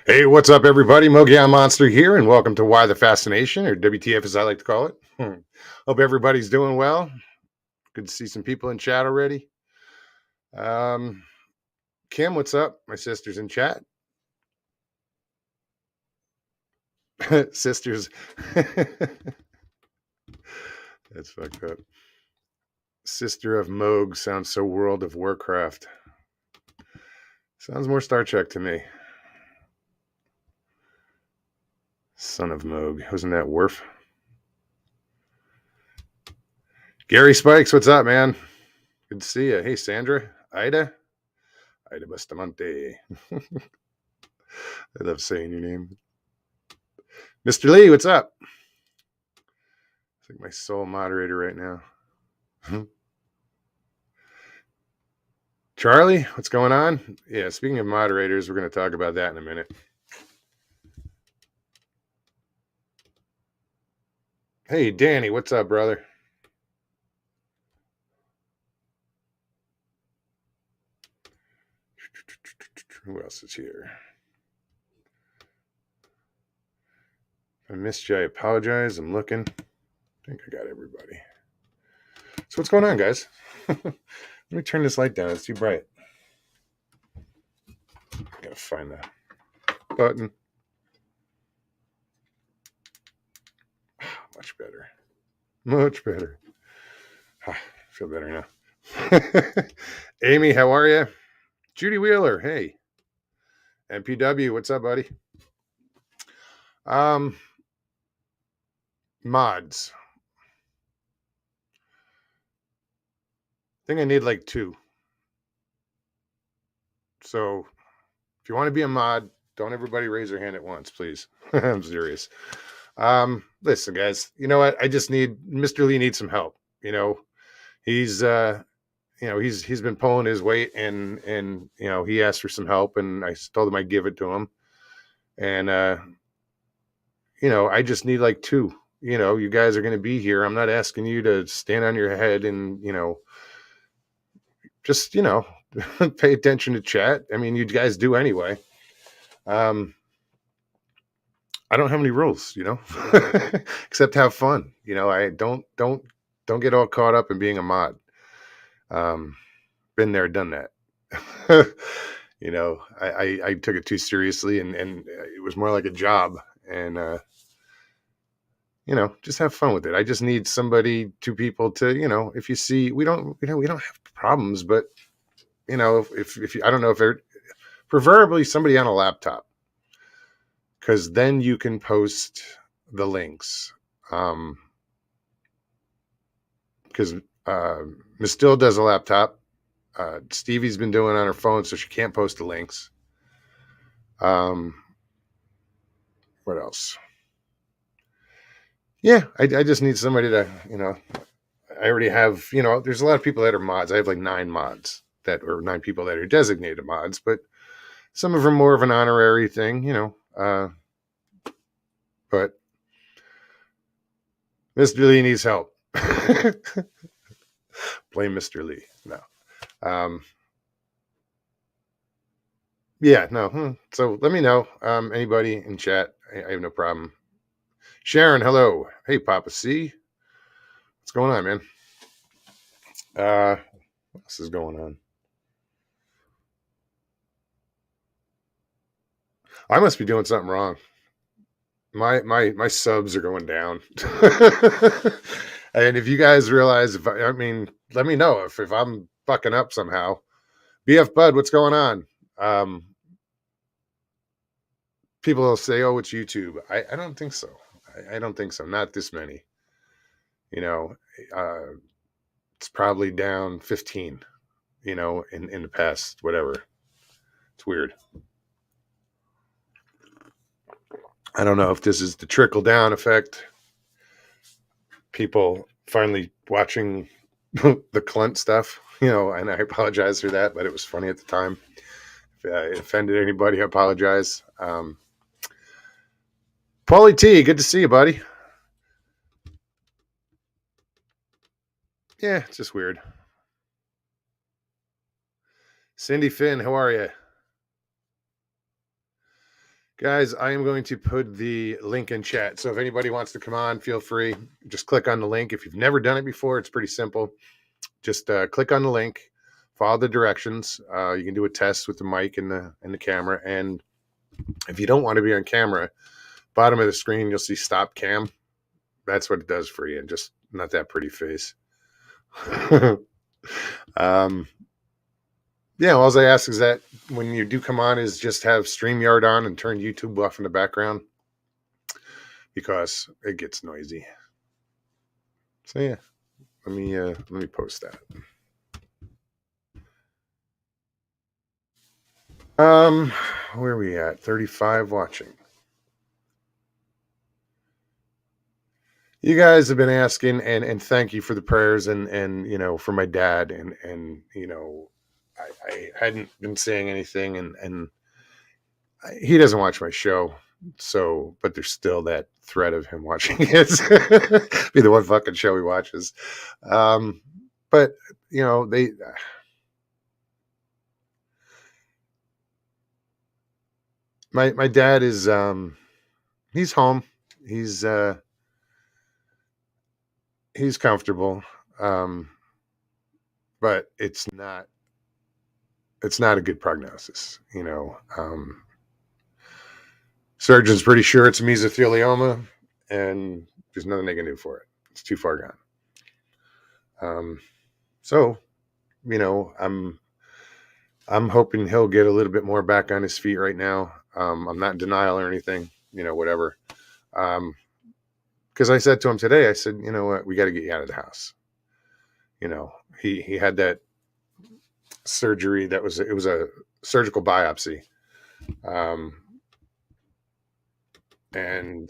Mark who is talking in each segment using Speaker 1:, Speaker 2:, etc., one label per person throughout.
Speaker 1: Hey, what's up, everybody? Mogion Monster here, and welcome to Why the Fascination, or WTF as I like to call it. Hope everybody's doing well. Good to see some people in chat already. Um, Kim, what's up? My sister's in chat. Sisters. That's fucked up. Sister of Moog sounds so World of Warcraft. Sounds more Star Trek to me. Son of Moog. Wasn't that Worf? Gary Spikes, what's up, man? Good to see you. Hey, Sandra. Ida Bustamante. I love saying your name. Mr. Lee, what's up? It's like my sole moderator right now. Charlie, what's going on? Yeah, speaking of moderators, we're going to talk about that in a minute. Hey, Danny, what's up, brother? Who else is here? If I missed you, I apologize. I'm looking. I think I got everybody. So what's going on, guys? Let me turn this light down. It's too bright. I gotta find the button. Much better. Much better. I feel better now. Amy, how are you? Judy Wheeler, hey. MPW, what's up, buddy? Mods. I think I need like 2. So if you want to be a mod, don't everybody raise their hand at once, please. I'm serious. Listen, guys, you know what? I just need Mr. Lee needs some help. He's he's been pulling his weight, and he asked for some help, and I told him I'd give it to him. And I just need like 2. You guys are going to be here. I'm not asking you to stand on your head and just pay attention to chat. I mean, you guys do anyway. I don't have any rules, except have fun. I don't get all caught up in being a mod. Been there, done that. I took it too seriously, and it was more like a job. And just have fun with it. I just need somebody, 2 people to, if you see, we don't have problems, but if you, I don't know if they're preferably somebody on a laptop, because then you can post the links. Because Miss Still does a laptop. Stevie's been doing it on her phone, so she can't post the links. What else? Yeah, I just need somebody to, I already have, there's a lot of people that are mods. I have like 9 mods or 9 people that are designated mods, but some of them more of an honorary thing, but Mr. Lee needs help. Blame Mr. Lee. No. Yeah, no. So let me know. Anybody in chat, I have no problem. Sharon, hello. Hey, Papa C. What's going on, man? What else is going on? I must be doing something wrong. My subs are going down. And if you guys realize, let me know if I'm fucking up somehow. BF Bud, what's going on? People will say, "Oh, it's YouTube." I don't think so. I don't think so. Not this many. It's probably down 15. In the past, whatever. It's weird. I don't know if this is the trickle down effect. People finally watching the Clint stuff, and I apologize for that, but it was funny at the time. If I offended anybody, I apologize. Paulie T, good to see you, buddy. Yeah, it's just weird. Cindy Finn, how are you? Guys, I am going to put the link in chat. So if anybody wants to come on, feel free. Just click on the link. If you've never done it before, it's pretty simple. Just click on the link, follow the directions. You can do a test with the mic and the camera. And if you don't want to be on camera, bottom of the screen, you'll see stop cam. That's what it does for you. And just not that pretty face. Yeah, all I ask is that when you do come on is just have StreamYard on and turn YouTube off in the background because it gets noisy. So yeah, let me post that. Where are we at? 35 watching. You guys have been asking, and thank you for the prayers and for my dad and I hadn't been saying anything and he doesn't watch my show, so but there's still that threat of him watching it. Be the one fucking show he watches. But they my dad is he's home. He's comfortable. But it's not a good prognosis, surgeon's pretty sure it's mesothelioma, and there's nothing they can do for it. It's too far gone. So, I'm hoping he'll get a little bit more back on his feet right now. I'm not in denial or anything, whatever. Because I said to him today, I said, you know what, we got to get you out of the house. He had that surgery it was a surgical biopsy. And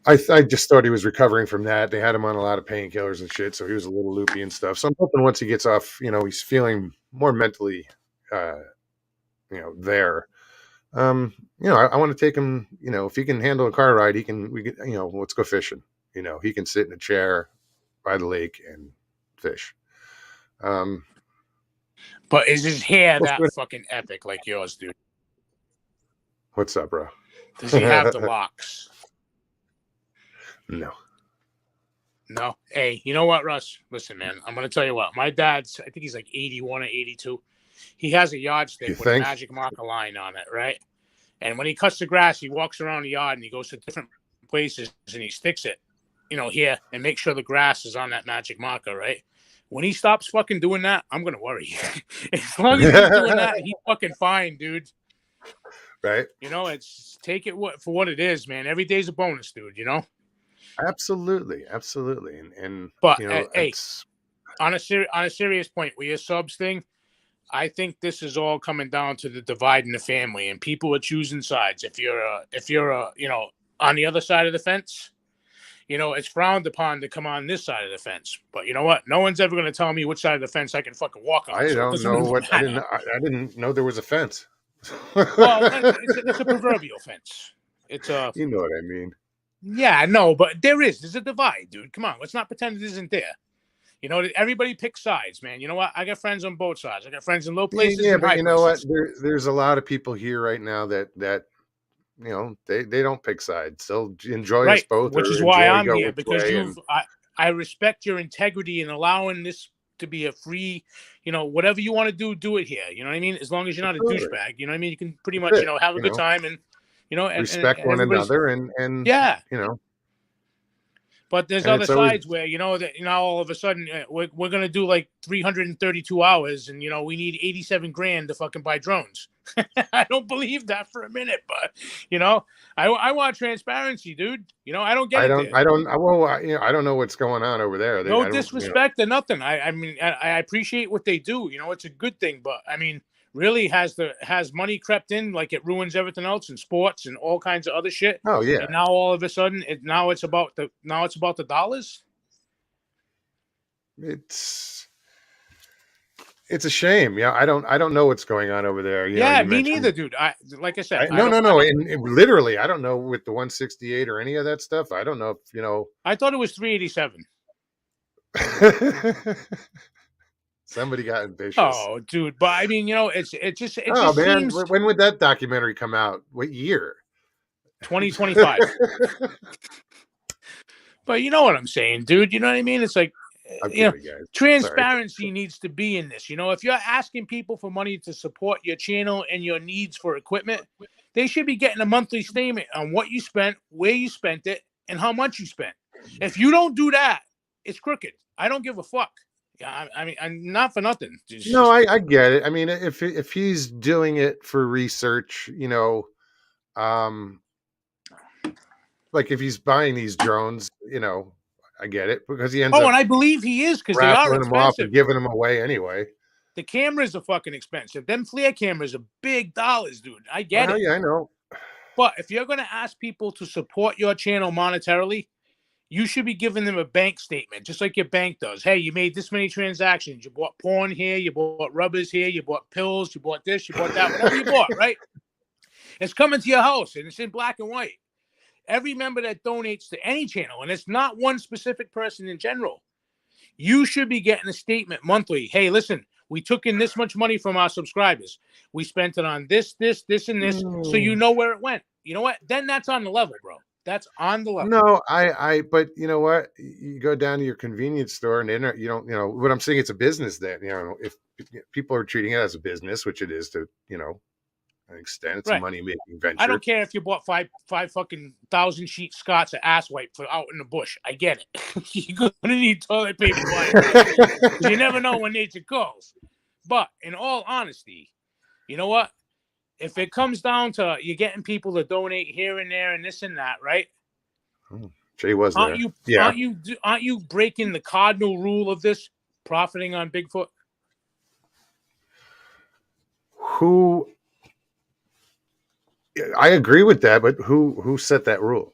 Speaker 1: I just thought he was recovering from that. They had him on a lot of painkillers and shit, so he was a little loopy and stuff. So I'm hoping once he gets off, he's feeling more mentally, there. I want to take him. If he can handle a car ride, we can. Let's go fishing. He can sit in a chair by the lake and fish.
Speaker 2: But is his hair that fucking epic like yours, dude?
Speaker 1: What's up, bro?
Speaker 2: Does he have the locks?
Speaker 1: No.
Speaker 2: Hey, you know what, Russ? Listen, man, I'm going to tell you what. My dad's, I think he's like 81 or 82. He has a yardstick with a magic marker line on it, right? And when he cuts the grass, he walks around the yard and he goes to different places and he sticks it, here and make sure the grass is on that magic marker, right? When he stops fucking doing that, I'm going to worry. As long as he's doing that, he's fucking fine, dude.
Speaker 1: Right?
Speaker 2: It's take it for what it is, man. Every day's a bonus, dude,
Speaker 1: Absolutely. And
Speaker 2: but hey, on a serious point with your subs thing, I think this is all coming down to the divide in the family, and people are choosing sides. If you're on the other side of the fence, it's frowned upon to come on this side of the fence. But you know what? No one's ever going to tell me which side of the fence I can fucking walk on.
Speaker 1: I don't know what I didn't know there was a fence.
Speaker 2: Well, it's a proverbial fence. It's a.
Speaker 1: You know what I mean?
Speaker 2: Yeah, no, but there's a divide, dude. Come on, let's not pretend it isn't there. Everybody picks sides, man. You know what? I got friends on both sides. I got friends in low places.
Speaker 1: Yeah, but you know what? There's a lot of people here right now that they don't pick sides. They'll enjoy us both,
Speaker 2: which is why I'm here, because I respect your integrity in allowing this to be a free, whatever you want to do it here. You know what I mean? As long as you're not a douchebag, you know what I mean? You can pretty much, have a good time and,
Speaker 1: respect one another and
Speaker 2: yeah, But there's other sides where, that all of a sudden we're going to do like 332 hours and, we need 87 grand to fucking buy drones. I don't believe that for a minute, but, I want transparency, dude. I don't get it.
Speaker 1: I don't know what's going on over there.
Speaker 2: No disrespect or nothing. I mean, I appreciate what they do. It's a good thing, but I mean, really has money crept in, like it ruins everything else in sports and all kinds of other shit.
Speaker 1: Oh yeah.
Speaker 2: And now all of a sudden it's about the dollars.
Speaker 1: It's a shame. Yeah, I don't know what's going on over there.
Speaker 2: Me neither, dude. Like I said,
Speaker 1: no. And literally, I don't know with the 168 or any of that stuff. I don't know if
Speaker 2: I thought it was 387.
Speaker 1: Somebody got ambitious.
Speaker 2: Oh, dude, but I mean, it just
Speaker 1: Oh man,
Speaker 2: seems
Speaker 1: when would that documentary come out? What year?
Speaker 2: 2025. But you know what I'm saying, dude. You know what I mean? It's like,
Speaker 1: I'm
Speaker 2: you know,
Speaker 1: kidding, guys. Sorry.
Speaker 2: transparency needs to be in this. If you're asking people for money to support your channel and your needs for equipment, they should be getting a monthly statement on what you spent, where you spent it, and how much you spent. If you don't do that, it's crooked. I don't give a fuck. Yeah, I mean, I'm not for nothing.
Speaker 1: No, I get it. I mean, if he's doing it for research, um, like if he's buying these drones, I get it because he ends
Speaker 2: Oh,
Speaker 1: up
Speaker 2: and I believe he is, because they are
Speaker 1: raffling them off and
Speaker 2: expensive.
Speaker 1: giving them away anyway.
Speaker 2: The cameras are fucking expensive. Them FLIR cameras are big dollars, dude. I get
Speaker 1: Well,
Speaker 2: it.
Speaker 1: yeah, I know.
Speaker 2: But if you're going to ask people to support your channel monetarily, you should be giving them a bank statement, just like your bank does. Hey, you made this many transactions. You bought porn here. You bought rubbers here. You bought pills. You bought this. You bought that. Whatever you bought, right? It's coming to your house, and it's in black and white. Every member that donates to any channel, and it's not one specific person in general, you should be getting a statement monthly. Hey, listen, we took in this much money from our subscribers. We spent it on this, and this, so you know where it went. You know what? Then that's on the level, bro. That's on the level.
Speaker 1: No, but you know what? You go down to your convenience store and you don't, what I'm saying, it's a business that, if people are treating it as a business, which it is to, an extent, it's a money making venture.
Speaker 2: I don't care if you bought five fucking 1,000 sheet Scots of ass wipe for out in the bush. I get it. You're gonna need toilet paper, you never know when nature calls. But in all honesty, you know what? If it comes down to you're getting people to donate here and there and this and that, right?
Speaker 1: Jay was there.
Speaker 2: Aren't you breaking the cardinal rule of this, profiting on Bigfoot?
Speaker 1: I agree with that, but who set that rule?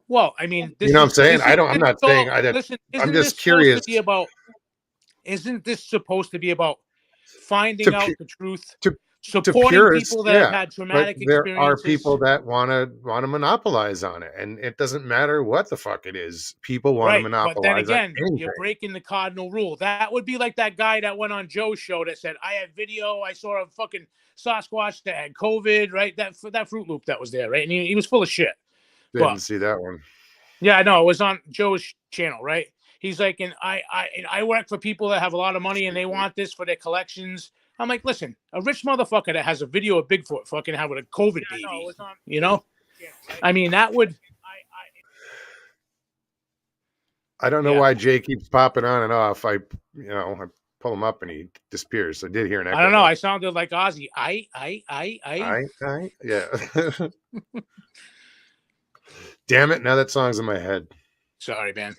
Speaker 2: Well, I mean,
Speaker 1: what I'm saying? I'm not saying.
Speaker 2: Listen,
Speaker 1: I'm just curious.
Speaker 2: Isn't this supposed to be about finding out the truth, supporting
Speaker 1: purists,
Speaker 2: people that have had traumatic experiences?
Speaker 1: There are people that want to monopolize on it, and it doesn't matter what the fuck it is. People want to monopolize. But then again,
Speaker 2: you're breaking the cardinal rule. That would be like that guy that went on Joe's show that said, "I have video. I saw a fucking Sasquatch that had COVID." Right? That Fruit Loop that was there, right? And he was full of shit.
Speaker 1: Didn't see that one.
Speaker 2: Yeah, I know. It was on Joe's channel, right? He's like, and I work for people that have a lot of money and they want this for their collections. I'm like, listen, a rich motherfucker that has a video of Bigfoot fucking having a COVID baby, I mean, that would.
Speaker 1: I don't know why Jay keeps popping on and off. I pull him up and he disappears. So I did hear an echo.
Speaker 2: I don't know. I sounded like Ozzy.
Speaker 1: Yeah. Damn it! Now that song's in my head.
Speaker 2: Sorry, man.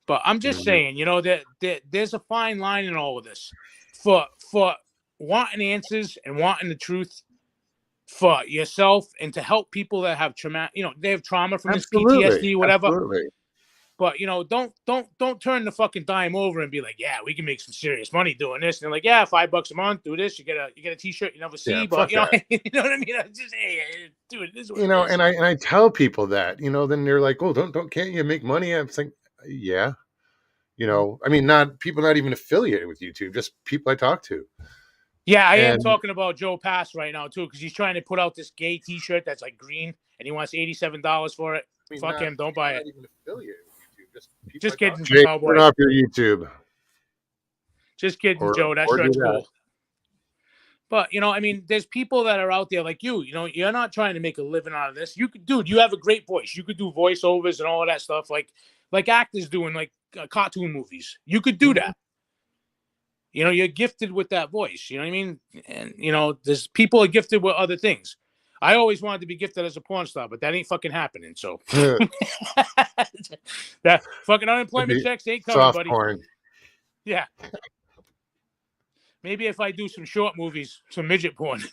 Speaker 2: But I'm just saying, that there's a fine line in all of this. For wanting answers and wanting the truth for yourself and to help people that have trauma, they have trauma from this PTSD, whatever.
Speaker 1: Absolutely.
Speaker 2: But don't turn the fucking dime over and be like, yeah, we can make some serious money doing this. And they're like, yeah, $5 a month, do this. You get a T-shirt you never see.
Speaker 1: Yeah,
Speaker 2: but you know what I mean? I just dude, this is what
Speaker 1: and I tell people that, then they're like, oh, can't you make money? I'm like, yeah. I mean, people not even affiliated with YouTube, just people I talk to.
Speaker 2: Yeah, I am talking about Joe Pass right now too, because he's trying to put out this gay T-shirt that's like green, and he wants $87 for it. I mean, fuck him, don't buy it.
Speaker 1: Even affiliated with YouTube,
Speaker 2: just kidding,
Speaker 1: Jake, turn off your YouTube.
Speaker 2: Just kidding, Joe. That shirt's cool. But I mean, there's people that are out there like you. You're not trying to make a living out of this. You could, dude. You have a great voice. You could do voiceovers and all of that stuff, like actors doing like cartoon movies. You could do that. You're gifted with that voice. You know what I mean? And there's people are gifted with other things. I always wanted to be gifted as a porn star, but that ain't fucking happening. So that fucking unemployment checks ain't coming,
Speaker 1: soft
Speaker 2: buddy.
Speaker 1: Porn.
Speaker 2: Yeah. Maybe if I do some short movies, some midget porn.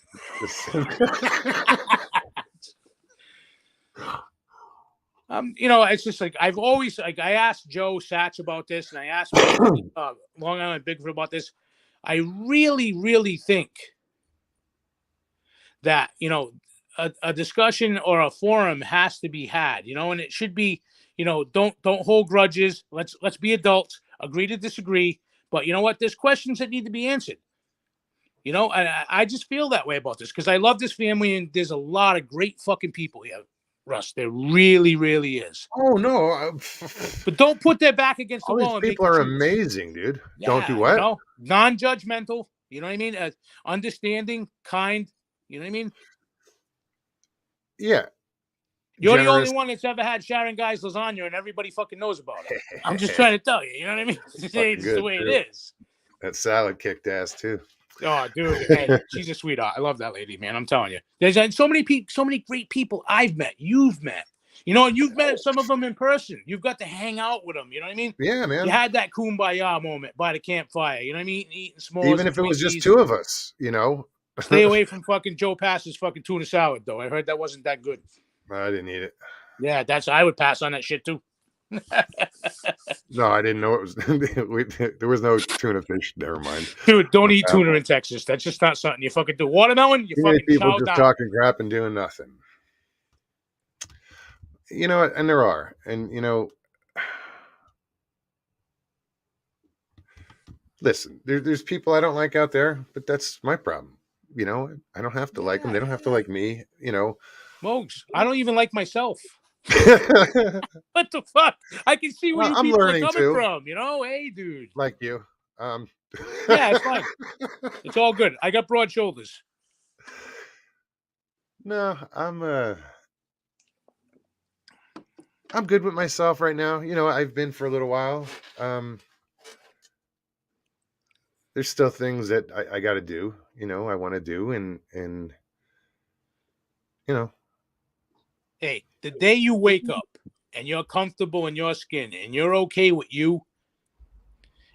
Speaker 2: It's just like I've always I asked Joe Satch about this, and I asked Long Island Bigfoot about this. I really, really think that a discussion or a forum has to be had, and it should be, don't hold grudges. Let's be adults, agree to disagree, But you know what? There's questions that need to be answered. You know, and I just feel that way about this because I love this family, and there's a lot of great fucking people here, Russ. There really, really is.
Speaker 1: Oh no!
Speaker 2: But don't put their back against the
Speaker 1: All these
Speaker 2: wall and make
Speaker 1: people
Speaker 2: them
Speaker 1: are
Speaker 2: choose.
Speaker 1: amazing, dude. Don't do
Speaker 2: Yeah,
Speaker 1: what?
Speaker 2: you know, non-judgmental. You know what I mean? Understanding, kind. You know what I mean?
Speaker 1: Yeah.
Speaker 2: You're the
Speaker 1: Generous.
Speaker 2: only one that's ever had Sharon Guy's lasagna, and everybody fucking knows about it. I'm just trying to tell you. You know what I mean? It's
Speaker 1: Fucking
Speaker 2: the
Speaker 1: good
Speaker 2: way
Speaker 1: too.
Speaker 2: it is.
Speaker 1: That salad kicked ass too.
Speaker 2: Oh, dude, hey, she's a sweetheart. I love that lady, man. I'm telling you. There's so many people, so many great people I've met. You've met. You know, and you've met some of them in person. You've got to hang out with them. You know what I mean?
Speaker 1: Yeah, man.
Speaker 2: You had that kumbaya moment by the campfire. You know what I mean? Eating s'mores.
Speaker 1: Even if it was just two of us, you know.
Speaker 2: Stay away from fucking Joe Pass's fucking tuna salad, though. I heard that wasn't that good.
Speaker 1: I didn't eat it.
Speaker 2: Yeah, I would pass on that shit too.
Speaker 1: No, I didn't know it was. There was no tuna fish. Never mind.
Speaker 2: Dude, don't eat tuna in Texas. That's just not something you fucking do. Watermelon, you fucking
Speaker 1: people
Speaker 2: chow
Speaker 1: just
Speaker 2: down.
Speaker 1: talking crap and doing nothing. You know, and there are, and you know, listen, there's people I don't like out there, but that's my problem. You know, I don't have to like them. They don't have to like me. You know,
Speaker 2: Mogs, I don't even like myself. What the fuck? I can see where you people are coming from. You know, hey, dude.
Speaker 1: Like you.
Speaker 2: Yeah, it's fine. It's all good. I got broad shoulders.
Speaker 1: No, I'm good with myself right now. You know, I've been for a little while. There's still things that I got to do. You know, I want to do, and you know.
Speaker 2: Hey, the day you wake up and you're comfortable in your skin and you're okay with you,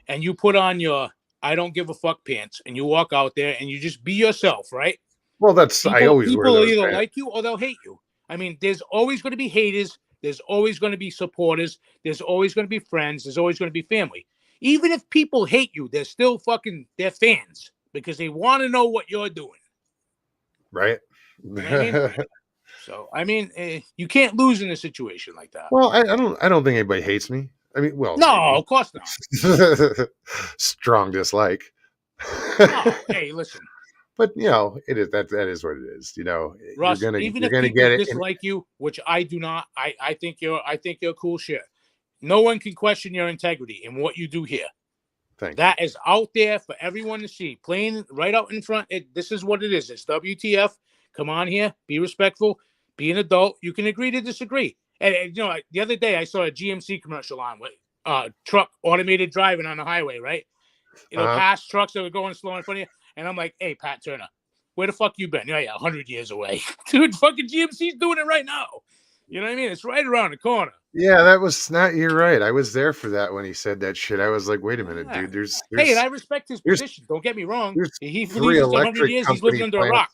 Speaker 2: and you put on your I don't give a fuck pants and you walk out there and you just be yourself, right?
Speaker 1: Well, that's
Speaker 2: people,
Speaker 1: I always
Speaker 2: people
Speaker 1: wear those
Speaker 2: will either
Speaker 1: pants.
Speaker 2: like you or they'll hate you. I mean, there's always going to be haters. There's always going to be supporters. There's always going to be friends. There's always going to be family. Even if people hate you, they're still they're fans because they want to know what you're doing.
Speaker 1: Right.
Speaker 2: You know what I mean? So, I mean, you can't lose in a situation like that.
Speaker 1: Well, I don't think anybody hates me. I mean, well,
Speaker 2: no, maybe. Of course
Speaker 1: not. Strong dislike.
Speaker 2: No, hey, listen.
Speaker 1: But you know, it is that is what it is. You know,
Speaker 2: Russ,
Speaker 1: you're
Speaker 2: even
Speaker 1: if
Speaker 2: people
Speaker 1: get it
Speaker 2: dislike you, which I do not, I think you're cool shit. No one can question your integrity and what you do here. That is out there for everyone to see. Playing right out in front. This is what it is. It's WTF. Come on here. Be respectful. Be an adult. You can agree to disagree. And you know, the other day I saw a GMC commercial on with truck automated driving on the highway, right? You know, past trucks that were going slow in front of you. And I'm like, hey, Pat Turner, where the fuck you been? Yeah, 100 years away. Dude, fucking GMC's doing it right now. You know what I mean? It's right around the corner.
Speaker 1: Yeah, that was not. You're right. I was there for that when he said that shit. I was like, wait a minute, dude. There's
Speaker 2: hey, and I respect his position. Don't get me wrong.
Speaker 1: He believes
Speaker 2: it's 100 years. He's living under a rock.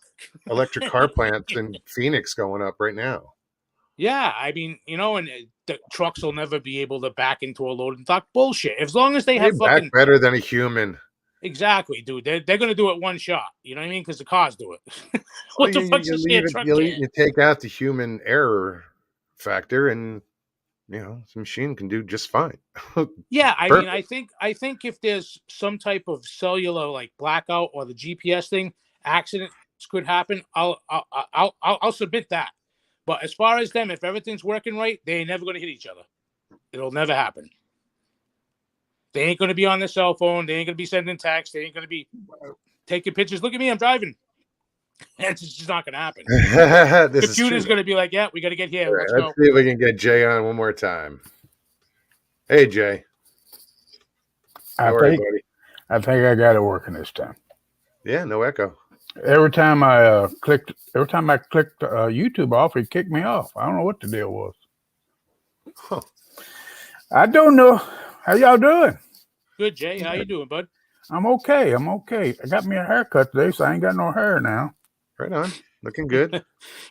Speaker 1: Electric car plants in Phoenix going up right now.
Speaker 2: Yeah, I mean, you know, and the trucks will never be able to back into a loading dock. Bullshit. As long as they have fucking
Speaker 1: back better than a human.
Speaker 2: Exactly, dude. They're going to do it one shot. You know what I mean? Because the cars do it. What the fuck's this here truck?
Speaker 1: You take out the human error factor, and you know the machine can do just fine.
Speaker 2: Yeah, I mean, I think if there's some type of cellular like blackout or the GPS thing, accidents could happen. I'll submit that. But as far as them, if everything's working right, they ain't never going to hit each other. It'll never happen. They ain't going to be on their cell phone. They ain't going to be sending texts. They ain't going to be taking pictures. Look at me, I'm driving. That's just not going to happen. The computer's going to be like, yeah, we got to get here.
Speaker 1: Right, let's see if we can get Jay on one more time. Hey, Jay.
Speaker 3: I think I got it working this time.
Speaker 1: Yeah, no echo.
Speaker 3: Every time I clicked YouTube off, it kicked me off. I don't know what the deal was.
Speaker 1: Huh.
Speaker 3: I don't know. How y'all doing?
Speaker 2: Good, Jay. How you doing, bud?
Speaker 3: I'm okay. I got me a haircut today, so I ain't got no hair now.
Speaker 1: Right on. Looking good.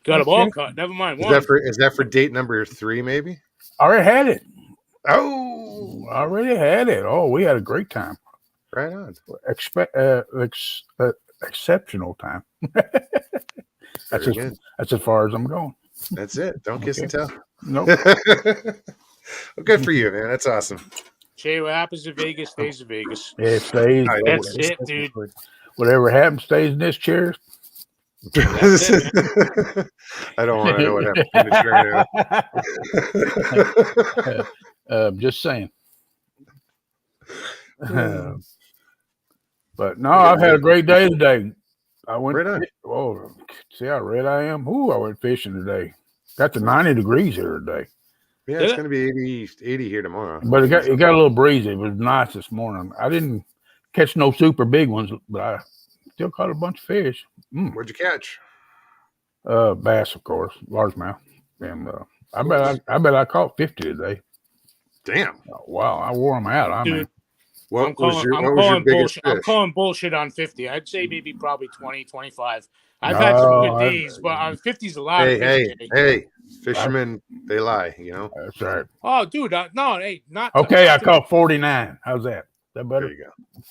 Speaker 2: Got a ball cut. Never mind.
Speaker 1: Is that for date number 3, maybe?
Speaker 3: Already had it.
Speaker 1: Oh,
Speaker 3: already had it. Oh, we had a great time.
Speaker 1: Right on.
Speaker 3: Exceptional time. That's as far as I'm going.
Speaker 1: That's it. Don't kiss and tell.
Speaker 3: Nope.
Speaker 1: Well, good for you, man. That's awesome.
Speaker 2: Jay, what happens in Vegas stays in Vegas.
Speaker 3: It stays.
Speaker 2: That's it, dude.
Speaker 3: Whatever happens stays in this chair.
Speaker 2: That's it, man.
Speaker 1: I don't want to know what happened in the chair.
Speaker 3: Just saying. But no, I've had a great day today. I went. Oh, see how red I am. Ooh, I went fishing today. Got to 90 degrees here today.
Speaker 1: Yeah, it's going to be 80 here tomorrow.
Speaker 3: But it got a little breezy. It was nice this morning. I didn't catch no super big ones, but I still caught a bunch of fish.
Speaker 1: What'd you catch?
Speaker 3: Bass, of course, largemouth. And I bet I caught 50 today.
Speaker 1: Damn!
Speaker 3: Oh, wow, I wore them out. I mean,
Speaker 1: what was your biggest fish?
Speaker 2: I'm calling bullshit on 50. I'd say maybe probably 20, 25. I've had some good days, but on 50's a lot.
Speaker 1: Hey, fishermen, they lie, you know.
Speaker 3: That's right.
Speaker 2: Oh, dude, not.
Speaker 3: Okay, I caught 49. How's that? Is that better?
Speaker 1: There you go.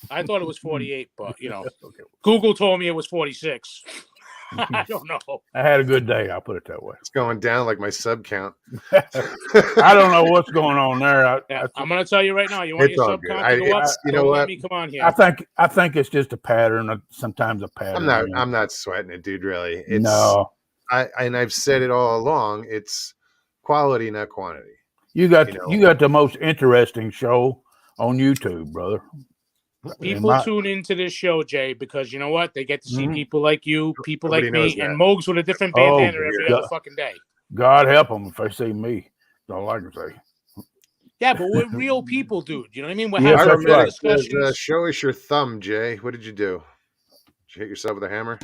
Speaker 2: I thought it was 48, but you know, okay. Google told me it was 46. I don't know.
Speaker 3: I had a good day. I'll put it that way.
Speaker 1: It's going down like my sub count.
Speaker 3: I don't know what's going on there.
Speaker 2: I'm going to tell you right now. You want your sub count to go up?
Speaker 1: You know what?
Speaker 2: Let me come on here.
Speaker 3: I think it's just a pattern. Sometimes a pattern.
Speaker 1: I'm not sweating it, dude. Really.
Speaker 3: No.
Speaker 1: I've said it all along. It's quality, not quantity.
Speaker 3: You got the most interesting show on YouTube, brother.
Speaker 2: People tune into this show, Jay, because you know what? They get to see people like you, people like me, and Mogs with a different bandana every other fucking day.
Speaker 3: God help them if they see me. That's all I can say.
Speaker 2: Yeah, but we're real people, dude. You know what I mean? We're
Speaker 1: having real discussions. Show us your thumb, Jay. What did you do? Did you hit yourself with a hammer?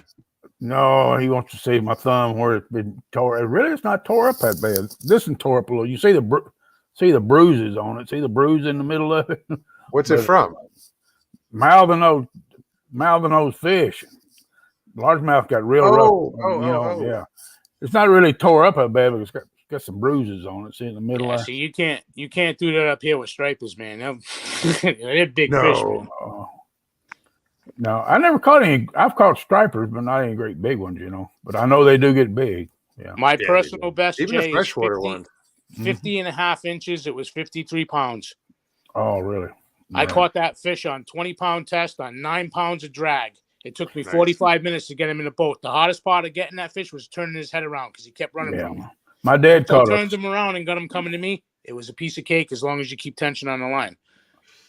Speaker 3: No, he wants to see my thumb where it's been tore. Really, it's not tore up that bad. This one tore up a little. You see the bruises on it. See the bruise in the middle of it.
Speaker 1: What's it from?
Speaker 3: Mouth and nose fish. Largemouth got real rough. Yeah. It's not really tore up that bad, but it's got some bruises on it. See in the middle.
Speaker 2: Yeah, see, you can't do that up here with stripers, man. They're big fish, man.
Speaker 3: No, I never caught any. I've caught stripers, but not any great big ones, you know. But I know they do get big. Yeah.
Speaker 2: My personal best,
Speaker 1: even
Speaker 2: Jay,
Speaker 1: the freshwater one.
Speaker 2: 50 and a half inches. It was 53 pounds.
Speaker 3: Oh, really?
Speaker 2: Yeah. I caught that fish on 20-pound test on 9 pounds of drag. It took me 45 minutes to get him in the boat. The hardest part of getting that fish was turning his head around because he kept running from me.
Speaker 3: My dad
Speaker 2: turned him around and got him coming to me. It was a piece of cake as long as you keep tension on the line.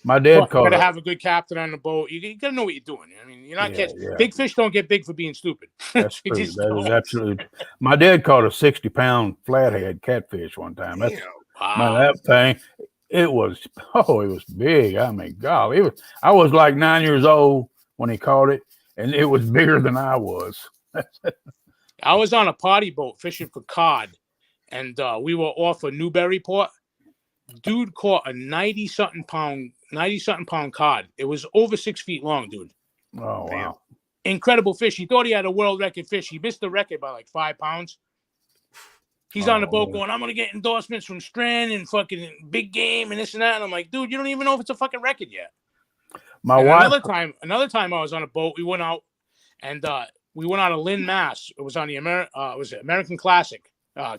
Speaker 3: My dad caught.
Speaker 2: You got to have a good captain on the boat. You got to know what you're doing. I mean, you're not catching big fish. Don't get big for being stupid.
Speaker 3: That's true. That is absolutely. My dad caught a 60-pound flathead catfish one time. That's man, that thing. It was big. I mean, golly, I was like 9 years old when he caught it, and it was bigger than I was.
Speaker 2: I was on a party boat fishing for cod, and we were off of Newburyport. Dude caught a 90-something pound cod. It was over 6 feet long, dude.
Speaker 3: Oh, wow.
Speaker 2: Incredible fish. He thought he had a world record fish. He missed the record by like 5 pounds. He's on the boat going, I'm going to get endorsements from Strand and fucking Big Game and this and that. And I'm like, dude, you don't even know if it's a fucking record yet. Another time I was on a boat, we went out and we went out of Lynn, Mass. It was on the American Classic.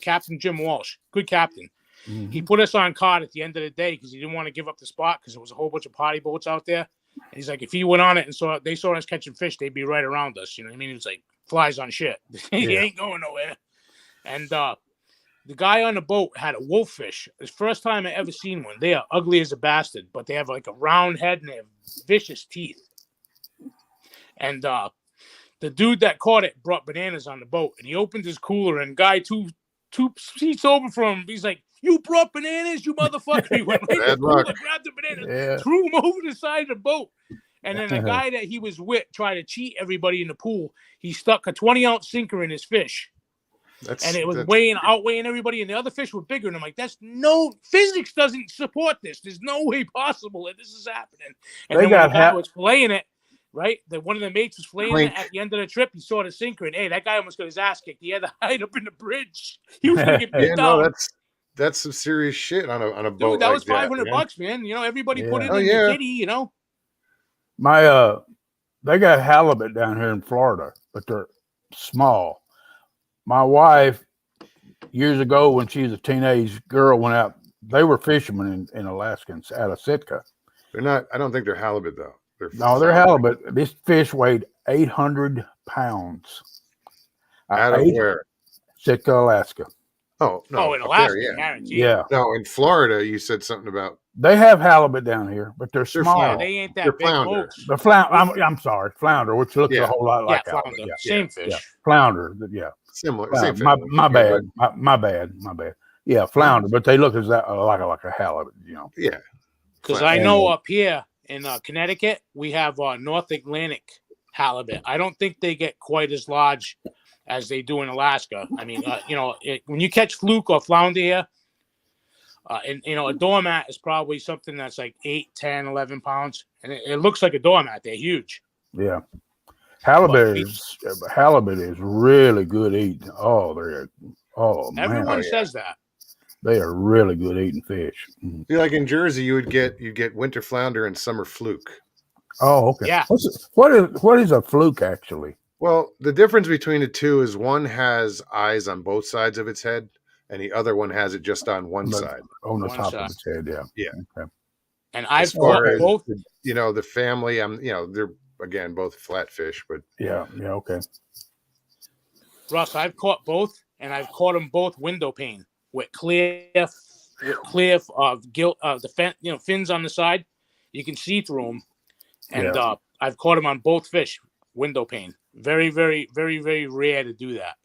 Speaker 2: Captain Jim Walsh, good captain. Mm-hmm. He put us on cod at the end of the day because he didn't want to give up the spot because there was a whole bunch of party boats out there. And he's like, if he went on it and they saw us catching fish, they'd be right around us. You know what I mean? It was like flies on shit. He ain't going nowhere. And the guy on the boat had a wolffish. It's the first time I ever seen one. They are ugly as a bastard, but they have like a round head and they have vicious teeth. And the dude that caught it brought bananas on the boat, and he opened his cooler, and guy two seats over from him, he's like, "You brought bananas, you motherfucker!" He went right in the cooler, grabbed the bananas, threw them over the side of the boat. And then the guy that he was with tried to cheat everybody in the pool. He stuck a 20-ounce sinker in his fish. And it was outweighing everybody, and the other fish were bigger. And I'm like, physics doesn't support this. There's no way possible that this is happening. And then when the guy was filleting it, right? One of the mates was filleting it at the end of the trip. He saw the sinker, and hey, that guy almost got his ass kicked. He had to hide up in the bridge. He was going to get beat down.
Speaker 1: No, that's some serious shit on a boat.
Speaker 2: Dude, that was $500, man. You know, everybody put it in the kitty, you know.
Speaker 3: They got halibut down here in Florida, but they're small. My wife, years ago, when she was a teenage girl, went out they were fishermen in Alaska out of Sitka.
Speaker 1: They're not. I don't think they're halibut though.
Speaker 3: They're halibut. This fish weighed 800 pounds.
Speaker 1: Out of where?
Speaker 3: Sitka, Alaska.
Speaker 1: Oh no!
Speaker 2: In Alaska,
Speaker 3: yeah.
Speaker 1: No, in Florida, you said something about.
Speaker 3: They have halibut down here, but they're small.
Speaker 2: Yeah, they ain't that big.
Speaker 1: Flounder.
Speaker 3: The flounder. I'm sorry, flounder, which looks a whole lot like
Speaker 2: flounder.
Speaker 3: halibut.
Speaker 2: Same fish.
Speaker 3: Yeah. Flounder. Yeah.
Speaker 1: Similar.
Speaker 3: Same
Speaker 1: Fish,
Speaker 3: my bad. My bad. Yeah, flounder, but they look like a halibut.
Speaker 1: Yeah.
Speaker 2: Because I know up here in Connecticut, we have North Atlantic halibut. I don't think they get quite as large as they do in Alaska. I mean, when you catch fluke or flounder here, and a doormat is probably something that's like 8, 10, 11 pounds, and it looks like a doormat. They're huge.
Speaker 3: Yeah, halibut is really good eating.
Speaker 2: Everyone says that.
Speaker 3: They are really good eating fish.
Speaker 1: Mm-hmm. Like in Jersey, you'd get winter flounder and summer fluke.
Speaker 3: Oh, okay.
Speaker 2: Yeah.
Speaker 3: What is a fluke actually?
Speaker 1: Well, the difference between the two is one has eyes on both sides of its head, and the other one has it just on one side.
Speaker 3: On the top of its head, yeah.
Speaker 1: Yeah.
Speaker 3: Okay.
Speaker 2: And I've caught both.
Speaker 1: The family, they're again both flatfish, but
Speaker 3: yeah, okay.
Speaker 2: Russ, I've caught both, and I've caught them both window pane with clear the fins on the side. You can see through them, and I've caught them on both fish window pane. Very, very, very, very rare to do that.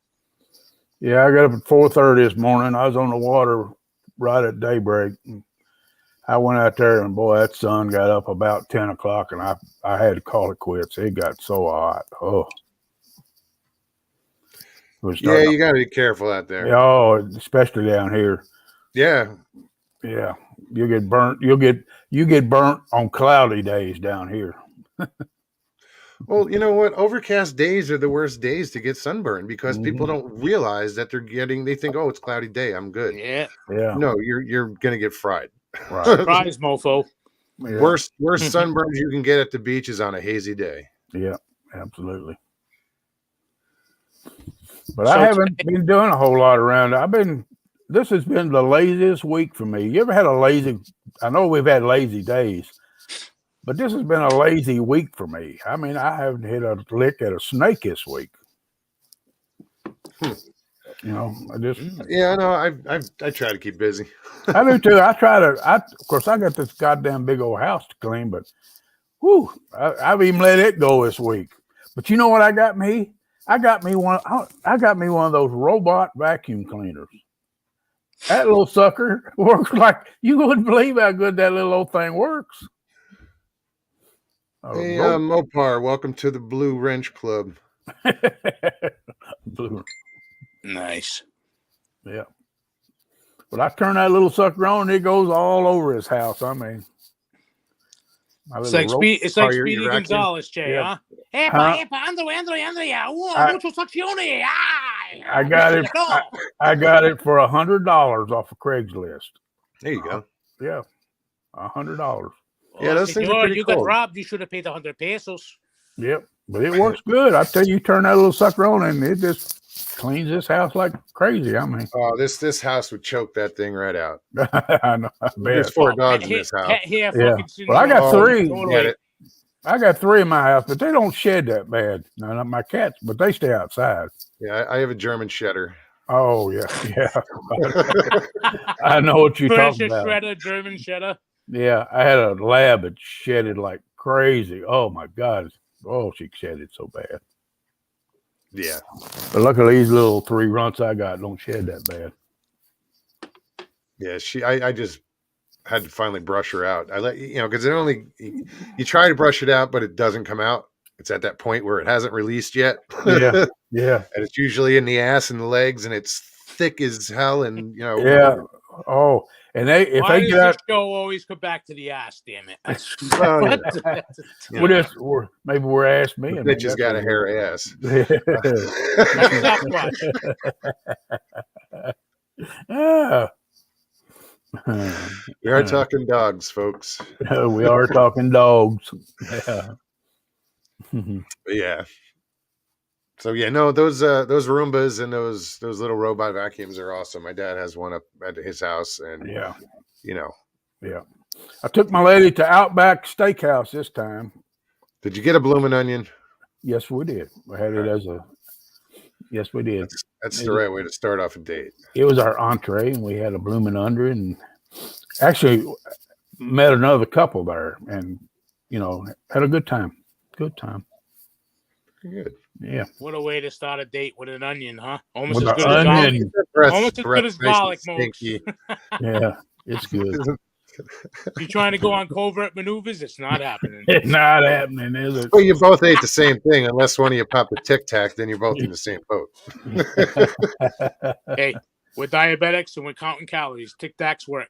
Speaker 3: Yeah, I got up at 4:30 this morning. I was on the water right at daybreak. I went out there, and boy, that sun got up about 10 o'clock, and I had to call it quits. It got so hot. Oh.
Speaker 1: You got to be careful out there.
Speaker 3: Oh, especially down here.
Speaker 1: Yeah.
Speaker 3: Yeah. You'll get burnt. You get burnt on cloudy days down here.
Speaker 1: Well, you know what? Overcast days are the worst days to get sunburned because people don't realize that they think, oh, it's a cloudy day, I'm good.
Speaker 2: Yeah.
Speaker 1: No, you're gonna get fried.
Speaker 3: Right.
Speaker 2: Surprise, mofo.
Speaker 1: Yeah. Worst sunburns you can get at the beach is on a hazy day.
Speaker 3: Yeah, absolutely. But I haven't been doing a whole lot around. This has been the laziest week for me. You ever had I know we've had lazy days, but this has been a lazy week for me. I mean, I haven't hit a lick at a snake this week.
Speaker 1: I try to keep busy.
Speaker 3: I do too. Of course, I got this goddamn big old house to clean, but I've even let it go this week. But you know what I got me? I got me one of those robot vacuum cleaners. That little sucker works like you wouldn't believe how good that little old thing works.
Speaker 1: Hey, Mopar, welcome to the Blue Wrench Club.
Speaker 3: Blue.
Speaker 2: Nice.
Speaker 3: Yeah. But I turn that little sucker on, and it goes all over his house. I mean,
Speaker 2: it's like Speedy Gonzalez, Jay, huh?
Speaker 3: I got it. I got it for $100 off of Craigslist.
Speaker 1: There you go.
Speaker 3: Yeah, $100.
Speaker 1: Yeah, those things are pretty
Speaker 2: you
Speaker 1: cool.
Speaker 2: got robbed. You should have paid 100 pesos.
Speaker 3: Yep, but it works good. I tell you, turn that little sucker on, and it just cleans this house like crazy. I mean,
Speaker 1: this house would choke that thing right out.
Speaker 3: I know.
Speaker 1: There's 4 dogs in this house.
Speaker 3: Yeah. Well, I got 3. I got 3 in my house, but they don't shed that bad. No, not my cats, but they stay outside.
Speaker 1: Yeah, I have a German Shedder.
Speaker 3: Oh yeah. I know what you're talking about.
Speaker 2: Shredder, German Shedder.
Speaker 3: Yeah, I had a lab that shedded like crazy. Oh my God. Oh, she shedded so bad.
Speaker 1: Yeah.
Speaker 3: But luckily these little 3 runts I got don't shed that bad.
Speaker 1: Yeah, I just had to finally brush her out. I let because you try to brush it out, but it doesn't come out. It's at that point where it hasn't released yet.
Speaker 3: Yeah. Yeah.
Speaker 1: And it's usually in the ass and the legs, and it's thick as hell. And
Speaker 3: yeah. Oh, and if
Speaker 2: Why
Speaker 3: they
Speaker 2: does
Speaker 3: get out,
Speaker 2: this show always come back to the ass? Damn it!
Speaker 3: Maybe we're ass men.
Speaker 1: Bitch got a hairy ass.
Speaker 3: Yeah.
Speaker 1: We are talking dogs, folks.
Speaker 3: We are talking dogs. Yeah.
Speaker 1: Yeah. So yeah, no, those Roombas and those little robot vacuums are awesome. My dad has one up at his house, and
Speaker 3: yeah,
Speaker 1: you know.
Speaker 3: Yeah. I took my lady to Outback Steakhouse this time.
Speaker 1: Did you get a bloomin' onion?
Speaker 3: Yes, we did. We had it as a. Yes, we did.
Speaker 1: That's the right way to start off a date.
Speaker 3: It was our entree, and we had a bloomin' onion, and actually met another couple there, and had a good time. Good time.
Speaker 1: Good.
Speaker 3: Yeah.
Speaker 2: What a way to start a date with an onion, huh? Almost
Speaker 3: With
Speaker 2: as good
Speaker 3: onion.
Speaker 2: as garlic. Almost as good as garlic, folks.
Speaker 3: Yeah, it's good.
Speaker 2: You're trying to go on covert maneuvers? It's not happening.
Speaker 3: It's not happening, is it?
Speaker 1: Well, you both ate the same thing, unless one of you popped a Tic Tac, then you're both in the same boat.
Speaker 2: Hey, we're diabetics and we're counting calories. Tic Tacs work.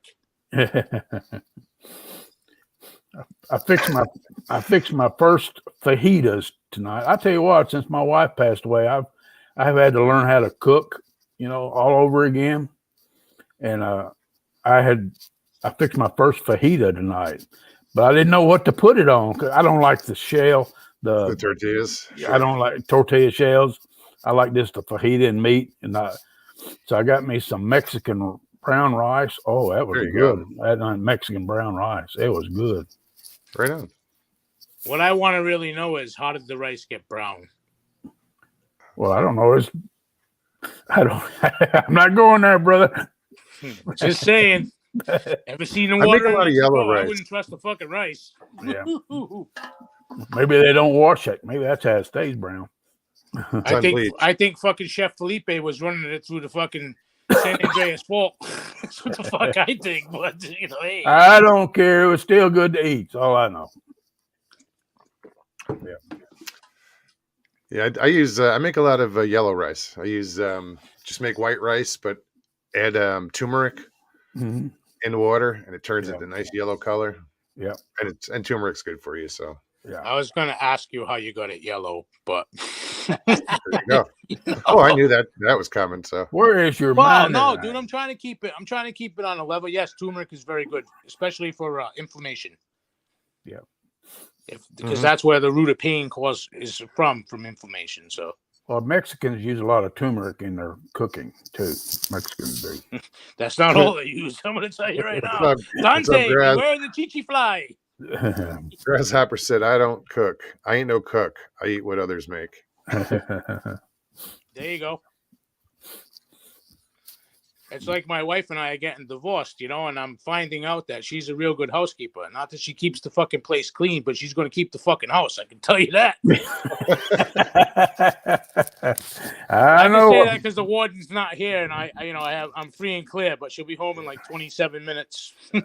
Speaker 3: I fixed my first fajitas tonight. I tell you what, since my wife passed away, I've had to learn how to cook, all over again. And I fixed my first fajita tonight, but I didn't know what to put it on because I don't like the shell, the
Speaker 1: tortillas.
Speaker 3: Sure. I don't like tortilla shells. I like just the fajita and meat, so I got me some Mexican brown rice. Oh, that was good. That Mexican brown rice. It was good.
Speaker 1: Right on.
Speaker 2: What I want to really know is, how did the rice get brown?
Speaker 3: Well, I don't know. I'm not going there, brother.
Speaker 2: Just saying. Ever seen the water?
Speaker 1: I make a lot of yellow rice.
Speaker 2: I wouldn't trust the fucking rice.
Speaker 3: Yeah. Maybe they don't wash it. Maybe that's how it stays brown.
Speaker 2: I think fucking Chef Felipe was running it through the fucking San Andreas fault. That's what the fuck I think. But hey.
Speaker 3: I don't care. It was still good to eat. That's all I know.
Speaker 1: Yeah. Yeah, I make a lot of yellow rice. I use just make white rice, but add turmeric in the water, and it turns it a nice yellow color.
Speaker 3: Yeah,
Speaker 1: and turmeric's good for you. So
Speaker 3: yeah,
Speaker 2: I was going to ask you how you got it yellow, but
Speaker 1: there you go. Oh, I knew that was coming. So
Speaker 3: where is your mind?
Speaker 2: No, dude, I'm trying to keep it on a level. Yes, turmeric is very good, especially for inflammation.
Speaker 3: Yeah.
Speaker 2: Because that's where the root of pain is from inflammation. So,
Speaker 3: well, Mexicans use a lot of turmeric in their cooking too. Mexicans do.
Speaker 2: That's not all they use. I'm going to tell you right now. Dante, beware the chichi fly.
Speaker 1: Grasshopper said, "I don't cook. I ain't no cook. I eat what others make."
Speaker 2: There you go. It's like my wife and I are getting divorced, and I'm finding out that she's a real good housekeeper. Not that she keeps the fucking place clean, but she's going to keep the fucking house. I can tell you that. I know. Say that because the warden's not here, and I'm free and clear, but she'll be home in like 27 minutes. Then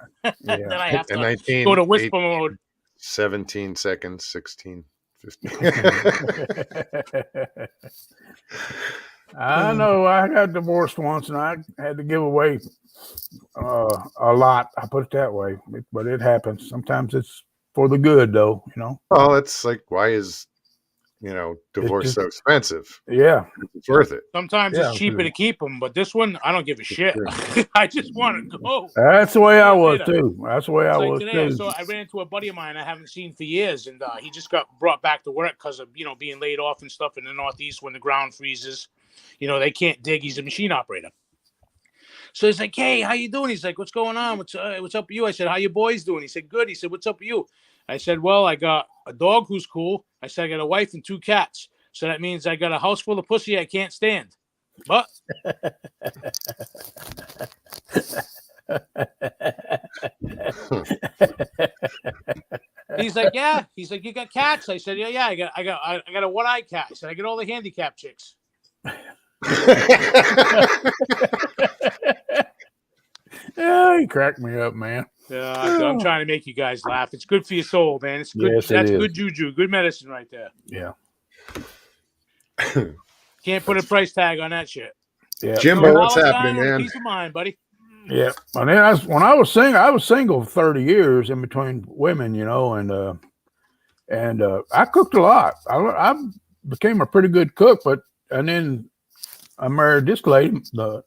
Speaker 2: I have to go to whisper mode.
Speaker 1: 17 seconds, 16, 15.
Speaker 3: I know. I got divorced once, and I had to give away a lot. I put it that way, but it happens. Sometimes it's for the good, though.
Speaker 1: Well, it's like, why is divorce so expensive?
Speaker 3: Yeah,
Speaker 1: it's worth it.
Speaker 2: Sometimes it's cheaper to keep them, but this one, I don't give a shit. I just want to go.
Speaker 3: That's the way I was too. That's the way I was
Speaker 2: today,
Speaker 3: too.
Speaker 2: So I ran into a buddy of mine I haven't seen for years, and he just got brought back to work because of being laid off and stuff in the Northeast when the ground freezes. They can't dig. He's a machine operator. So he's like, "Hey, how you doing?" He's like, "What's going on? What's up with you?" I said, "How you boys doing?" He said, "Good." He said, "What's up with you?" I said, "Well, I got a dog who's cool." I said, "I got a wife and 2 cats. So that means I got a house full of pussy I can't stand." But he's like, "Yeah." He's like, "You got cats?" I said, "Yeah. I got a one-eyed cat." I said, "I get all the handicapped chicks."
Speaker 3: Yeah, he cracked me up, man.
Speaker 2: I'm trying to make you guys laugh. It's good for your soul, man. It's good.
Speaker 3: Yes,
Speaker 2: that's good juju, good medicine right there.
Speaker 3: Yeah.
Speaker 2: Can't put a price tag on that shit.
Speaker 1: Yeah. Jimbo, what's happening, man?
Speaker 2: Peace of mind, buddy.
Speaker 3: Yeah. And then when I was single for 30 years in between women, and I cooked a lot. I became a pretty good cook, and then I married this lady,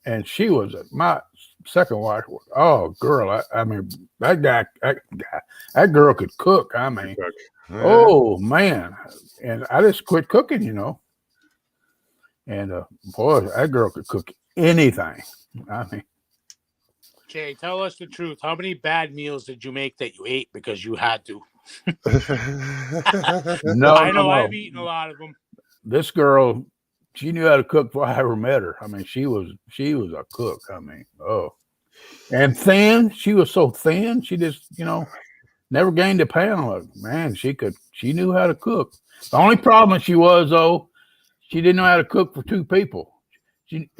Speaker 3: and she was my second wife. Oh, girl! I mean, that girl could cook. I mean, oh man! And I just quit cooking, And boy, that girl could cook anything. I mean,
Speaker 2: Jay, tell us the truth. How many bad meals did you make that you ate because you had to?
Speaker 3: No,
Speaker 2: I know
Speaker 3: no.
Speaker 2: I've eaten a lot of them.
Speaker 3: This girl, she knew how to cook before I ever met her. I mean, she was a cook. I mean, and thin. She was so thin. She just, never gained a pound. Man, she knew how to cook. The only problem she was, though, she didn't know how to cook for two people.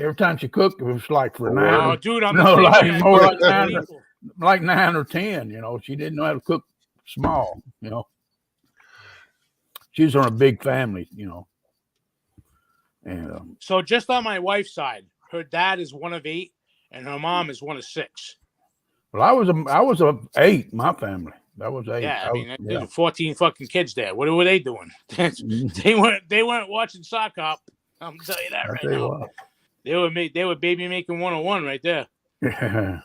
Speaker 3: Every time she cooked, it was like for 9.
Speaker 2: Oh, dude, I'm the same way.
Speaker 3: More like 9 or 10. She didn't know how to cook small. She was on a big family. And
Speaker 2: so just on my wife's side, her dad is one of 8, and her mom is one of 6.
Speaker 3: Well, I was a 8. My family. That was 8.
Speaker 2: Yeah, I mean, there's 14 fucking kids there. What were they doing? They weren't watching sock hop. I'm gonna tell you that right now. They were baby making 101 right there.
Speaker 3: Yeah.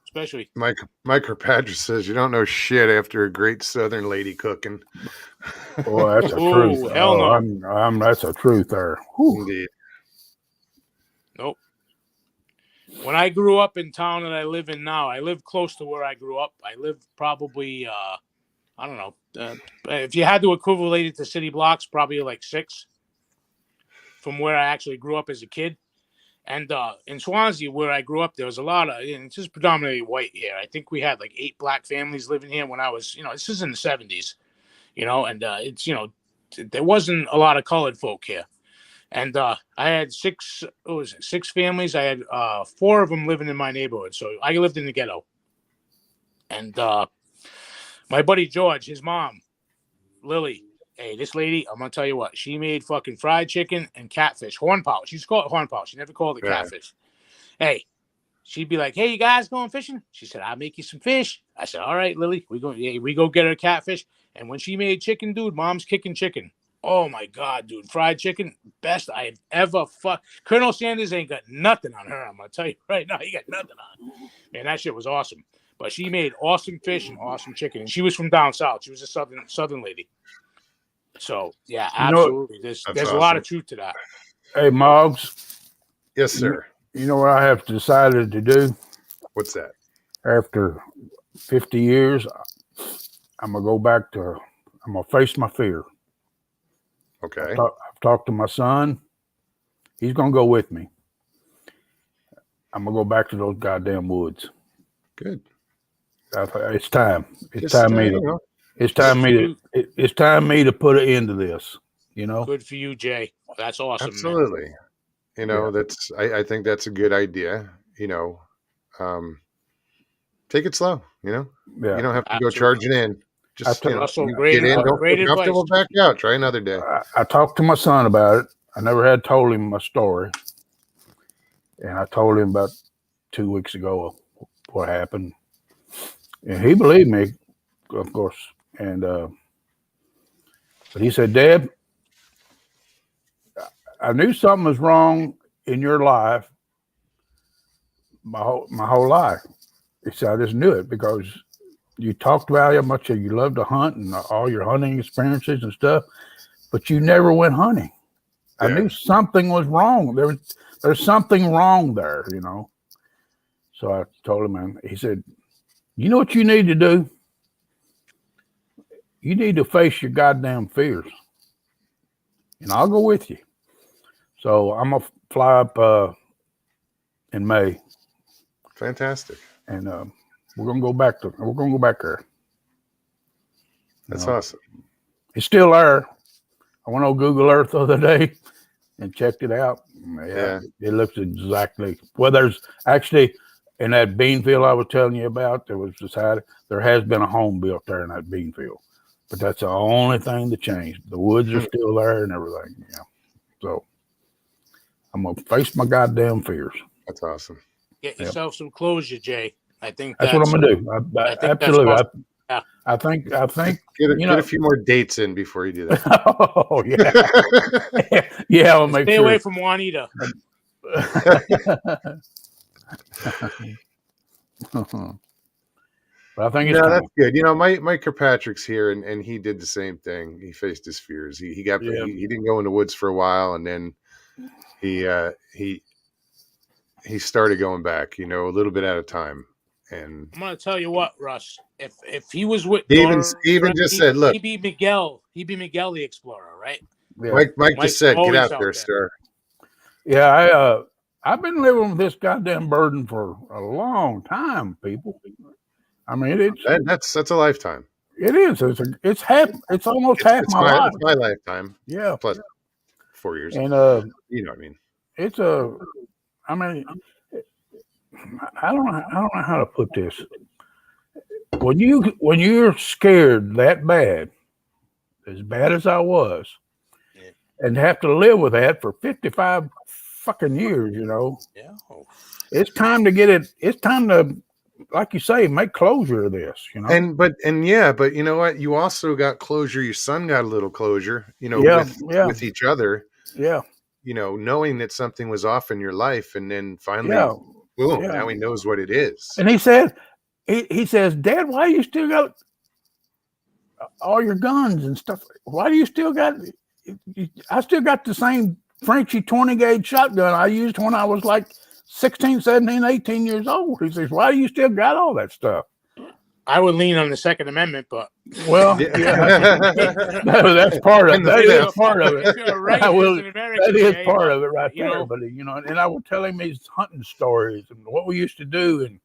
Speaker 2: Especially
Speaker 1: Mike Kirkpatrick says you don't know shit after a great Southern lady cooking.
Speaker 3: Oh, that's a truth.
Speaker 2: Hell no.
Speaker 3: That's a truth there. Whew.
Speaker 1: Indeed.
Speaker 2: Nope. When I grew up in town that I live in now, I live close to where I grew up. I live probably, I don't know, if you had to equivalent it to city blocks, probably like 6 from where I actually grew up as a kid. And in Swansea, where I grew up, there was a lot of, and it's just predominantly white here. I think we had like 8 black families living here when I was, this is in the 70s, and it's, there wasn't a lot of colored folk here. And I had 6 families. I had 4 of them living in my neighborhood. So I lived in the ghetto. And my buddy George, his mom, Lily, hey, this lady, I'm going to tell you what, she made fucking fried chicken and catfish, horn pout. She used to call it horn pout. She never called it catfish. Hey, she'd be like, hey, you guys going fishing? She said, I'll make you some fish. I said, all right, Lily, we go get her catfish. And when she made chicken, dude, mom's kicking chicken. Oh, my God, dude. Fried chicken, best I've ever fucked. Colonel Sanders ain't got nothing on her. I'm going to tell you right now, he got nothing on. Man, that shit was awesome. But she made awesome fish and awesome chicken. And she was from down south. She was a southern lady. So, yeah, absolutely. There's awesome. A lot of truth to that.
Speaker 3: Hey, Moggs.
Speaker 1: Yes, sir.
Speaker 3: You know what I have decided to do?
Speaker 1: What's that?
Speaker 3: After 50 years, I'm going to face my fear.
Speaker 1: Okay.
Speaker 3: I've talked to my son. He's going to go with me. I'm going to go back to those goddamn woods.
Speaker 1: Good.
Speaker 3: It's time. It's time me to put an end to this.
Speaker 2: Good for you, Jay. That's awesome.
Speaker 1: Absolutely. Man. That's. I think that's a good idea. Take it slow.
Speaker 3: Yeah.
Speaker 1: You don't have to go charging in. Just
Speaker 2: great
Speaker 1: get in. Don't feel comfortable. Back out. Try another day.
Speaker 3: I talked to my son about it. I never had told him my story, and I told him about 2 weeks ago what happened, and he believed me, of course. And but he said, Dad, I knew something was wrong in your life my whole life. He said, I just knew it because you talked about how much you love to hunt and all your hunting experiences and stuff, but you never went hunting. Yeah. I knew something was wrong. There's something wrong there, So I told him, man, he said, you know what you need to do? You need to face your goddamn fears. And I'll go with you. So I'm going to fly up in May.
Speaker 1: Fantastic.
Speaker 3: And we're going to go back there.
Speaker 1: That's awesome.
Speaker 3: It's still there. I went on Google Earth the other day and checked it out. Yeah. It looks exactly. Well, there's actually in that bean field I was telling you about, there has been a home built there in that bean field. But that's the only thing that changed. The woods are still there and everything. Yeah. So I'm going to face my goddamn fears.
Speaker 1: That's awesome.
Speaker 2: Get yourself some closure, Jay. I think
Speaker 3: that's what I'm going to do. Absolutely.
Speaker 2: Awesome. Yeah.
Speaker 3: I think
Speaker 1: get a few more dates in before you do that.
Speaker 3: Oh yeah. Yeah, I'll make
Speaker 2: sure. Stay away from Juanita.
Speaker 3: But I think it's
Speaker 1: that's good. Mike Kirkpatrick's here, and he did the same thing. He faced his fears. He didn't go in the woods for a while, and then he he started going back, a little bit at a time. And
Speaker 2: I'm gonna tell you what, Russ. If he was with
Speaker 1: Steven just said, "Look,
Speaker 2: he'd be Miguel. He'd be Miguel the Explorer, right?"
Speaker 1: Yeah. Mike just said, "Get out there, sir."
Speaker 3: Yeah, I've been living with this goddamn burden for a long time, people. I mean,
Speaker 1: that's a lifetime.
Speaker 3: It is. It's almost half my life.
Speaker 1: It's my lifetime.
Speaker 3: Yeah,
Speaker 1: plus 4 years.
Speaker 3: And
Speaker 1: you know what I mean.
Speaker 3: I mean, I don't know how to put this. When you're scared that bad, as bad as I was, and have to live with that for 55 fucking years,
Speaker 2: Yeah.
Speaker 3: It's time to get it. It's time to, like you say, make closure of this,
Speaker 1: But you know what? You also got closure. Your son got a little closure, with each other.
Speaker 3: Yeah.
Speaker 1: Knowing that something was off in your life, and then finally, boom, now he knows what it is.
Speaker 3: And he said, he says, "Dad, why do you still got all your guns and stuff? Why do you still got? I still got the same Frenchie 20 gauge shotgun I used when I was like 16, 17, 18 years old." He says, "Why do you still got all that stuff?"
Speaker 2: I would lean on the Second Amendment, but
Speaker 3: that's part of it. That is part of it. That is part of it right there. But and I would tell him his hunting stories and what we used to do, and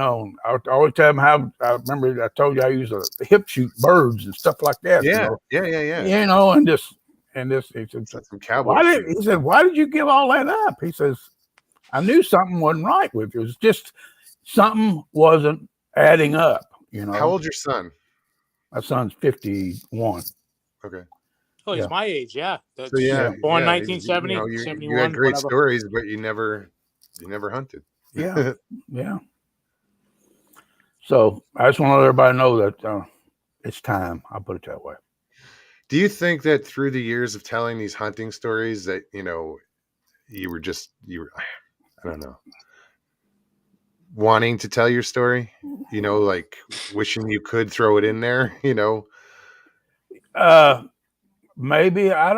Speaker 3: I would always tell him how. I remember I told you I used to hip shoot birds and stuff like that.
Speaker 1: Yeah.
Speaker 3: And this he said,
Speaker 1: some cowboy.
Speaker 3: He said, "Why did you give all that up?" He says, "I knew something wasn't right with you. It was just something wasn't adding up."
Speaker 1: How old's your son?
Speaker 3: My son's 51.
Speaker 1: Okay.
Speaker 2: Oh, he's my age. Yeah.
Speaker 1: Born
Speaker 2: 1970. 71,
Speaker 1: you had great stories, but you never hunted.
Speaker 3: Yeah. Yeah. So I just want to let everybody know that it's time. I'll put it that way.
Speaker 1: Do you think that through the years of telling these hunting stories that, you were I don't know, wanting to tell your story, like wishing you could throw it in there,
Speaker 3: Maybe I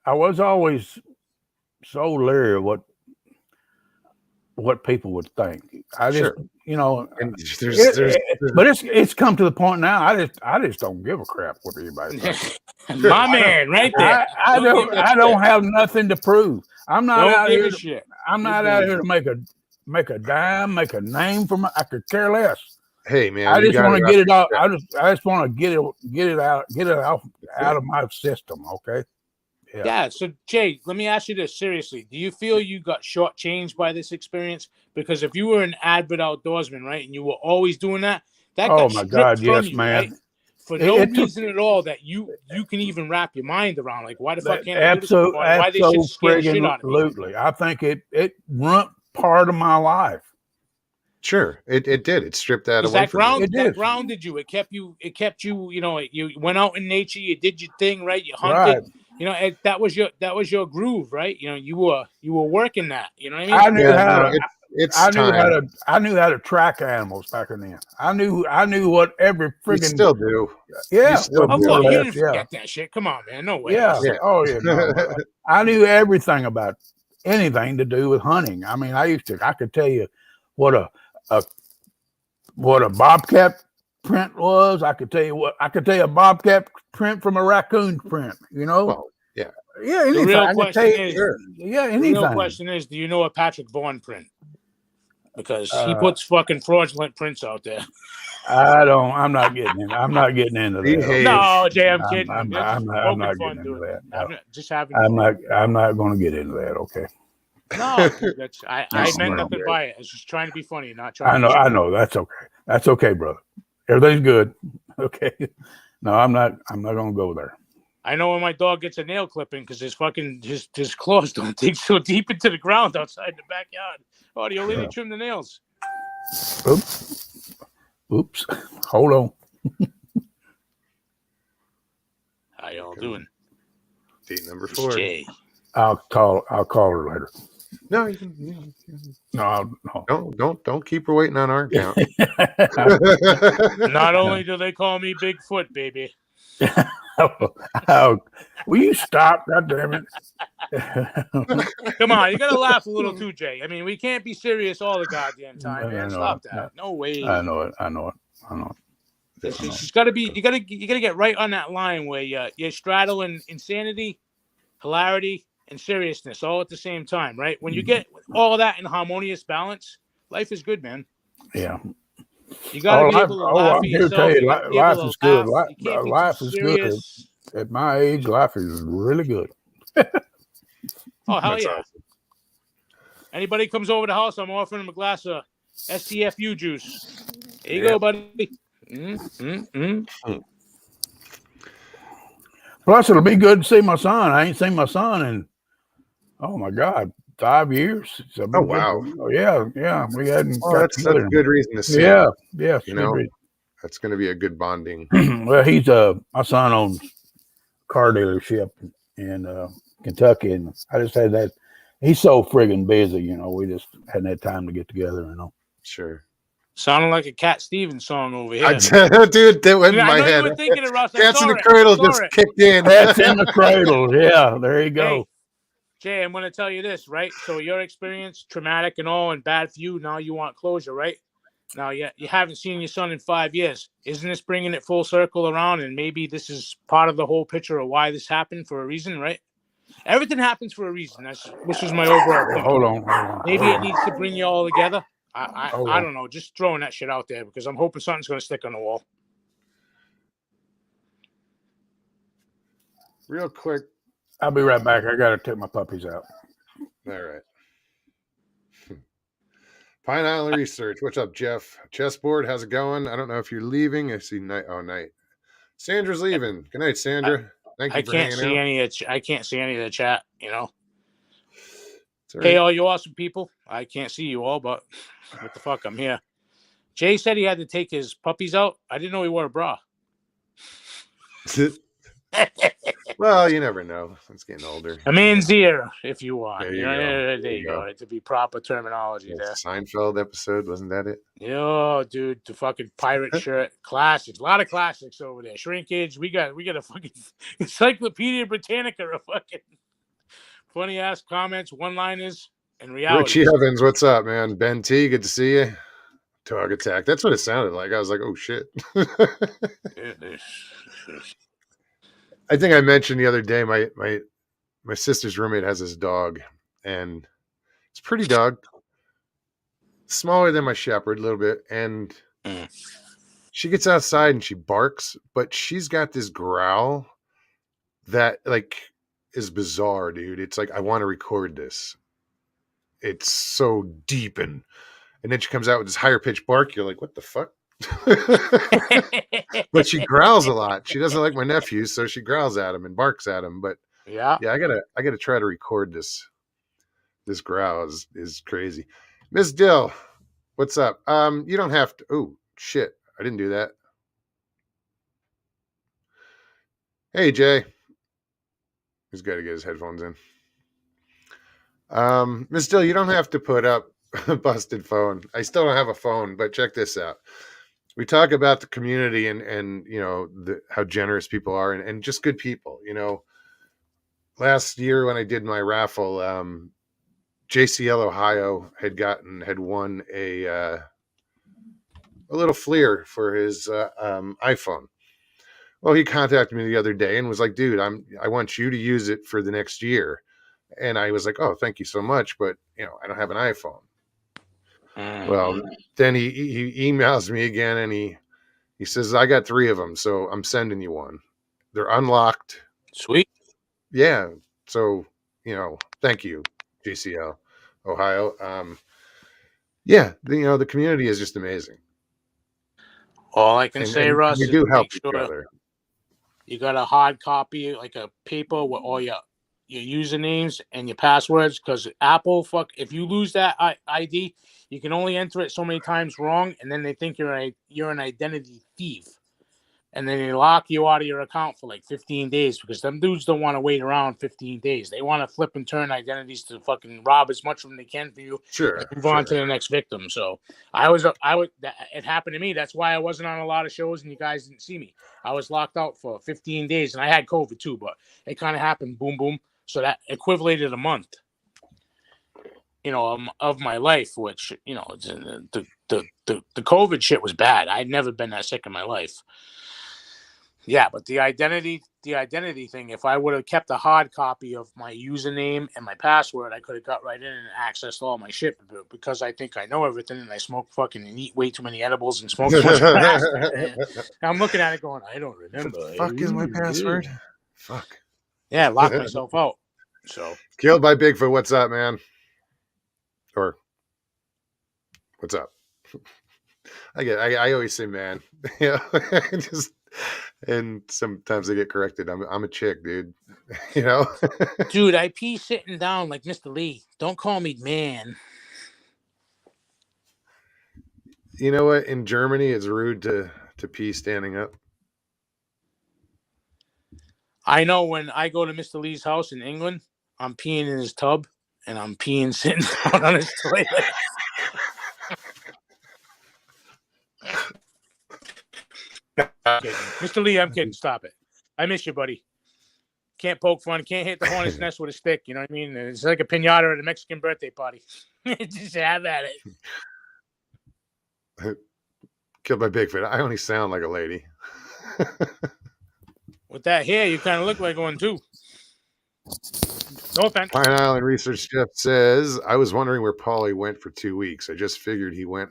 Speaker 3: was always so leery of what people would think. I just, but it's come to the point now. I just don't give a crap what anybody thinks.
Speaker 2: My man, right there.
Speaker 3: I don't have nothing to prove. I'm not out here. I'm not out here to make a dime, make a name for I could care less.
Speaker 1: Hey man,
Speaker 3: I just want to get it out. I just want to get it out of my system. Okay.
Speaker 2: Yeah. So Jay, let me ask you this seriously. Do you feel you got shortchanged by this experience? Because if you were an avid outdoorsman, right, and you were always doing that
Speaker 3: oh my God, yes,
Speaker 2: you,
Speaker 3: man.
Speaker 2: Right? For no reason at all that you can even wrap your mind around. Like, why the fuck can't I do this? Why they should scare the shit out of me?
Speaker 3: Absolutely. I think it ruined part of my life.
Speaker 1: Sure, it did. It stripped that away
Speaker 2: from you. That grounded you. It kept you. You went out in nature. You did your thing, right? You hunted. Right. That was your groove, right? You were working that. You know what I mean?
Speaker 3: I knew how to track animals back then. I knew what every friggin'
Speaker 1: you still do.
Speaker 3: Yeah.
Speaker 2: You didn't forget that shit. Come on, man. No way.
Speaker 3: Yeah. Oh yeah. No. I knew everything about anything to do with hunting. I mean, I could tell you what a bobcat print was. I could tell you a bobcat print from a raccoon print.
Speaker 1: Well, yeah.
Speaker 3: Yeah. Anything.
Speaker 2: The real question is, do you know a Patrick Vaughn print? Because he puts fucking fraudulent prints out there.
Speaker 3: I'm not getting into that.
Speaker 2: No, Jay, I'm kidding.
Speaker 3: I'm not getting into that. No.
Speaker 2: Just having.
Speaker 3: I'm not going to get into that. Okay.
Speaker 2: No, I meant nothing by it. I was just trying to be funny, not trying.
Speaker 3: I know. That's okay. That's okay, brother. Everything's good. Okay. No, I'm not going to go there.
Speaker 2: I know when my dog gets a nail clipping because his claws don't dig so deep into the ground outside the backyard. Oh, do you only trim the nails?
Speaker 3: Oops. Hold on.
Speaker 2: How y'all doing?
Speaker 1: Date number 4.
Speaker 2: Jay.
Speaker 3: I'll call her later.
Speaker 1: No, you can.
Speaker 3: No.
Speaker 1: Don't keep her waiting on our account.
Speaker 2: Not only do they call me Bigfoot, baby.
Speaker 3: Will you stop? God damn it!
Speaker 2: Come on, you gotta laugh a little too, Jay. I mean, we can't be serious all the goddamn time, man. Stop that. No way.
Speaker 3: I know it.
Speaker 2: It's got to be. You gotta get right on that line where you're straddling insanity, hilarity, and seriousness all at the same time, right? When you get all that in harmonious balance, life is good, man.
Speaker 3: Yeah.
Speaker 2: You got to be able to laugh at yourself.
Speaker 3: Life is good. Life is good. At my age, life is really good.
Speaker 2: Oh, hell yeah. Awesome. Anybody comes over the house, I'm offering them a glass of STFU juice. There you go, buddy.
Speaker 3: Plus, it'll be good to see my son. I ain't seen my son in, oh my God, 5 years.
Speaker 1: Oh, wow.
Speaker 3: Yeah. We hadn't.
Speaker 1: That's a good reason to see.
Speaker 3: Yeah.
Speaker 1: That's going to be a good bonding.
Speaker 3: Well, my son owns a car dealership in Kentucky, and I just had that. He's so friggin' busy, we just hadn't had time to get together,
Speaker 1: Sure.
Speaker 2: Sounding like a Cat Stevens song over here.
Speaker 1: Dude, that went in my head. Cats in the Cradle just kicked in.
Speaker 3: Cats in the Cradle. Yeah, there you go.
Speaker 2: Hey, Jay, I'm going to tell you this, right? So your experience, traumatic and all, and bad for you. Now you want closure, right? Now you haven't seen your son in 5 years. Isn't this bringing it full circle around? And maybe this is part of the whole picture of why this happened for a reason, right? Everything happens for a reason. This is my overall thinking.
Speaker 3: Hold on.
Speaker 2: Maybe it needs to bring you all together. I don't know. Just throwing that shit out there because I'm hoping something's going to stick on the wall.
Speaker 1: Real quick.
Speaker 3: I'll be right back. I got to take my puppies out.
Speaker 1: All right. Pine Island Research. What's up, Jeff? Chessboard, how's it going? I don't know if you're leaving. I see night. Oh, night. Sandra's leaving. Good night, Sandra. Thank you for hanging out.
Speaker 2: I can't see any of the chat, Hey, all you awesome people. I can't see you all, but what the fuck? I'm here. Jay said he had to take his puppies out. I didn't know he wore a bra.
Speaker 1: Well, you never know. It's getting older.
Speaker 2: A man's ear, if you want. There you go. To be proper terminology there.
Speaker 1: Seinfeld episode, wasn't that it?
Speaker 2: Yo, dude, the fucking pirate shirt. Classics. A lot of classics over there. Shrinkage. We got a fucking Encyclopedia Britannica of fucking funny ass comments, one-liners, and reality.
Speaker 1: Richie Evans, what's up, man? Ben T, good to see you. Dog attack. That's what it sounded like. I was like, oh shit. I think I mentioned the other day my sister's roommate has this dog, and it's a pretty dog. Smaller than my shepherd a little bit, and she gets outside and she barks, but she's got this growl that is bizarre, dude. It's like, I want to record this. It's so deep, and then she comes out with this higher pitched bark. You're like, what the fuck? But she growls a lot. She doesn't like my nephew, so she growls at him and barks at him. But yeah, I gotta try to record this. This growl is crazy. Miss Dill, what's up? You don't have to. Oh shit, I didn't do that. Hey Jay, he's got to get his headphones in. Miss Dill, you don't have to put up a busted phone. I still don't have a phone, but check this out. We talk about the community and how generous people are and just good people. Last year when I did my raffle, JCL Ohio had won a little Fleer for his iPhone. Well, he contacted me the other day and was like, dude, I want you to use it for the next year. And I was like, oh, thank you so much. But, I don't have an iPhone. Well, then he emails me again and he says, I got 3 of them. So I'm sending you one. They're unlocked.
Speaker 2: Sweet.
Speaker 1: Yeah. So, thank you, JCL Ohio. The community is just amazing.
Speaker 2: All I can say, Russ,
Speaker 1: we do help each other.
Speaker 2: You got a hard copy, like a paper with all your usernames and your passwords, because Apple, if you lose that ID, you can only enter it so many times wrong, and then they think you're an identity thief, and then they lock you out of your account for like 15 days because them dudes don't want to wait around 15 days. They want to flip and turn identities to fucking rob as much of them they can for you.
Speaker 1: Sure.
Speaker 2: And move on to the next victim. So it happened to me. That's why I wasn't on a lot of shows and you guys didn't see me. I was locked out for 15 days and I had COVID too, but it kind of happened. Boom, boom. So that equivalated a month, of my life, which, the COVID shit was bad. I'd never been that sick in my life. Yeah, but the identity thing, if I would have kept a hard copy of my username and my password, I could have got right in and accessed all my shit. But because I think I know everything and I smoke fucking and eat way too many edibles and smoke too much grass, I'm looking at it going, I don't remember.
Speaker 1: What the fuck is my password? Fuck.
Speaker 2: Yeah, lock myself out. So
Speaker 1: Killed by Bigfoot. What's up, man? Or what's up? I always say man. Yeah. And sometimes I get corrected. I'm a chick, dude.
Speaker 2: Dude, I pee sitting down like Mr. Lee. Don't call me man.
Speaker 1: You know what? In Germany, it's rude to pee standing up.
Speaker 2: I know when I go to Mr. Lee's house in England, I'm peeing in his tub and I'm peeing sitting down on his toilet. Mr. Lee, I'm kidding. Stop it. I miss you, buddy. Can't poke fun. Can't hit the hornet's nest with a stick. You know what I mean? It's like a pinata at a Mexican birthday party. Just have at
Speaker 1: it. Killed by Bigfoot. I only sound like a lady.
Speaker 2: With that hair, you kind of look like one too. No offense.
Speaker 1: Pine Island Research Chef says, I was wondering where Paulie went for 2 weeks. I just figured he went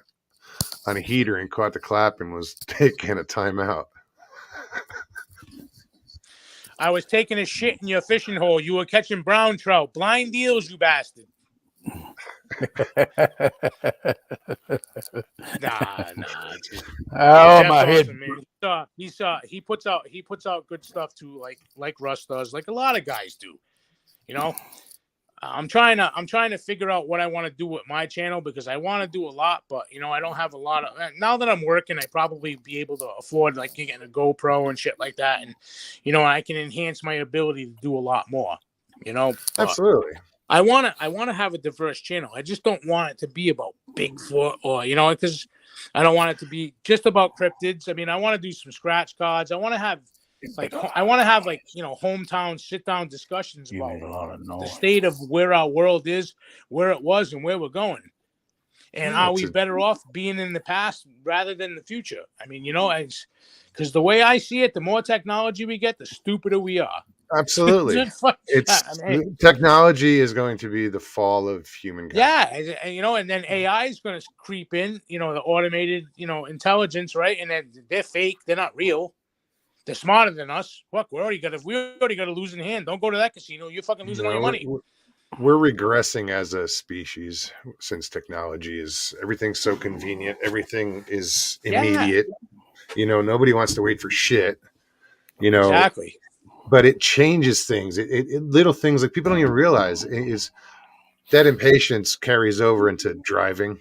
Speaker 1: on a heater and caught the clap and was taking a timeout.
Speaker 2: I was taking a shit in your fishing hole. You were catching brown trout. Blind deals, you bastard. Nah.
Speaker 3: Oh, my head.
Speaker 2: Man. He puts out good stuff too, like Russ does, like a lot of guys do. I'm trying to figure out what I want to do with my channel because I want to do a lot, but I don't have a lot of. Now that I'm working, I probably be able to afford like getting a GoPro and shit like that, and I can enhance my ability to do a lot more.
Speaker 1: Absolutely.
Speaker 2: I want to have a diverse channel. I just don't want it to be about Bigfoot or because I don't want it to be just about cryptids. I mean, I want to do some scratch cards. I want to have hometown sit down discussions about the state of where our world is, where it was, and where we're going. And are we better off being in the past rather than the future? I mean, because the way I see it, the more technology we get, the stupider we are.
Speaker 1: Absolutely. Technology is going to be the fall of humankind.
Speaker 2: Yeah, and then AI is going to creep in, the automated, intelligence, right? And they're fake. They're not real. They're smarter than us. Fuck, we already got a losing hand. Don't go to that casino. You're fucking losing all your money.
Speaker 1: We're regressing as a species since technology is everything's so convenient. Everything is immediate. Nobody wants to wait for shit.
Speaker 2: Exactly.
Speaker 1: But it changes things. It little things like people don't even realize is that impatience carries over into driving.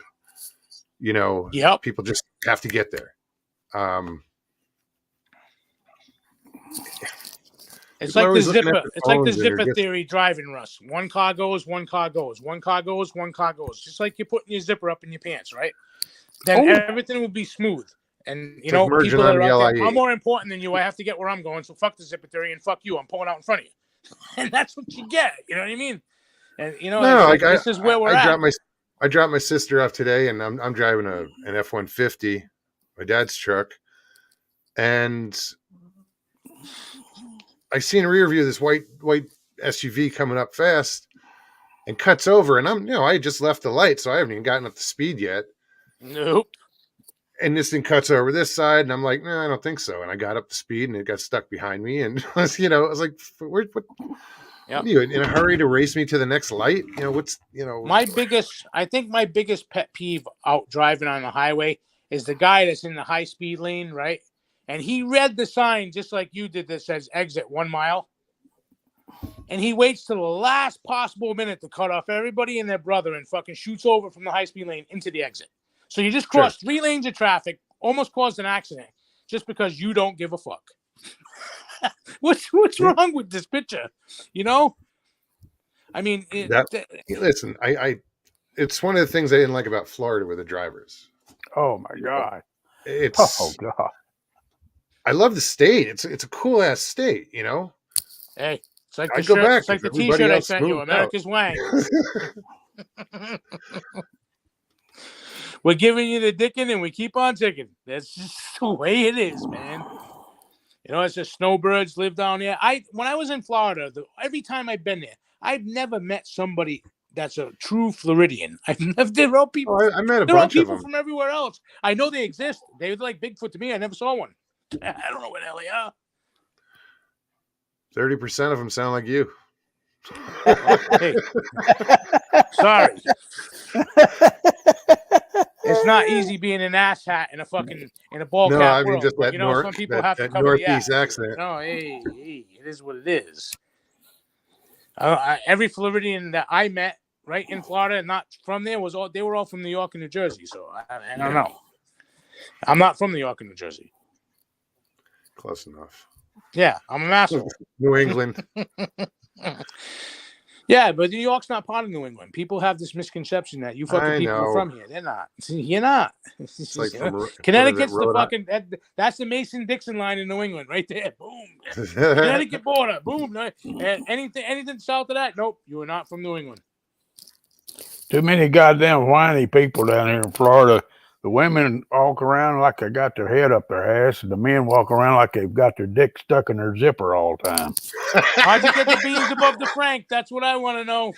Speaker 2: Yep.
Speaker 1: People just have to get there.
Speaker 2: It's like the zipper. It's like the zipper theory driving, Russ. One car goes, one car goes. One car goes, one car goes. Just like you're putting your zipper up in your pants, right? Then everything will be smooth. And people that are out there, I'm more important than you. I have to get where I'm going. So fuck the zipper theory and fuck you. I'm pulling out in front of you, and that's what you get. You know what I mean? And this is where we're at.
Speaker 1: I dropped my sister off today, and I'm driving an F-150, my dad's truck, and I see in rear view this white SUV coming up fast and cuts over, and I just left the light, so I haven't even gotten up to speed yet.
Speaker 2: Nope. And
Speaker 1: this thing cuts over this side, and I'm like, no, I don't think so. And I got up to speed, and it got stuck behind me, and I was like, what? Yep. Are you in a hurry to race me to the next light?
Speaker 2: I think my biggest pet peeve out driving on the highway is the guy that's in the high speed lane, right? And he read the sign just like you did that says exit 1 mile. And he waits till the last possible minute to cut off everybody and their brother and fucking shoots over from the high speed lane into the exit. So you just crossed 3 lanes of traffic, almost caused an accident just because you don't give a fuck. What's wrong with this picture? I mean,
Speaker 1: listen, it's one of the things I didn't like about Florida with the drivers.
Speaker 3: Oh my God.
Speaker 1: I love the state. It's a cool ass state,
Speaker 2: Hey, It's like the shirt. It's like the T-shirt I sent you. America's Wang. We're giving you the dickin' and we keep on ticking. That's just the way it is, man. You know, it's just snowbirds live down there. When I was in Florida, every time I've been there, I've never met somebody that's a true Floridian. They're all people.
Speaker 1: Oh, I met a bunch of them.
Speaker 2: They're all people from everywhere else. I know they exist. They're like Bigfoot to me. I never saw one. I don't know where the hell they are.
Speaker 1: 30% of them sound like you.
Speaker 2: Hey, sorry. It's not easy being an ass hat in a ball cap.
Speaker 1: No, I mean
Speaker 2: world,
Speaker 1: just that
Speaker 2: some people have to cover
Speaker 1: Northeast
Speaker 2: the
Speaker 1: accent.
Speaker 2: No, hey, it is what it is. Every Floridian that I met right in Florida, not from there, they were all from New York and New Jersey. So I don't know. I'm not from New York and New Jersey.
Speaker 1: Close enough.
Speaker 2: Yeah, I'm an asshole.
Speaker 1: New England.
Speaker 2: Yeah, but New York's not part of New England. People have this misconception that you fucking people are from here. They're not. You're not.
Speaker 1: It's like
Speaker 2: Connecticut's the fucking that's the Mason-Dixon line in New England right there. Boom. Connecticut border. Boom. And anything south of that, nope. You are not from New England.
Speaker 3: Too many goddamn whiny people down here in Florida. The women walk around like they got their head up their ass, and the men walk around like they've got their dick stuck in their zipper all the time.
Speaker 2: How'd you get the beans above the Frank? That's what I want to know.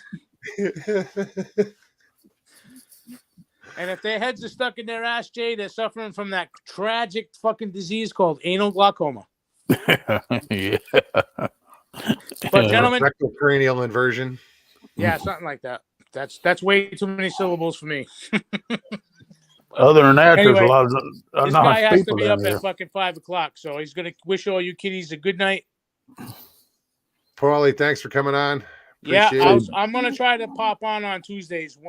Speaker 2: And if their heads are stuck in their ass, Jay, they're suffering from that tragic fucking disease called anal glaucoma.
Speaker 3: Yeah.
Speaker 2: But gentlemen,
Speaker 1: rectal cranial inversion.
Speaker 2: Yeah, something like that. That's way too many syllables for me.
Speaker 3: Other than that,
Speaker 2: anyway,
Speaker 3: there's a lot of
Speaker 2: this guy has to be up at fucking 5 o'clock, so he's gonna wish all you kiddies a good night.
Speaker 1: Paulie, thanks for coming on.
Speaker 2: Appreciate I'm gonna try to pop on Tuesdays.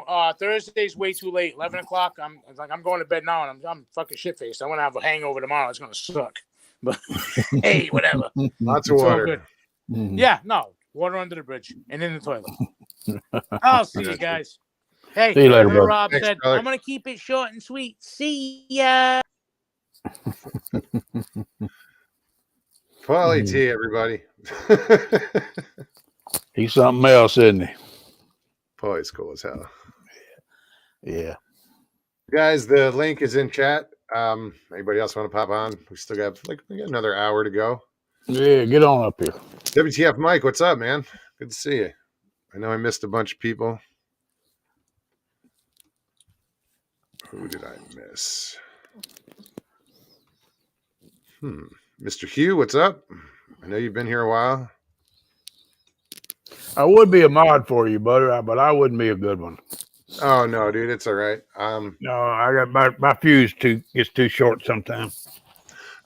Speaker 2: Thursday's way too late. 11 o'clock. I'm going to bed now, and I'm fucking shit faced. I'm gonna have a hangover tomorrow. It's gonna suck. But hey, whatever.
Speaker 1: Lots of water.
Speaker 2: Good. Yeah, no water under the bridge and in the toilet. I'll see you guys. Hey,
Speaker 3: see you later, bro.
Speaker 2: Rob
Speaker 1: Thanks,
Speaker 2: said,
Speaker 1: brother.
Speaker 2: I'm going to keep it short and sweet. See ya.
Speaker 1: Paulie T, everybody.
Speaker 3: He's something else, isn't he?
Speaker 1: Paulie's cool as hell.
Speaker 3: Yeah.
Speaker 1: Guys, the link is in chat. Anybody else want to pop on? We still got we got another hour to go.
Speaker 3: Yeah, get on up here.
Speaker 1: WTF Mike, what's up, man? Good to see you. I know I missed a bunch of people. Who did I miss? Mr. Hugh, what's up? I know you've been here a while.
Speaker 3: I would be a mod for you, but I wouldn't be a good one.
Speaker 1: Oh no, dude, it's all right.
Speaker 3: No, I got my fuse gets too short sometimes.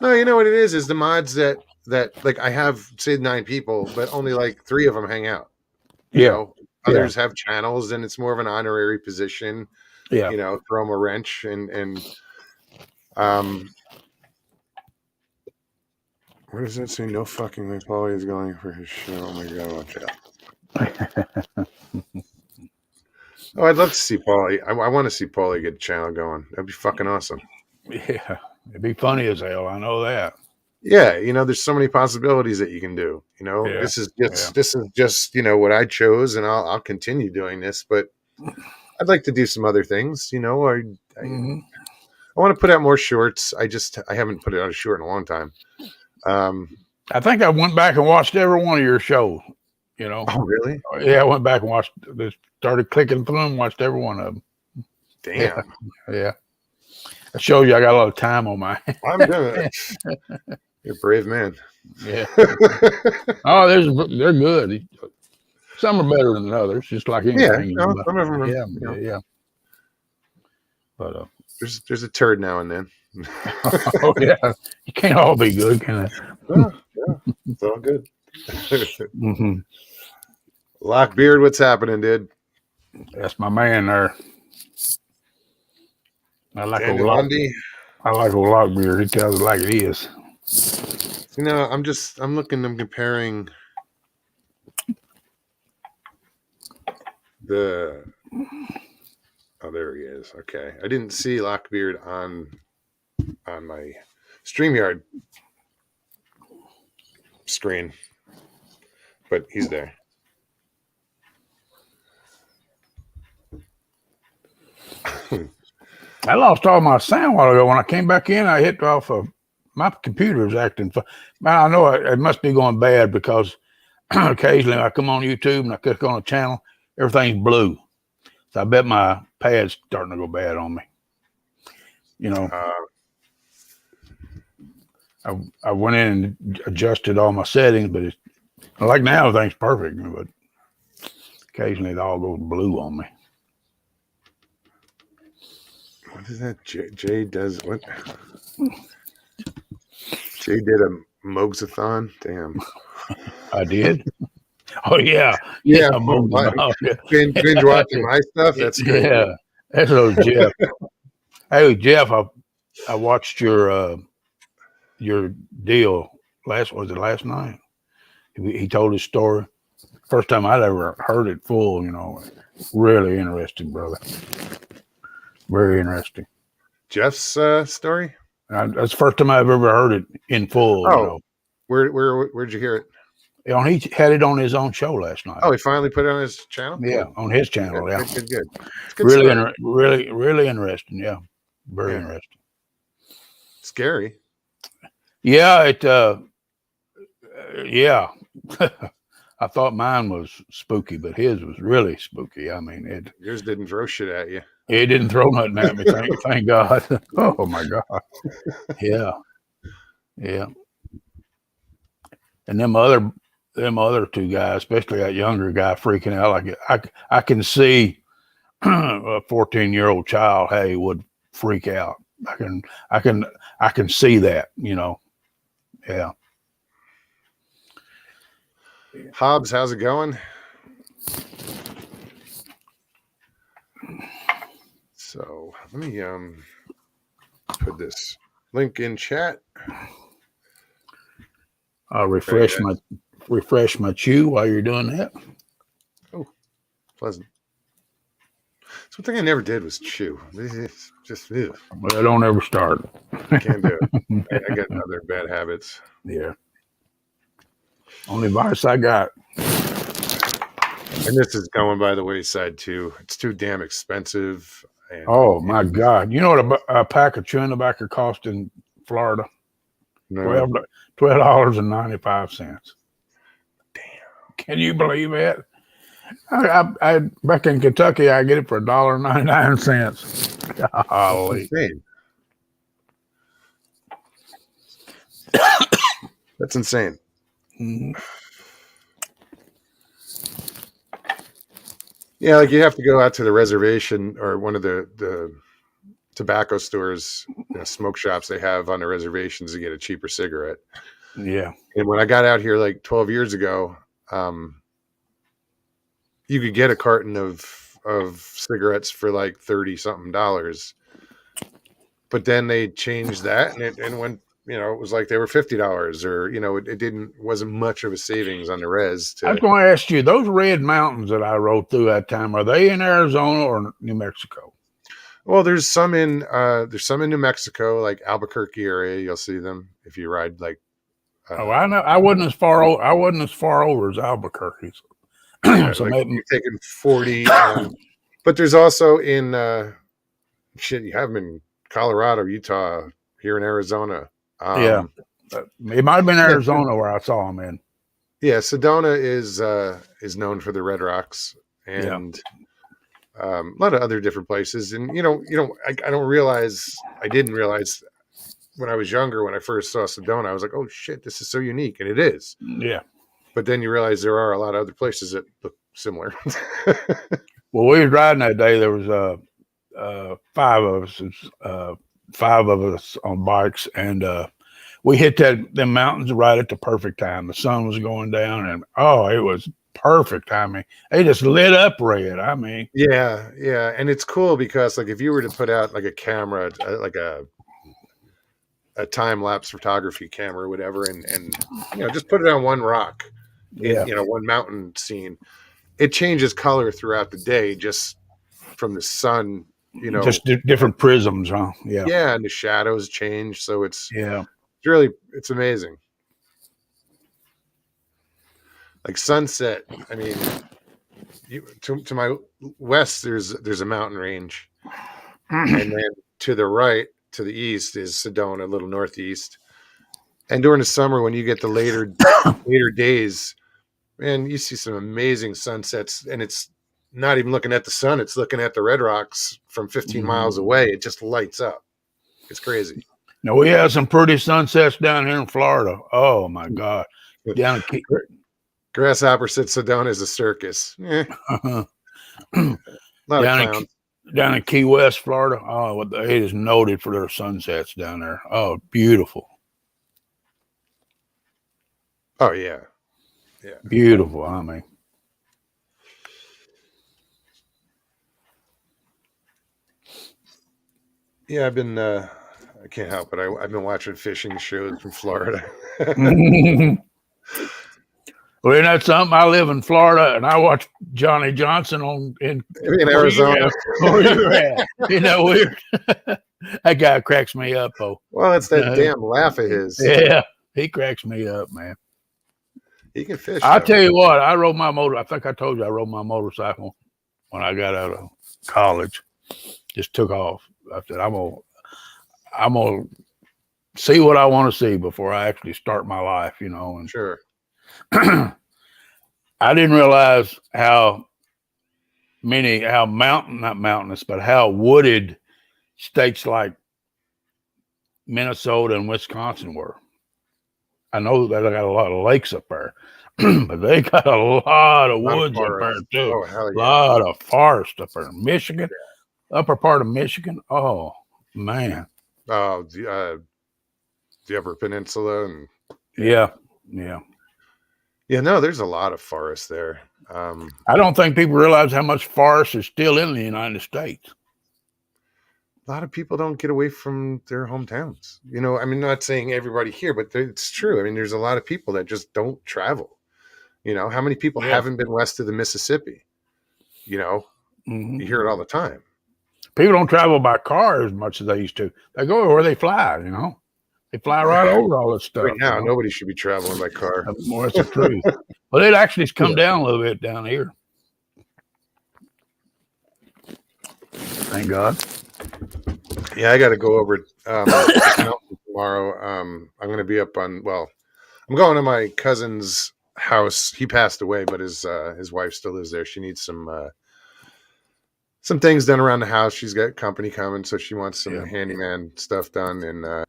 Speaker 1: No, you know what it is the mods that like I have say 9 people, but only like 3 of them hang out. You know, others have channels, and it's more of an honorary position.
Speaker 3: Yeah,
Speaker 1: you know, throw them a wrench and where does that say? No fucking way Paulie is going for his show. Oh my god, watch out. Oh, I'd love to see Paulie. I want to see Paulie get a channel going. That'd be fucking awesome.
Speaker 3: Yeah, it'd be funny as hell. I know that.
Speaker 1: Yeah, you know, there's so many possibilities that you can do. You know, this is just you know what I chose, and I'll continue doing this. But I'd like to do some other things. You know, I want to put out more shorts. I haven't put out a short in a long time.
Speaker 3: I think I went back and watched every one of your shows. You know.
Speaker 1: Oh, really?
Speaker 3: Yeah, I went back and watched. Started clicking through them, watched every one of them.
Speaker 1: Damn.
Speaker 3: Yeah. That shows you I got a lot of time on my.
Speaker 1: I'm doing it. You're a brave man.
Speaker 3: Yeah. Oh, they're good. Some are better than others, just like anything.
Speaker 1: Yeah, no, some of them are,
Speaker 3: yeah. But
Speaker 1: there's a turd now and then.
Speaker 3: Oh yeah, you can't all be good, can it?
Speaker 1: Yeah, it's all good. Lockbeard, what's happening, dude?
Speaker 3: That's my man there. I like old Lockbeard. He tells it like it is.
Speaker 1: You know, I'm comparing the. Oh, there he is. Okay, I didn't see Lockbeard on my StreamYard screen. but he's there.
Speaker 3: I lost all my sound a while ago. When I came back in, I hit off of my computer's acting. Man, I know it must be going bad because occasionally I come on YouTube and I click on a channel, everything's blue. So I bet my pad's starting to go bad on me. You know, I went in and adjusted all my settings, but it's like now everything's perfect. But occasionally it all goes blue on me.
Speaker 1: What is that? Jay does what? Jay did a Mogathon. Damn.
Speaker 3: I did. Oh yeah,
Speaker 1: yeah. Binge watching my stuff. That's good.
Speaker 3: Yeah, that's those Jeff. Hey Jeff, I watched your deal last night. He told his story. First time I'd ever heard it full. You know, really interesting, brother. Very interesting.
Speaker 1: Jeff's story?
Speaker 3: That's the first time I've ever heard it in full.
Speaker 1: Oh,
Speaker 3: you know.
Speaker 1: Where'd you hear it?
Speaker 3: He had it on his own show last night.
Speaker 1: Oh, he finally put it on his channel?
Speaker 3: Yeah, on his channel. Yeah,
Speaker 1: good.
Speaker 3: Really interesting. Yeah, very interesting.
Speaker 1: Scary.
Speaker 3: Yeah, yeah. I thought mine was spooky, but his was really spooky. I mean,
Speaker 1: yours didn't throw shit at you.
Speaker 3: It didn't throw nothing at me. Thank God. Oh my God. Yeah. And them other two guys, especially that younger guy, freaking out like I can see a 14-year-old child, hey, would freak out. I can see that. You know. Yeah.
Speaker 1: Hobbs, how's it going? So let me put this link in chat.
Speaker 3: I'll refresh my chew while you're doing that.
Speaker 1: Oh, pleasant. It's one thing I never did was chew. It's just
Speaker 3: well, I don't ever start.
Speaker 1: I can't do it. I got other bad habits.
Speaker 3: Yeah. Only vice I got.
Speaker 1: And this is going by the wayside too. It's too damn expensive. And
Speaker 3: oh my God! You know what a pack of chewing tobacco cost in Florida? No. $12.95. Damn! Can you believe it? I back in Kentucky, I get it for $1.99. Golly!
Speaker 1: That's insane.
Speaker 3: Mm-hmm.
Speaker 1: Yeah, like you have to go out to the reservation or one of the tobacco stores, smoke shops they have on the reservations to get a cheaper cigarette.
Speaker 3: Yeah.
Speaker 1: And when I got out here like 12 years ago, you could get a carton of cigarettes for like $30-something. But then they changed that and went, it was like they were $50 or, it wasn't much of a savings on the res.
Speaker 3: I was going to ask you, those Red Mountains that I rode through that time, are they in Arizona or New Mexico?
Speaker 1: Well, there's some in New Mexico, like Albuquerque area. You'll see them if you ride like.
Speaker 3: I know. I wasn't as far over as Albuquerque.
Speaker 1: So like maybe you're taking 40. But there's also in you have them in Colorado, Utah, here in Arizona.
Speaker 3: Yeah, it might have been Arizona where I saw them in.
Speaker 1: Yeah, Sedona is known for the Red Rocks and a lot of other different places. And I didn't realize when I was younger, when I first saw Sedona, I was like, oh shit, this is so unique, and it is.
Speaker 3: Yeah.
Speaker 1: But then you realize there are a lot of other places that look similar.
Speaker 3: Well, we was riding that day. There was 5 of us. 5 of us on bikes, and we hit them mountains right at the perfect time. The sun was going down, and it was perfect. I mean, they just lit up red. I mean,
Speaker 1: yeah, and it's cool because like if you were to put out like a camera, like a time lapse photography camera or whatever, and just put it on one rock, one mountain scene, it changes color throughout the day just from the sun.
Speaker 3: Just different prisms, huh?
Speaker 1: Yeah, and the shadows change, so it's
Speaker 3: amazing.
Speaker 1: like sunset. I mean, to my west, there's a mountain range, and then to the right, to the east, is Sedona, a little northeast. And during the summer, when you get the later days, man, you see some amazing sunsets, and it's not even looking at the sun; it's looking at the red rocks from 15 miles away. It just lights up. It's crazy.
Speaker 3: Now we have some pretty sunsets down here in Florida. Oh my God! Down in
Speaker 1: Grasshopper said Sedona is a circus. A lot of clowns.
Speaker 3: Down in Key West, Florida. Oh, it is noted for their sunsets down there. Oh, beautiful.
Speaker 1: Oh yeah,
Speaker 3: beautiful. I mean,
Speaker 1: yeah. I've been. I can't help it. I've been watching fishing shows from Florida.
Speaker 3: Well, isn't that something? I live in Florida, and I watch Johnny Johnson in
Speaker 1: Arizona.
Speaker 3: Isn't that weird? That guy cracks me up, though.
Speaker 1: Well, it's that damn laugh of his.
Speaker 3: Yeah, he cracks me up, man.
Speaker 1: He can fish.
Speaker 3: I'll tell you what, I rode my motor. I think I told you I rode my motorcycle when I got out of college. Just took off. I said, I'm gonna see what I want to see before I actually start my life, you know. And
Speaker 1: sure.
Speaker 3: I didn't realize how wooded states like Minnesota and Wisconsin were. I know that I got a lot of lakes up there, but they got a lot of woods up there too.
Speaker 1: Oh, hell yeah.
Speaker 3: A lot of forest up there. Michigan, upper part of Michigan. Oh man.
Speaker 1: Oh, the Upper Peninsula and
Speaker 3: yeah.
Speaker 1: Yeah, no, there's a lot of forest there.
Speaker 3: I don't think people realize how much forest is still in the United States.
Speaker 1: A lot of people don't get away from their hometowns. You know, I mean, not saying everybody here, but it's true. I mean, there's a lot of people that just don't travel. You know, how many people haven't been west of the Mississippi? You know, you hear it all the time.
Speaker 3: People don't travel by car as much as they used to. They go where they fly, you know. They fly right over all this stuff.
Speaker 1: Right now, nobody should be traveling by car.
Speaker 3: That's the truth. Well, it actually has come down a little bit down here. Thank God.
Speaker 1: Yeah, I got to go over tomorrow. I'm going to be up on. Well, I'm going to my cousin's house. He passed away, but his wife still lives there. She needs some things done around the house. She's got company coming, so she wants some handyman stuff done. And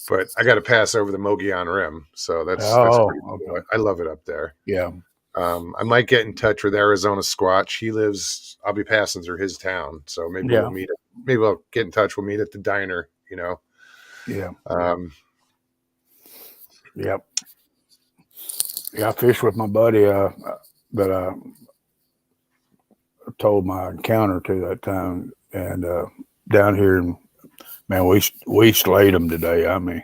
Speaker 1: but I got to pass over the Mogollon Rim, so that's pretty cool. Okay. I love it up there.
Speaker 3: Yeah.
Speaker 1: I might get in touch with Arizona Squatch. He lives. I'll be passing through his town, so maybe we'll meet. Maybe I'll get in touch. We'll meet at the diner. You know.
Speaker 3: Yeah. Yep. Yeah, I fished with my buddy that I told my encounter to that time, and down here, and man, we slayed them today. I mean,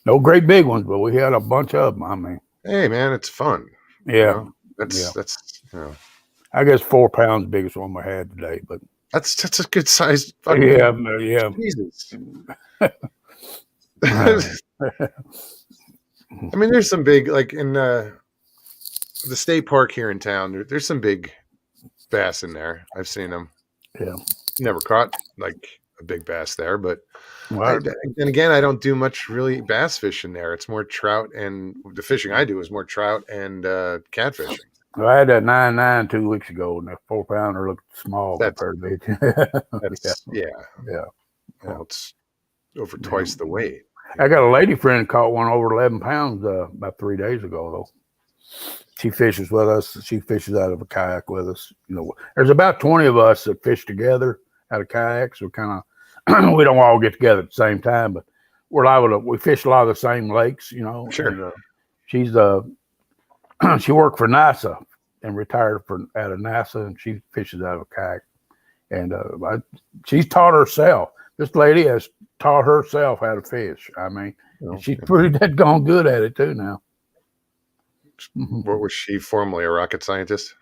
Speaker 3: no great big ones, but we had a bunch of them. I mean,
Speaker 1: hey man, it's fun.
Speaker 3: Yeah,
Speaker 1: you know? That's you know.
Speaker 3: I guess 4 pounds biggest one we had today, but
Speaker 1: that's a good size.
Speaker 3: Yeah.
Speaker 1: Jesus. I mean, there's some big, like in the state park here in town. There's some big bass in there. I've seen them.
Speaker 3: Yeah.
Speaker 1: Never caught like a big bass there, but
Speaker 3: wow.
Speaker 1: And again, I don't do much really bass fishing there. It's more trout, and the fishing I do is more trout and catfishing.
Speaker 3: Well, I had that 9.9 2 weeks ago, and that 4 pounder looked small compared to it.
Speaker 1: Yeah. Well, it's over twice the weight.
Speaker 3: I got a lady friend caught one over 11 pounds about 3 days ago, though. She fishes with us. She fishes out of a kayak with us. You know, there's about 20 of us that fish together out of kayaks. We kind of, we don't all get together at the same time, but we're liable to, we fish a lot of the same lakes, you know.
Speaker 1: Sure.
Speaker 3: And, she's she worked for NASA and retired out of NASA, and she fishes out of a kayak. And she's taught herself. This lady has taught herself how to fish. I mean, she's pretty dead-gone good at it too now.
Speaker 1: What was she formerly, a rocket scientist?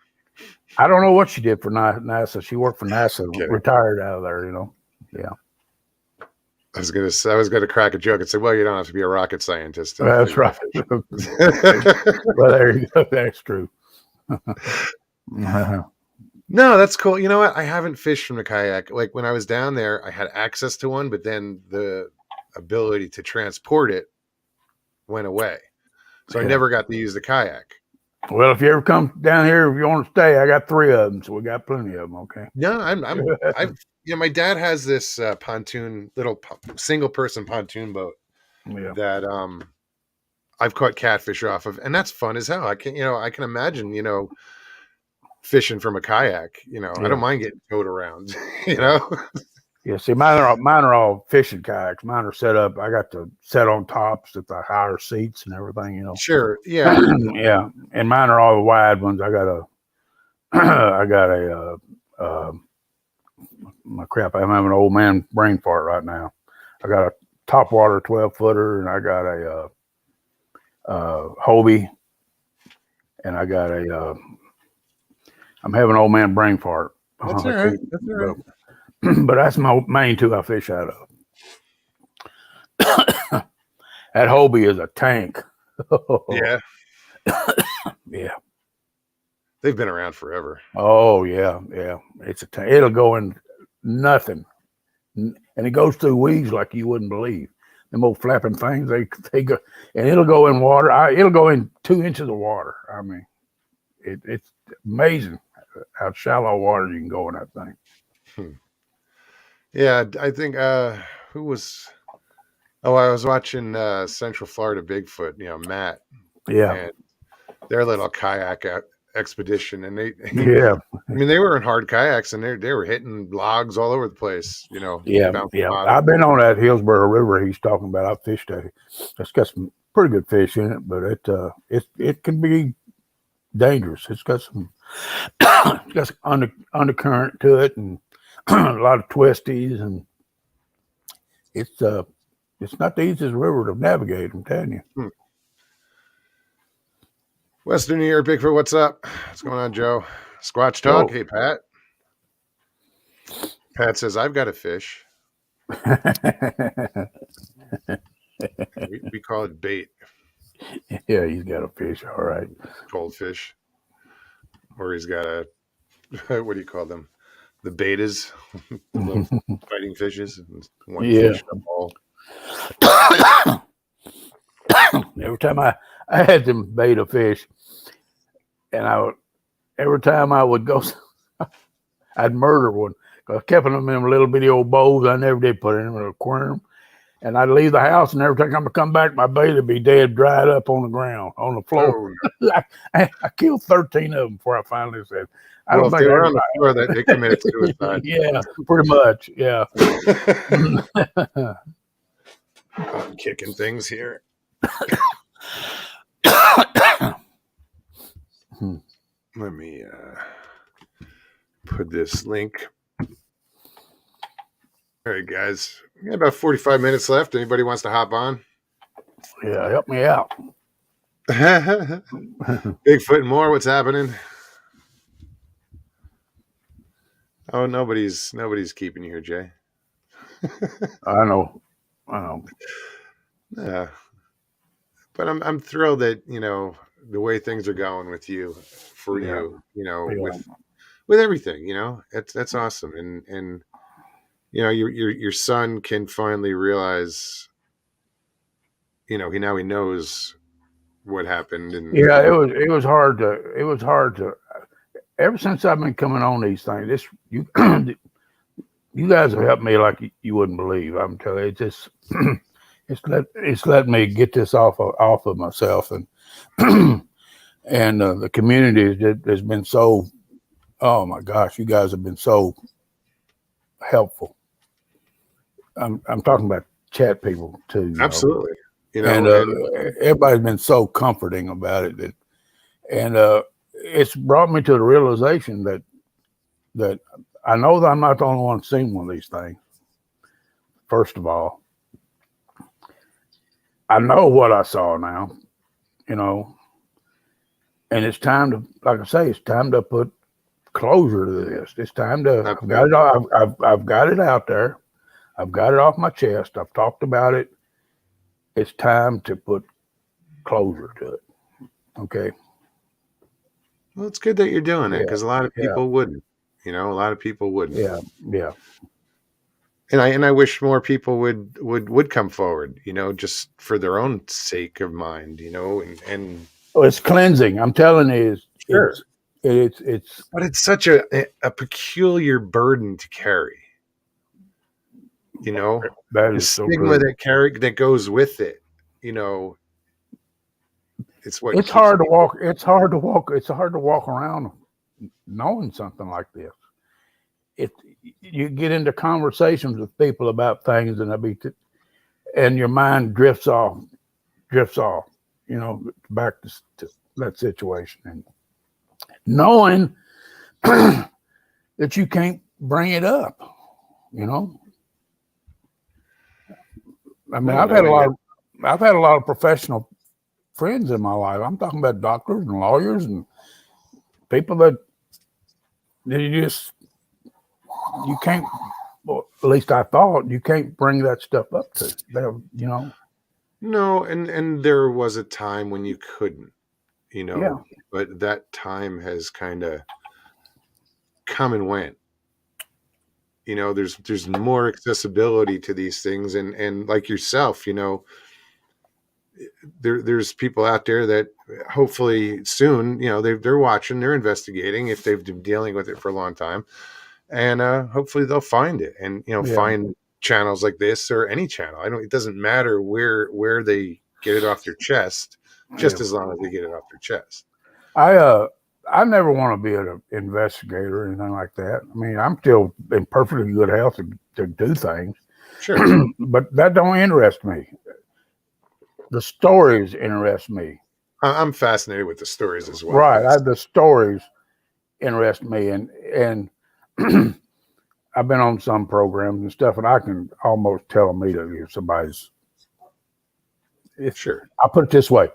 Speaker 3: I don't know what she did for NASA. She worked for NASA, retired out of there, you know. Yeah.
Speaker 1: I was gonna crack a joke and say, well, you don't have to be a rocket scientist.
Speaker 3: That's right. Well, there you go. That's true.
Speaker 1: No, that's cool. You know what? I haven't fished from a kayak. Like when I was down there, I had access to one, but then the ability to transport it went away. So I never got to use the kayak.
Speaker 3: Well, if you ever come down here, if you want to stay, I got 3 of them, so we got plenty of them. Okay.
Speaker 1: No, my dad has this pontoon, little single person pontoon boat that I've caught catfish off of, and that's fun as hell. I can imagine, fishing from a kayak. I don't mind getting towed around.
Speaker 3: Yeah, see, mine are all fishing kayaks. Mine are set up. I got to set on tops at the higher seats and everything.
Speaker 1: Sure, yeah,
Speaker 3: yeah, and mine are all the wide ones. I got my crap. I'm having an old man brain fart right now. I got a topwater 12-footer, and I got a Hobie, and I got I'm having an old man brain fart.
Speaker 1: That's all right. That's all right.
Speaker 3: But that's my main 2 I fish out of. That Hobie is a tank.
Speaker 1: Yeah.
Speaker 3: Yeah.
Speaker 1: They've been around forever.
Speaker 3: Oh, yeah. Yeah. It's a tank. It'll go in nothing. And it goes through weeds like you wouldn't believe. Them old flapping things, they go, and it'll go in water. It'll go in 2 inches of water. I mean, it's amazing how shallow water you can go in that thing.
Speaker 1: Yeah, I think I was watching Central Florida Bigfoot, Matt.
Speaker 3: Yeah.
Speaker 1: And their little kayak expedition, and they were in hard kayaks, and they were hitting logs all over the place,
Speaker 3: Yeah. I've been on that Hillsborough River he's talking about. I fished it. It's got some pretty good fish in it, but it can be dangerous. It's got some undercurrent to it, and a lot of twisties, and it's not the easiest river to navigate, I'm telling you.
Speaker 1: Western New York Bigfoot, what's up? What's going on, Joe? Squatch Talk. Hey, Pat. Pat says, I've got a fish. we call it bait.
Speaker 3: Yeah, he's got a fish, all right.
Speaker 1: Goldfish. Or he's got a, what do you call them? The betas, the little fighting fishes. One fish in a ball.
Speaker 3: Every time I had them beta fish, and every time I would go, I'd murder one. I kept them in them little bitty old bowls. I never did put in an aquarium. And I'd leave the house, and every time I come back, my bait would be dead, dried up on the ground, on the floor. Oh. I killed 13 of them before I finally said, I don't think
Speaker 1: they're on the floor that they committed suicide.
Speaker 3: Yeah, pretty much. Yeah.
Speaker 1: I'm kicking things here. Let me put this link. All right, guys. We got about 45 minutes left. Anybody wants to hop on?
Speaker 3: Yeah, help me out.
Speaker 1: Bigfoot and more. What's happening? Oh, nobody's keeping you here, Jay.
Speaker 3: I know.
Speaker 1: Yeah, but I'm thrilled that the way things are going with you, for you, with everything. That's awesome, and your son can finally realize, he knows what happened. And
Speaker 3: it was hard to ever since I've been coming on these things, you guys have helped me like you wouldn't believe. I'm telling you, it's let me get this off of myself, and and the community has been so, oh my gosh, you guys have been so helpful. I'm talking about chat people too.
Speaker 1: Absolutely.
Speaker 3: And everybody's been so comforting about it, and it's brought me to the realization that I know that I'm not the only one seeing one of these things. First of all, I know what I saw now, and it's time to, like I say, it's time to put closure to this. It's time to, I've got it out there. I've got it off my chest. I've talked about it. It's time to put closure to it. Okay.
Speaker 1: Well, it's good that you're doing it because a lot of people wouldn't. A lot of people wouldn't.
Speaker 3: Yeah.
Speaker 1: And I wish more people would come forward, just for their own sake of mind, and
Speaker 3: it's cleansing. I'm telling you,
Speaker 1: sure.
Speaker 3: It's
Speaker 1: but it's such a peculiar burden to carry.
Speaker 3: That
Speaker 1: the
Speaker 3: is
Speaker 1: stigma that goes with it. It's
Speaker 3: hard to walk. It's hard to walk. It's hard to walk around knowing something like this. You get into conversations with people about things, and your mind drifts off, back to that situation, and knowing that you can't bring it up. I mean, I've had a lot of professional friends in my life. I'm talking about doctors and lawyers and people that you can't, well, at least I thought, you can't bring that stuff up to,
Speaker 1: No, and there was a time when you couldn't,
Speaker 3: Yeah.
Speaker 1: but that time has kind of come and went. There's more accessibility to these things, and like yourself, there's people out there that hopefully soon, they're watching, they're investigating if they've been dealing with it for a long time, and hopefully they'll find it and find channels like this or any channel. It doesn't matter where they get it off their chest, just as long as they get it off their chest.
Speaker 3: I never want to be an investigator or anything like that. I mean, I'm still in perfectly good health to do things.
Speaker 1: Sure.
Speaker 3: But that don't interest me. The stories interest me.
Speaker 1: I'm fascinated with the stories as well.
Speaker 3: Right. The stories interest me. And I've been on some programs and stuff, and I can almost tell immediately if somebody's.
Speaker 1: Sure.
Speaker 3: I'll put it this way.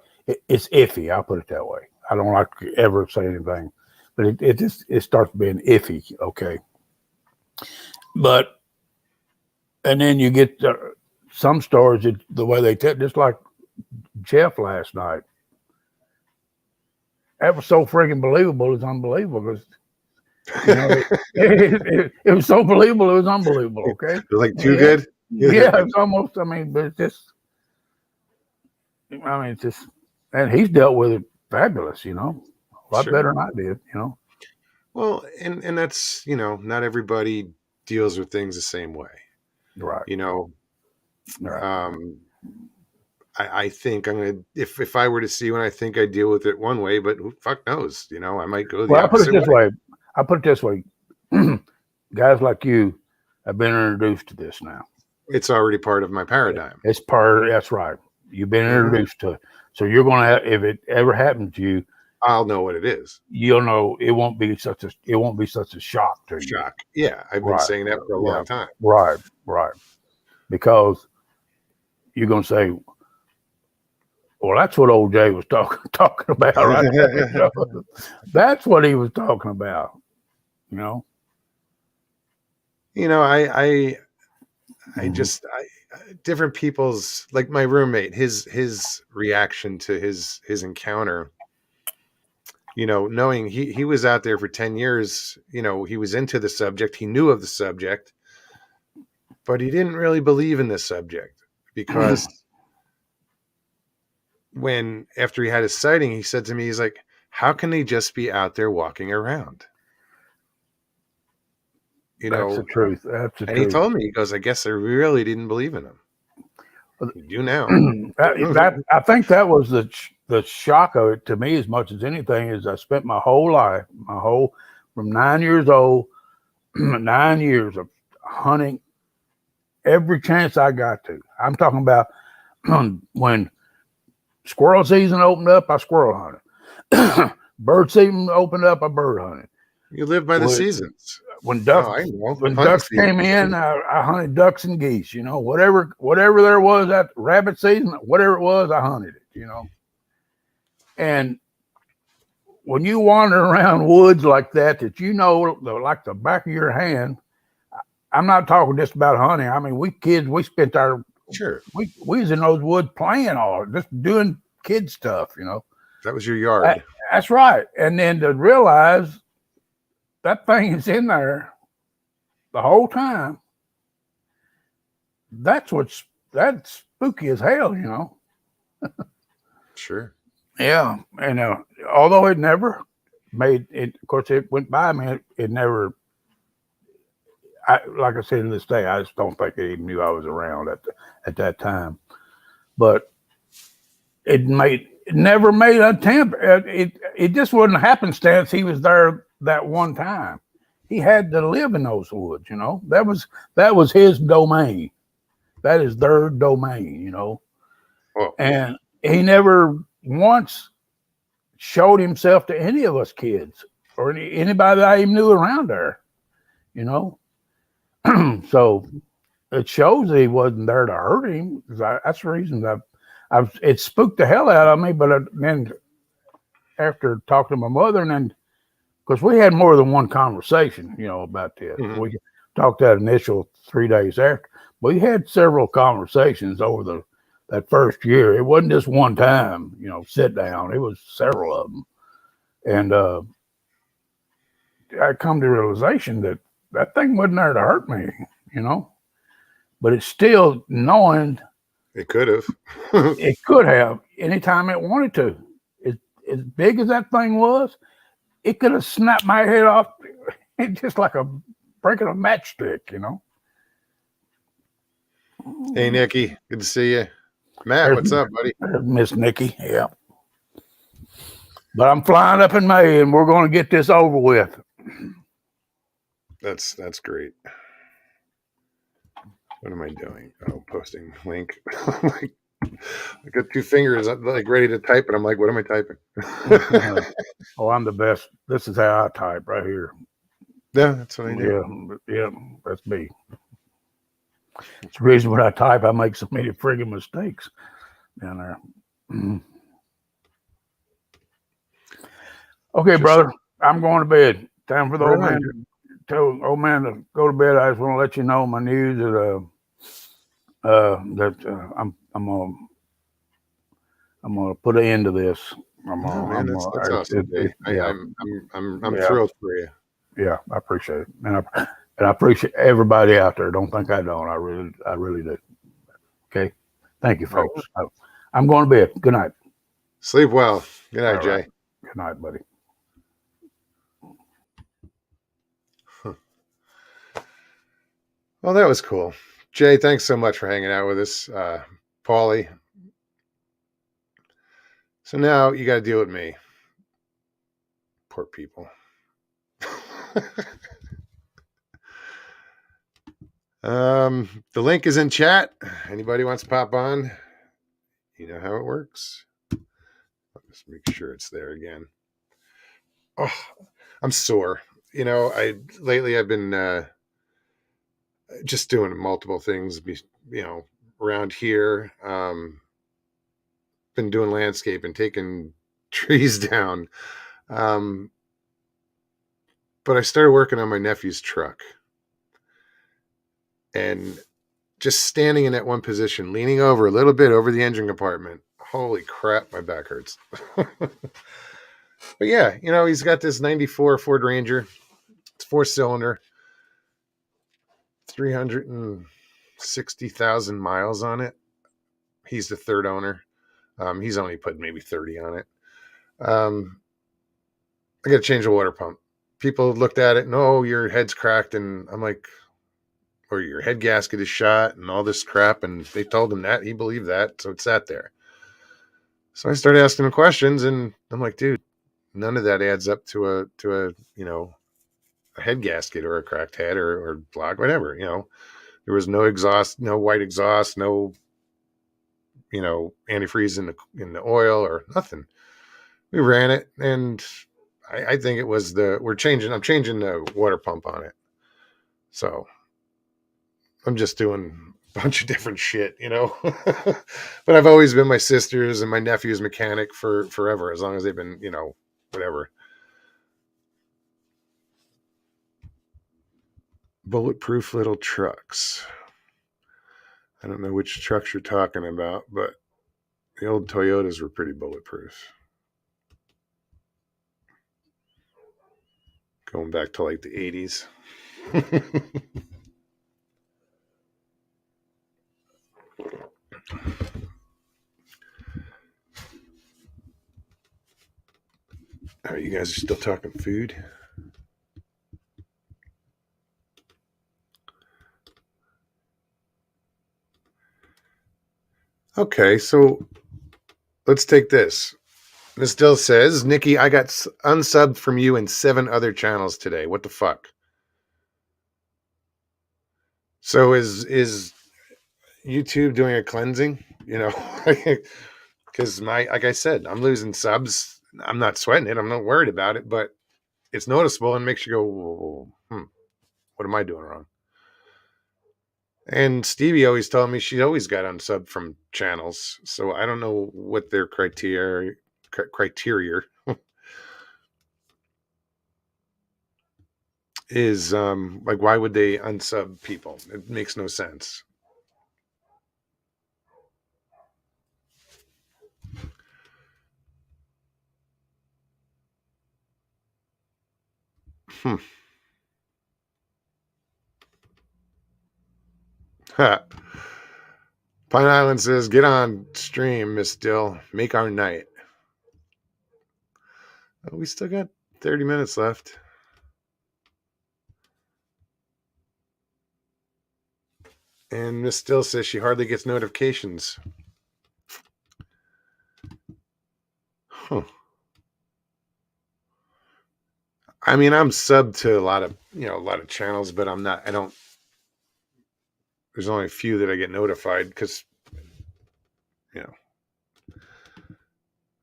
Speaker 3: It's iffy. I'll put it that way. I don't like to ever say anything, but it starts being iffy. Okay. And then you get some stories, the way they tell, just like Jeff last night. That was so freaking believable. It's unbelievable because it was so believable. It was unbelievable. Okay.
Speaker 1: It was like too good.
Speaker 3: Yeah. It's almost, but it's just, it's just, and he's dealt with it fabulous, a lot better than I did,
Speaker 1: Well, and that's, not everybody deals with things the same way.
Speaker 3: Right.
Speaker 1: Right. I think I'm going to, if I were to see when I think I deal with it one way, but who fuck knows, I might go the opposite way.
Speaker 3: I put it this way. Guys like you have been introduced to this now.
Speaker 1: It's already part of my paradigm.
Speaker 3: That's right. You've been introduced to it. So you're going to, if it ever happens to you,
Speaker 1: I'll know what it is.
Speaker 3: You'll know it won't be such a shock to you.
Speaker 1: Shock. Yeah. I've been saying that for a long time.
Speaker 3: Right. Because you're going to say, well, that's what old Jay was talking about, right? That's what he was talking about,
Speaker 1: different people's, like my roommate, his reaction to his encounter, knowing he was out there for 10 years, he was into the subject, he knew of the subject, but he didn't really believe in this subject because after he had his sighting, he said to me, he's like, how can they just be out there walking around?
Speaker 3: That's the truth. That's the truth.
Speaker 1: He told me, he goes, I guess I really didn't believe in him. You do now.
Speaker 3: I think that was the shock of it to me as much as anything is I spent my whole life, from 9 years old, 9 years of hunting every chance I got to. I'm talking about when squirrel season opened up, I squirrel hunted. Bird season opened up, I bird hunted.
Speaker 1: You live by the seasons.
Speaker 3: When ducks came in, I hunted ducks and geese. Whatever there was at rabbit season, whatever it was, I hunted it. And when you wander around woods like that, like the back of your hand, I'm not talking just about hunting. I mean, we kids, we spent our we was in those woods playing all, just doing kid stuff, you know.
Speaker 1: That was your yard.
Speaker 3: That's right. And then to realize that thing is in there the whole time, that's spooky as hell, you know.
Speaker 1: Sure.
Speaker 3: Yeah. And although it never made it, of course, it went by me, it never, like I said, to this day, I just don't think it even knew I was around at that time. But it never made an attempt. It just wasn't happenstance. He was there that one time. He had to live in those woods, you know. That was his domain. That is their domain, you know.
Speaker 1: Whoa.
Speaker 3: And he never once showed himself to any of us kids or anybody that I even knew around there, you know. So it shows that he wasn't there to hurt him. That's the reason it spooked the hell out of me. But then after talking to my mother, and then because we had more than one conversation, you know, about this. Mm-hmm. We talked that initial 3 days after. We had several conversations over that first year. It wasn't just one time, you know, sit down. It was several of them. And I come to the realization that thing wasn't there to hurt me, you know. But it's still knowing
Speaker 1: it could have.
Speaker 3: It could have anytime it wanted to. As big as that thing was, it could have snapped my head off. It's just like breaking a matchstick, you know.
Speaker 1: Hey, Nikki, good to see you. Matt, what's up, buddy?
Speaker 3: Miss Nikki, yeah. But I'm flying up in May, and we're going to get this over with.
Speaker 1: That's great. What am I doing? Oh, posting link. I got 2 fingers like ready to type, and I'm like, what am I typing?
Speaker 3: Oh, I'm the best. This is how I type right here.
Speaker 1: Yeah, that's what I do.
Speaker 3: Yeah, that's me. It's the reason when I type, I make so many friggin' mistakes down there. Mm-hmm. Okay, brother, I'm going to bed. Time for the old man to tell old man to go to bed. I just want to let you know my news that I'm gonna put an end to this.
Speaker 1: That's awesome. I'm thrilled for you.
Speaker 3: Yeah, I appreciate it, and I appreciate everybody out there. Don't think I don't. I really do. Okay, thank you, folks. I'm going to bed. Good night.
Speaker 1: Sleep well. Good night, Jay.
Speaker 3: Right. Good night, buddy.
Speaker 1: Well, that was cool. Jay, thanks so much for hanging out with us. Paulie. So now you got to deal with me. Poor people. The link is in chat. Anybody wants to pop on? You know how it works. I'll just make sure it's there again. Oh, I'm sore. You know, lately I've been just doing multiple things, you know, around here. Been doing landscape and taking trees down. But I started working on my nephew's truck. And just standing in that one position, leaning over a little bit over the engine compartment. Holy crap, my back hurts. But yeah, you know, he's got this 94 Ford Ranger. It's 4-cylinder. 360,000 miles on it. He's the third owner. He's only put maybe 30 on it. I got to change the water pump. People looked at it, no, your head's cracked. And I'm like, or your head gasket is shot and all this crap. And they told him that. He believed that. So it sat there. So I started asking him questions, and I'm like, dude, none of that adds up to a you know, a head gasket or a cracked head or block, whatever, you know. There was no exhaust, no white exhaust, no, you know, antifreeze in the oil or nothing. We ran it, and I think it was I'm changing the water pump on it. So I'm just doing a bunch of different shit, you know. But I've always been my sister's and my nephew's mechanic for forever, as long as they've been, you know, whatever. Bulletproof little trucks. I don't know which trucks you're talking about, but the old Toyotas were pretty bulletproof. Going back to like the 80s. All right, you guys are still talking food? Okay, so let's take this. Miss Dill says, Nikki, I got unsubbed from you and 7 other channels today. What the fuck? So is YouTube doing a cleansing? You know, because like I said, I'm losing subs. I'm not sweating it. I'm not worried about it, but it's noticeable and makes you go, what am I doing wrong? And Stevie always told me she always got unsubbed from channels, so I don't know what their criteria is. Like, why would they unsub people? It makes no sense. Pine Island says, get on stream, Miss Dill. Make our night. Oh, we still got 30 minutes left. And Miss Dill says she hardly gets notifications. Huh. I mean, I'm subbed to a lot of channels, but I don't, there's only a few that I get notified because,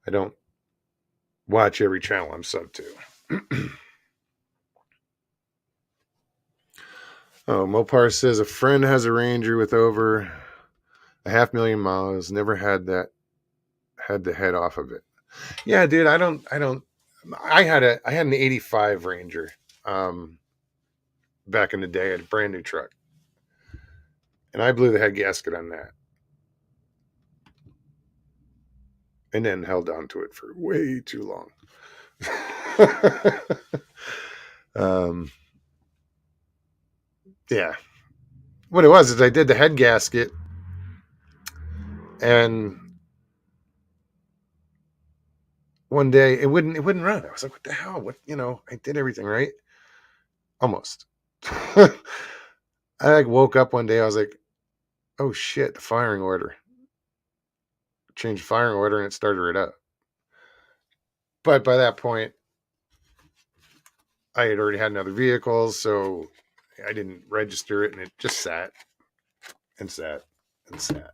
Speaker 1: I don't watch every channel I'm subbed to. Oh, Mopar says a friend has a Ranger with over 500,000 miles. Never had the head off of it. Yeah, dude, I had an 85 Ranger. Back in the day, I had a brand new truck. And I blew the head gasket on that. And then held on to it for way too long. Yeah. What it was is I did the head gasket and one day it wouldn't run. I was like, what the hell? I did everything right. Almost. I woke up one day, I was like, oh shit, the firing order. Changed the firing order and it started it up. But by that point, I had already had another vehicle, so I didn't register it and it just sat and sat and sat.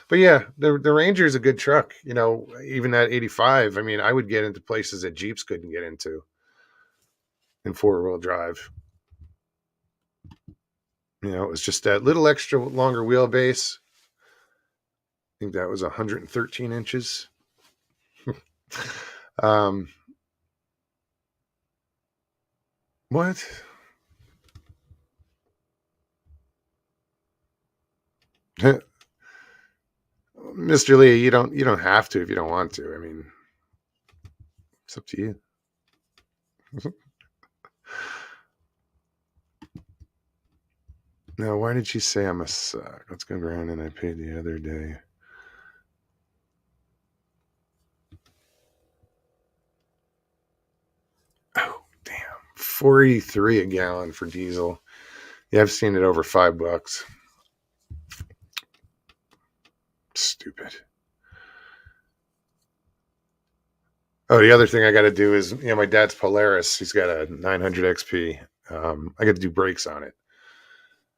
Speaker 1: But yeah, the Ranger is a good truck. Even that 85, I mean, I would get into places that Jeeps couldn't get into in 4-wheel drive. It was just that little extra longer wheelbase. I think that was 113 inches. What? Mr. Lee, you don't have to if you don't want to. I mean, it's up to you. Now, why did she say I'm a suck? Let's go around and I paid the other day. Oh, damn. $4.83 a gallon for diesel. Yeah, I've seen it over $5. Stupid. Oh, the other thing I got to do is, my dad's Polaris. He's got a 900 XP. I got to do brakes on it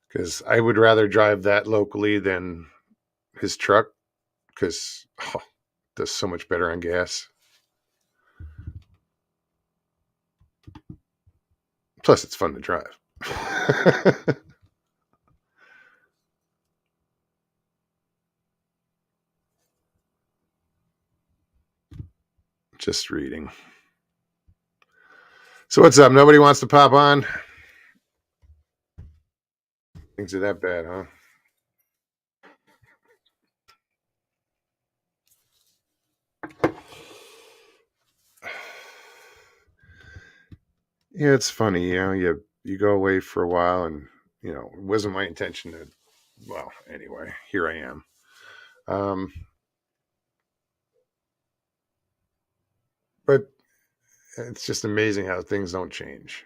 Speaker 1: because I would rather drive that locally than his truck because it does so much better on gas. Plus, it's fun to drive. Just reading. So what's up? Nobody wants to pop on? Things are that bad, huh? Yeah, it's funny, you go away for a while, and it wasn't my intention to. Well, anyway, here I am. But it's just amazing how things don't change.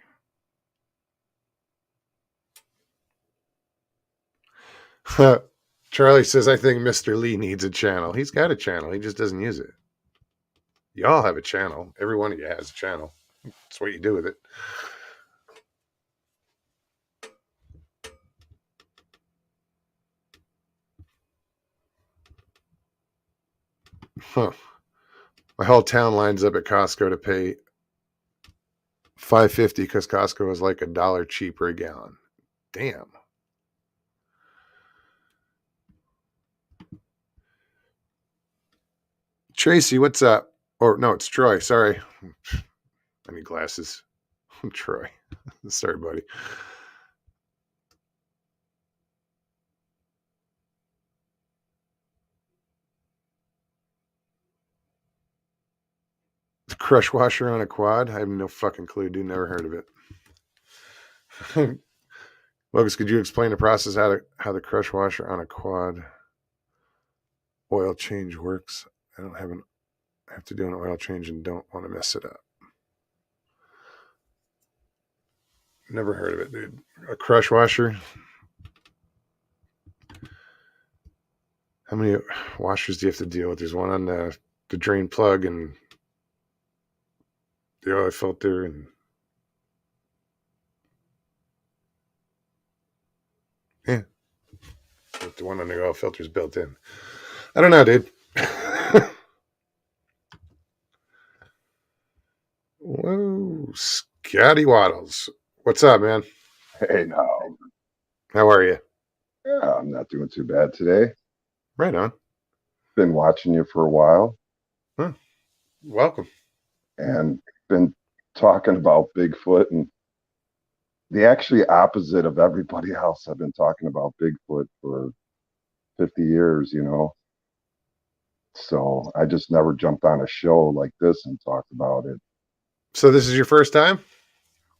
Speaker 1: Charlie says, I think Mr. Lee needs a channel. He's got a channel. He just doesn't use it. Y'all have a channel. Every one of you has a channel. That's what you do with it. Huh. My whole town lines up at Costco to pay $5.50 because Costco is like $1 cheaper a gallon. Damn. Tracy, what's up? Or no, it's Troy. Sorry. I need glasses. Troy. Sorry, buddy. The crush washer on a quad? I have no fucking clue, dude. Never heard of it. Lucas, could you explain the process how the crush washer on a quad oil change works? I have to do an oil change and don't want to mess it up. Never heard of it, dude. A crush washer? How many washers do you have to deal with? There's one on the drain plug and the oil filter, and yeah, the one on the oil filter is built in. I don't know, dude. Whoa, Scotty Waddles. What's up, man?
Speaker 4: Hey, now.
Speaker 1: How are you?
Speaker 4: Yeah, I'm not doing too bad today.
Speaker 1: Right on.
Speaker 4: Been watching you for a while.
Speaker 1: Huh. Welcome.
Speaker 4: And been talking about Bigfoot, and the actually opposite of everybody else. I've been talking about Bigfoot for 50 years, So I just never jumped on a show like this and talked about it.
Speaker 1: So this is your first time?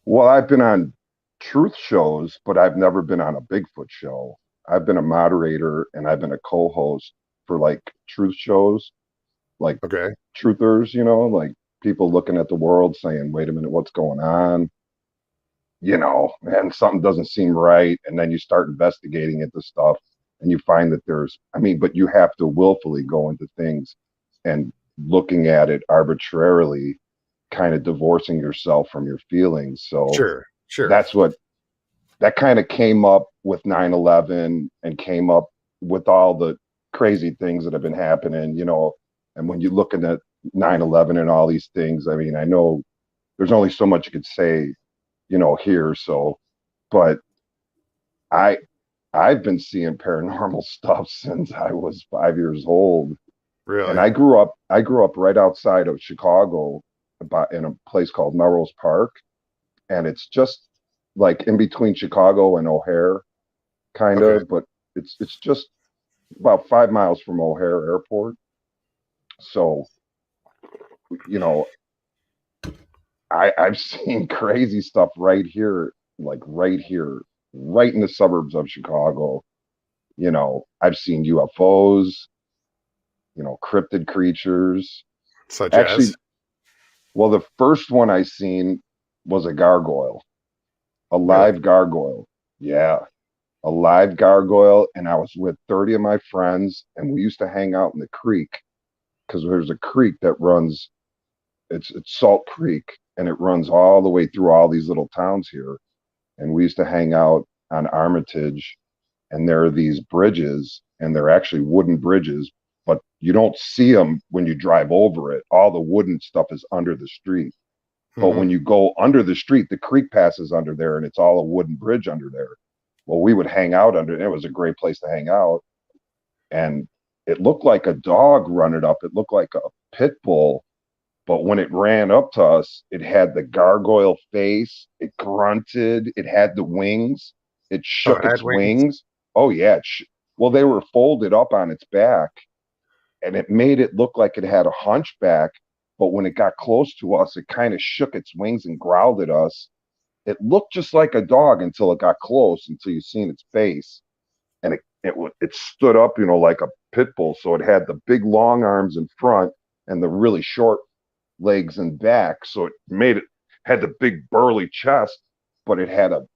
Speaker 4: Well, I've been on truth shows, but I've never been on a Bigfoot show. I've been a moderator and I've been a co-host for like truth shows, like truthers, like people looking at the world saying, wait a minute, what's going on? And something doesn't seem right. And then you start investigating into stuff and you find that but you have to willfully go into things and looking at it arbitrarily, kind of divorcing yourself from your feelings. So
Speaker 1: sure.
Speaker 4: That kind of came up with 9/11 and came up with all the crazy things that have been happening, and when you're looking at 9/11 and all these things, I mean, I know there's only so much you could say, here. So, but I've been seeing paranormal stuff since I was 5 years old.
Speaker 1: Really?
Speaker 4: And I grew up right outside of Chicago, in a place called Melrose Park. And it's just like in between Chicago and O'Hare, kind of, but it's just about 5 miles from O'Hare Airport. So, I've seen crazy stuff right here, right in the suburbs of Chicago. I've seen UFOs, cryptid creatures.
Speaker 1: Such as?
Speaker 4: Well, the first one I seen was a gargoyle, a live gargoyle. Yeah, a live gargoyle. And I was with 30 of my friends, and we used to hang out in the creek because there's a creek that runs, it's Salt Creek, and it runs all the way through all these little towns here. And we used to hang out on Armitage, and there are these bridges, and they're actually wooden bridges, but you don't see them when you drive over it. All the wooden stuff is under the street. But when you go under the street, the creek passes under there, and it's all a wooden bridge under there. Well, we would hang out under it. It was a great place to hang out. And it looked like a dog running up. It looked like a pit bull. But when it ran up to us, it had the gargoyle face. It grunted. It had the wings. it shook
Speaker 1: it had
Speaker 4: its
Speaker 1: wings.
Speaker 4: wings. Oh yeah. Well, they were folded up on its back, and it made it look like it had a hunchback. But when it got close to us, it kind of shook its wings and growled at us. It looked just like a dog until it got close, until you seen its face, and it stood up, like a pit bull. So it had the big long arms in front and the really short legs and back. So it had the big burly chest, but it had a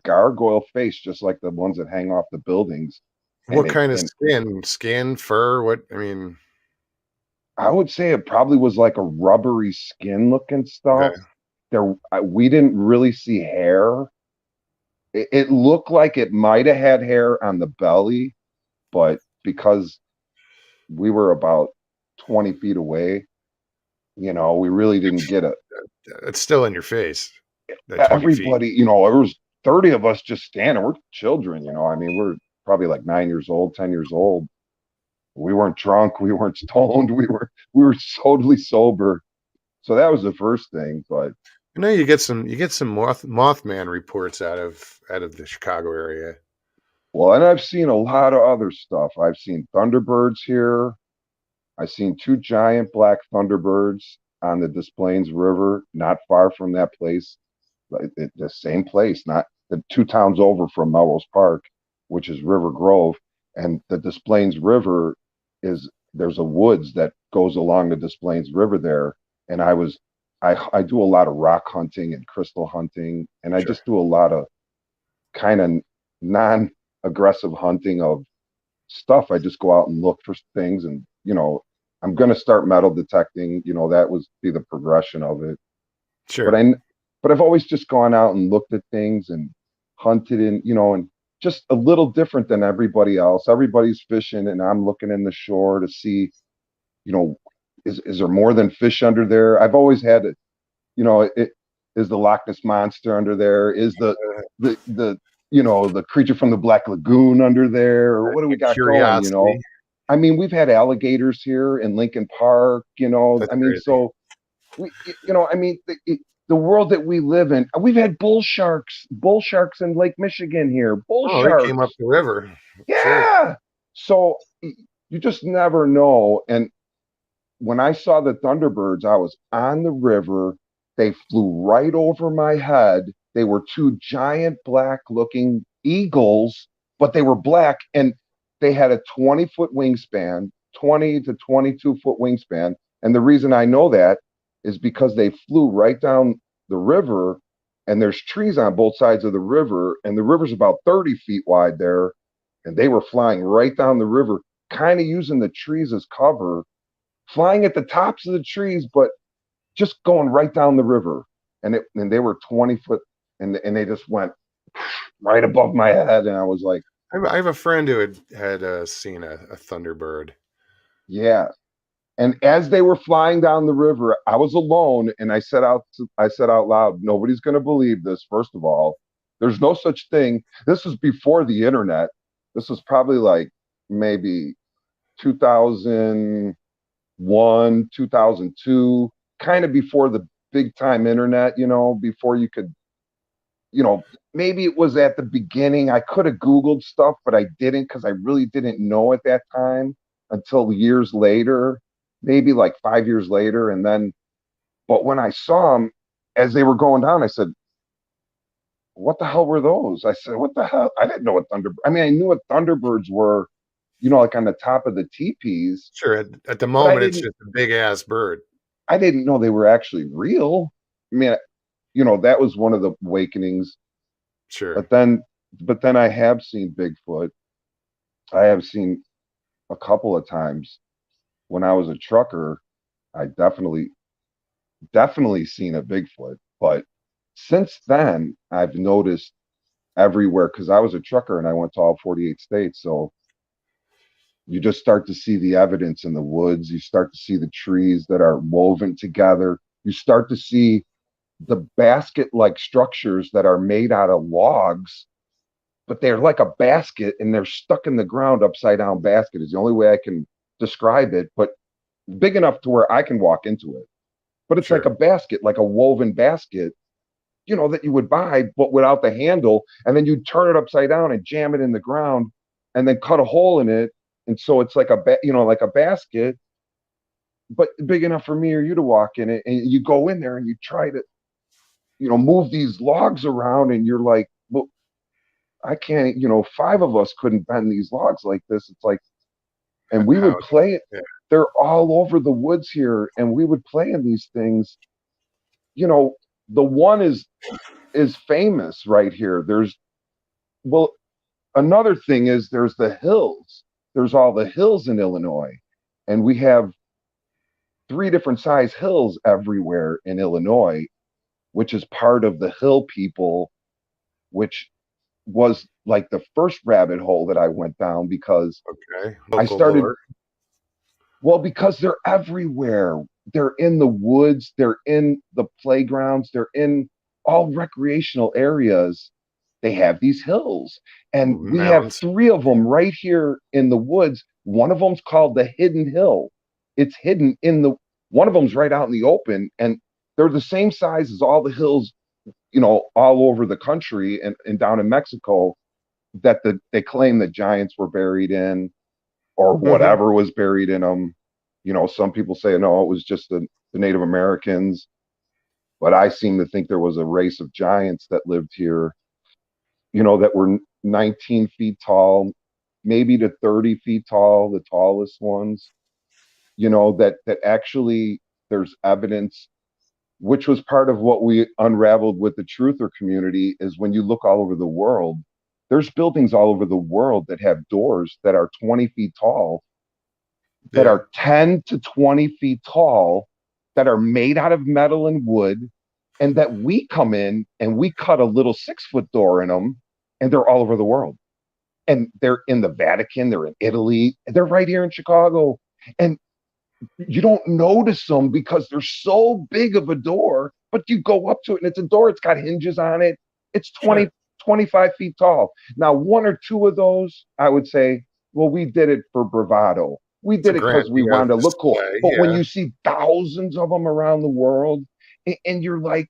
Speaker 4: gargoyle face, just like the ones that hang off the buildings.
Speaker 1: What kind of skin? Skin, fur? What? I mean,
Speaker 4: I would say it probably was like a rubbery skin looking stuff.
Speaker 1: okay.
Speaker 4: We didn't really see hair. It looked like it might have had hair on the belly, but because we were about 20 feet away, we really didn't get it.
Speaker 1: It's still in your face.
Speaker 4: Everybody, there was 30 of us just standing. We're children, I mean, we're probably like 9 years old, 10 years old. We weren't drunk. We weren't stoned. We were totally sober. So that was the first thing. But
Speaker 1: you get some Mothman reports out of the Chicago area.
Speaker 4: Well, and I've seen a lot of other stuff. I've seen Thunderbirds here. I've seen 2 giant black Thunderbirds on the Des Plaines River, not far from that place. The same place, not the 2 towns over from Melrose Park, which is River Grove. And the Des Plaines River there's a woods that goes along the Des Plaines River there. And I do a lot of rock hunting and crystal hunting. And I just do a lot of kind of non-aggressive hunting of stuff. I just go out and look for things, and I'm going to start metal detecting. That was be the progression of it.
Speaker 1: Sure.
Speaker 4: But I've always just gone out and looked at things and hunted, and just a little different than everybody else. Everybody's fishing, and I'm looking in the shore to see, is there more than fish under there? I've always had it. Is the Loch Ness monster under there? Is the creature from the Black Lagoon under there? Or what do we got going? I mean, we've had alligators here in Lincoln Park.
Speaker 1: That's crazy.
Speaker 4: So we, the world that we live in, we've had bull sharks in Lake Michigan here. Sharks.
Speaker 1: They came up the river.
Speaker 4: Yeah. Sure. So you just never know. And when I saw the Thunderbirds, I was on the river. They flew right over my head. They were 2 giant black looking eagles, but they were black, and they had a 20-foot wingspan, 20 to 22-foot wingspan. And the reason I know that is because they flew right down the river, and there's trees on both sides of the river, and the river's about 30 feet wide there. And they were flying right down the river, kind of using the trees as cover, flying at the tops of the trees, but just going right down the river. And they were 20 foot, and they just went right above my head. And I was like,
Speaker 1: I have a friend who had seen a Thunderbird.
Speaker 4: Yeah. And as they were flying down the river, I was alone, and I said out loud, nobody's going to believe this. First of all, there's no such thing. This was before the internet. This was probably like maybe 2001, 2002, kind of before the big time internet, before you could, maybe it was at the beginning. I could have Googled stuff, but I didn't, because I really didn't know at that time until years later, maybe like 5 years later. And then, but when I saw them as they were going down, I said, what the hell were those? I said, what the hell? I didn't know what I mean, I knew what Thunderbirds were, like on the top of the teepees.
Speaker 1: Sure. At the moment, it's just a big ass bird.
Speaker 4: I didn't know they were actually real. I mean, that was one of the awakenings.
Speaker 1: Sure.
Speaker 4: But then I have seen Bigfoot. I have seen a couple of times. When I was a trucker, I definitely seen a Bigfoot. But since then, I've noticed everywhere, because I was a trucker and I went to all 48 states. So you just start to see the evidence in the woods. You start to see the trees that are woven together. You start to see the basket-like structures that are made out of logs, but they're like a basket, and they're stuck in the ground. Upside down basket is the only way I can describe it, but big enough to where I can walk into it. But it's like a basket, like a woven basket, that you would buy, but without the handle, and then you'd turn it upside down and jam it in the ground, and then cut a hole in it, and so it's like like a basket, but big enough for me or you to walk in it, and you go in there and you try to, move these logs around, and you're like, well, I can't, five of us couldn't bend these logs like this. It's like, and we would play it.
Speaker 1: Yeah.
Speaker 4: They're all over the woods here, and we would play in these things. The one is famous right here. Well, another thing is there's the hills. There's all the hills in Illinois, and we have 3 different size hills everywhere in Illinois, which is part of the hill people, which was like the first rabbit hole that I went down, because I started lore. Well, because they're everywhere. They're in the woods, they're in the playgrounds, they're in all recreational areas. They have these hills, and we have 3 of them right here in the woods. One of them's called the Hidden Hill. It's hidden one of them's right out in the open, and they're the same size as all the hills, all over the country and down in Mexico that they claim the giants were buried in, or whatever was buried in them. Some people say, no, it was just the Native Americans, but I seem to think there was a race of giants that lived here, that were 19 feet tall, maybe to 30 feet tall, the tallest ones, that actually there's evidence, which was part of what we unraveled with the truther community, is when you look all over the world, there's buildings all over the world that have doors that are 20 feet tall, that are 10 to 20 feet tall, that are made out of metal and wood, and that we come in and we cut a little 6-foot door in them, and they're all over the world. And they're in the Vatican, they're in Italy, they're right here in Chicago. And you don't notice them because they're so big of a door, but you go up to it and it's a door, it's got hinges on it. It's 25 feet tall. Now, 1 or 2 of those, I would say, well, we did it for bravado. We did it because we wanted to look cool. But when you see thousands of them around the world, and you're like,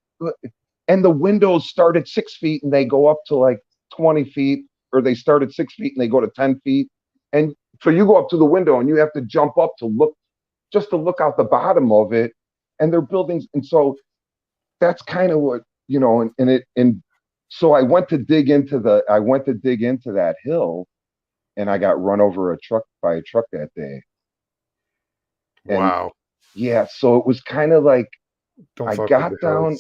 Speaker 4: and the windows start at 6 feet and they go up to like 20 feet, or they start at 6 feet and they go to 10 feet. And so you go up to the window and you have to jump up to look out the bottom of it, and they're buildings. And so that's kind of what, and so I went to dig into that hill, and I got run over by a truck that day. And wow. Yeah. So it was kind of like, I got down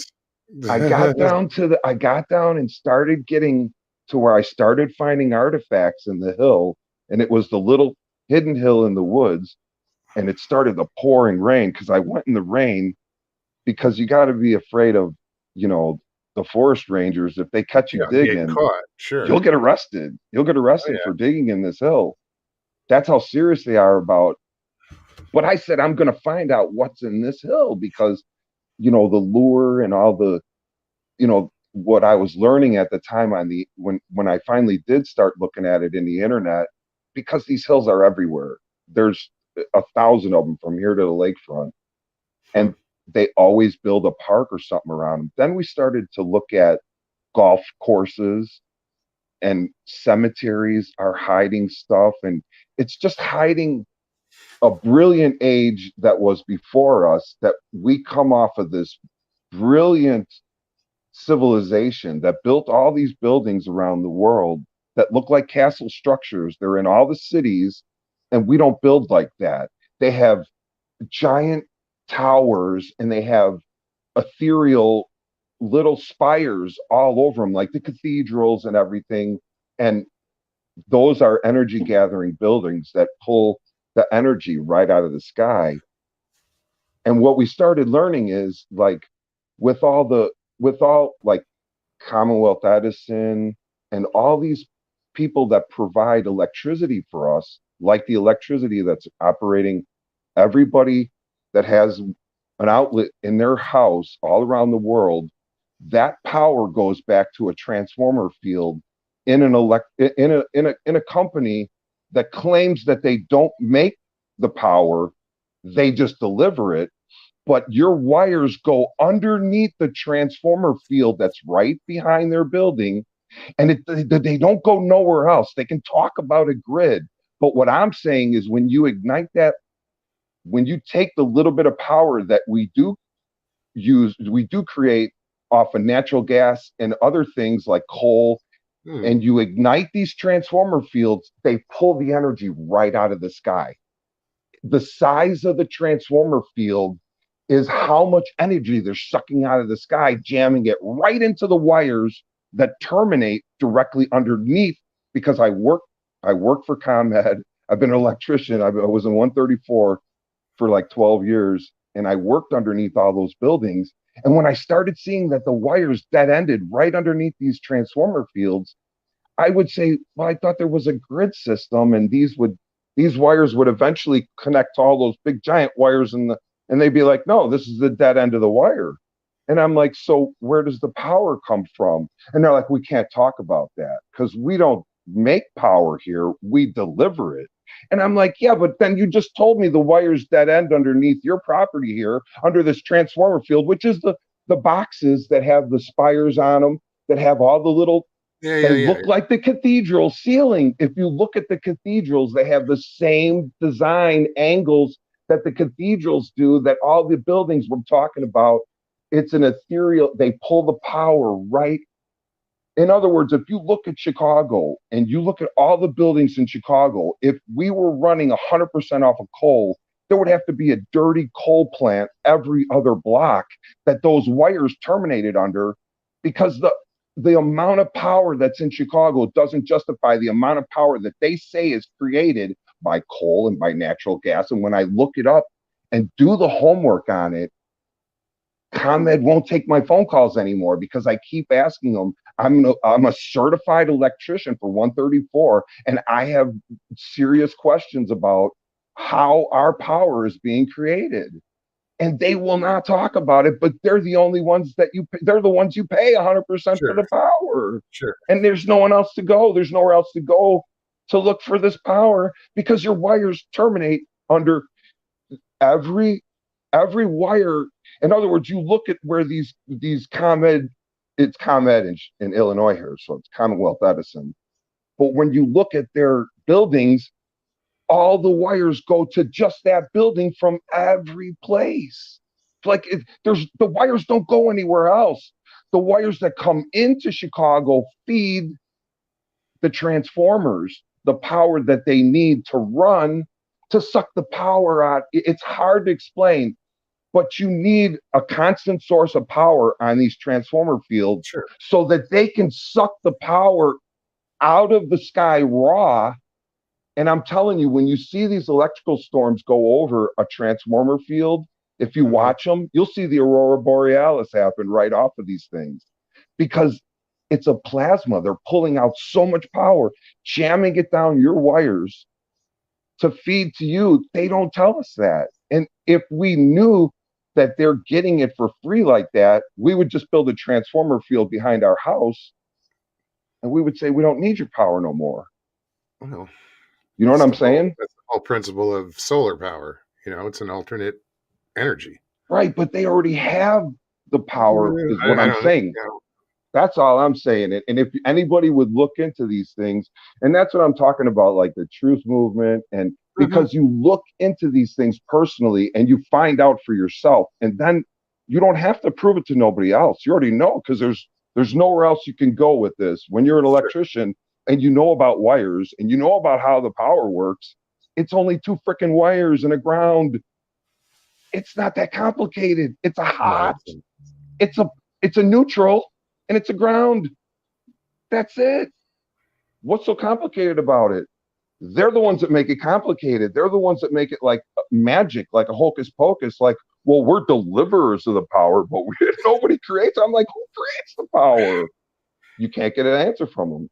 Speaker 4: and started getting to where I started finding artifacts in the hill, and it was the little hidden hill in the woods. And it started the pouring rain, because I went in the rain, because you got to be afraid of, the forest rangers. If they catch you digging, you'll get arrested. You'll get arrested for digging in this hill. That's how serious they are about. But I said, I'm going to find out what's in this hill, because, the lure and all the, what I was learning at the time when I finally did start looking at it in the internet, because these hills are everywhere. There's 1,000 of them from here to the lakefront, and they always build a park or something around them. Then we started to look at golf courses, and cemeteries are hiding stuff, and it's just hiding a brilliant age that was before us, that we come off of this brilliant civilization that built all these buildings around the world that look like castle structures. They're in all the cities, and we don't build like that. They have giant towers, and they have ethereal little spires all over them, like the cathedrals and everything. And those are energy gathering buildings that pull the energy right out of the sky. And what we started learning is, like, with all like Commonwealth Edison and all these people that provide electricity for us, like the electricity that's operating everybody that has an outlet in their house all around the world, that power goes back to a transformer field in a company that claims that they don't make the power, they just deliver it. but your wires go underneath the transformer field that's right behind their building, and they don't go nowhere else. They can talk about a grid, but what I'm saying is when you ignite that, when you take the little bit of power that we do create off of natural gas and other things like coal, and you ignite these transformer fields, they pull the energy right out of the sky. The size of the transformer field is how much energy they're sucking out of the sky, jamming it right into the wires that terminate directly underneath. Because I work for ComEd. I've been an electrician. I was in 134 for like 12 years, and I worked underneath all those buildings. And when I started seeing that the wires dead ended right underneath these transformer fields, I would say, well, I thought there was a grid system, and these wires would eventually connect to all those big giant wires, and they'd be like, no, this is the dead end of the wire. And I'm like, so where does the power come from? And they're like, we can't talk about that because we don't make power here, we deliver it. And I'm like, yeah, but then you just told me the wire's dead end underneath your property here, under this transformer field, which is the boxes that have the spires on them, that have all the little, they look like the cathedral ceiling. If you look at the cathedrals, they have the same design angles that the cathedrals do, that all the buildings we're talking about. It's an ethereal, they pull the power right. In other words, if you look at Chicago and you look at all the buildings in Chicago, if we were running 100% off of coal, there would have to be a dirty coal plant every other block that those wires terminated under, because the amount of power that's in Chicago doesn't justify the amount of power that they say is created by coal and by natural gas. And when I look it up and do the homework on it, ComEd won't take my phone calls anymore because I keep asking them. I'm a certified electrician for 134, and I have serious questions about how our power is being created. And they will not talk about it, but they're the only ones they're the ones you pay 100% for the power.
Speaker 1: Sure.
Speaker 4: And there's no one else to go. There's nowhere else to go to look for this power, because your wires terminate under every wire. In other words, you look at where these ComEd, it's ComEd in Illinois here, so it's Commonwealth Edison. But when you look at their buildings, all the wires go to just that building from every place. Like the wires don't go anywhere else. The wires that come into Chicago feed the transformers the power that they need to run, to suck the power out. It's hard to explain, but you need a constant source of power on these transformer fields, so that they can suck the power out of the sky raw. And I'm telling you, when you see these electrical storms go over a transformer field, if you watch them, you'll see the aurora borealis happen right off of these things, because it's a plasma. They're pulling out so much power, jamming it down your wires to feed to you. They don't tell us that. And if we knew that they're getting it for free like that, we would just build a transformer field behind our house, and we would say, we don't need your power no more.
Speaker 1: Well,
Speaker 4: you know what I'm saying?
Speaker 1: That's the whole principle of solar power. It's an alternate energy.
Speaker 4: Right, but they already have the power, is what I'm saying. That's all I'm saying. And if anybody would look into these things, and that's what I'm talking about, like the truth movement, and because you look into these things personally and you find out for yourself, and then you don't have to prove it to nobody else. You already know, because there's nowhere else you can go with this. When you're an electrician and you know about wires and you know about how the power works, it's only 2 freaking wires and a ground. It's not that complicated. It's a hot, it's a neutral, and it's a ground. That's it. What's so complicated about it? They're the ones that make it complicated. They're the ones that make it like magic, like a hocus pocus. Like, well, we're deliverers of the power, but nobody creates. I'm like, who creates the power? You can't get an answer from them.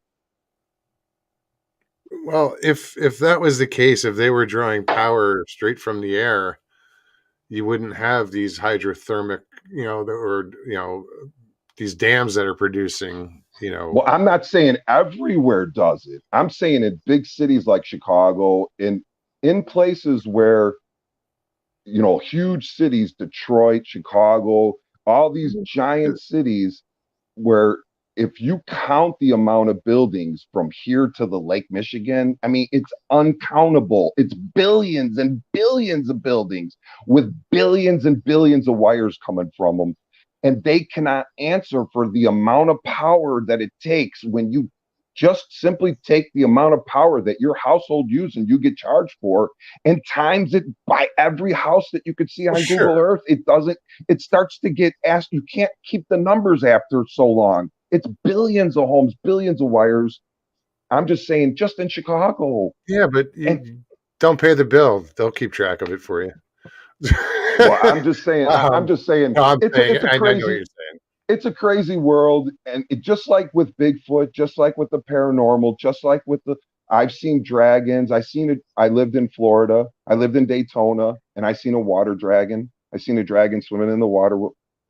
Speaker 1: Well, if that was the case, if they were drawing power straight from the air, you wouldn't have these hydrothermic, these dams that are producing,
Speaker 4: Well, I'm not saying everywhere does it. I'm saying in big cities like Chicago, in places where huge cities, Detroit, Chicago, all these giant cities where if you count the amount of buildings from here to the Lake Michigan, I mean, it's uncountable. It's billions and billions of buildings with billions and billions of wires coming from them. And they cannot answer for the amount of power that it takes when you just simply take the amount of power that your household uses and you get charged for and times it by every house that you could see on Google Earth. It starts to get asked. You can't keep the numbers after so long. It's billions of homes, billions of wires. I'm just saying, just in Chicago.
Speaker 1: Yeah, but don't pay the bill. They'll keep track of it for you.
Speaker 4: Well, I'm just saying. It's a crazy world, and just like with Bigfoot, just like with the paranormal, just like with I've seen dragons. I lived in Florida. I lived in Daytona, and I seen a water dragon. I seen a dragon swimming in the water.